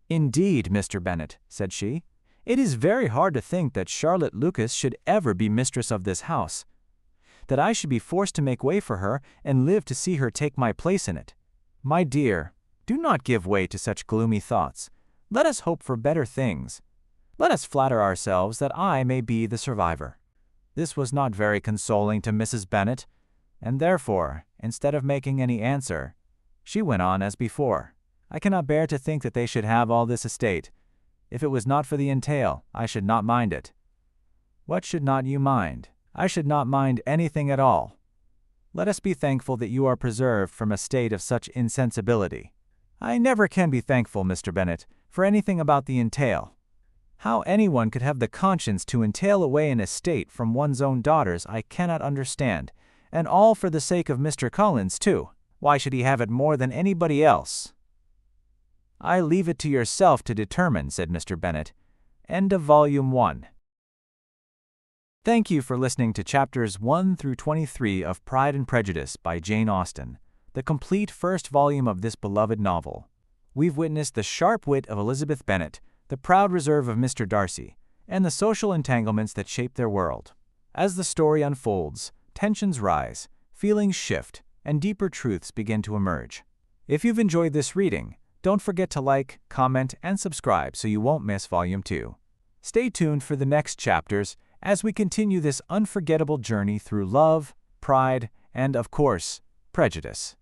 "Indeed, Mr. Bennet," said she, "it is very hard to think that Charlotte Lucas should ever be mistress of this house, that I should be forced to make way for her and live to see her take my place in it. My dear, do not give way to such gloomy thoughts. Let us hope for better things. Let us flatter ourselves that I may be the survivor." This was not very consoling to Mrs. Bennet, and therefore, instead of making any answer, she went on as before. "I cannot bear to think that they should have all this estate. If it was not for the entail, I should not mind it." "What should not you mind?" "I should not mind anything at all. Let us be thankful that you are preserved from a state of such insensibility." "I never can be thankful, Mr. Bennet, for anything about the entail. How anyone could have the conscience to entail away an estate from one's own daughters I cannot understand, and all for the sake of Mr. Collins, too. Why should he have it more than anybody else?" "I leave it to yourself to determine," said Mr. Bennet. End of Volume 1. Thank you for listening to chapters 1 through 23 of Pride and Prejudice by Jane Austen. the complete first volume of this beloved novel. We've witnessed the sharp wit of Elizabeth Bennet, the proud reserve of Mr. Darcy, and the social entanglements that shape their world. As the story unfolds, tensions rise, feelings shift, and deeper truths begin to emerge. If you've enjoyed this reading, don't forget to like, comment, and subscribe so you won't miss Volume 2. Stay tuned for the next chapters as we continue this unforgettable journey through love, pride, and, of course, prejudice.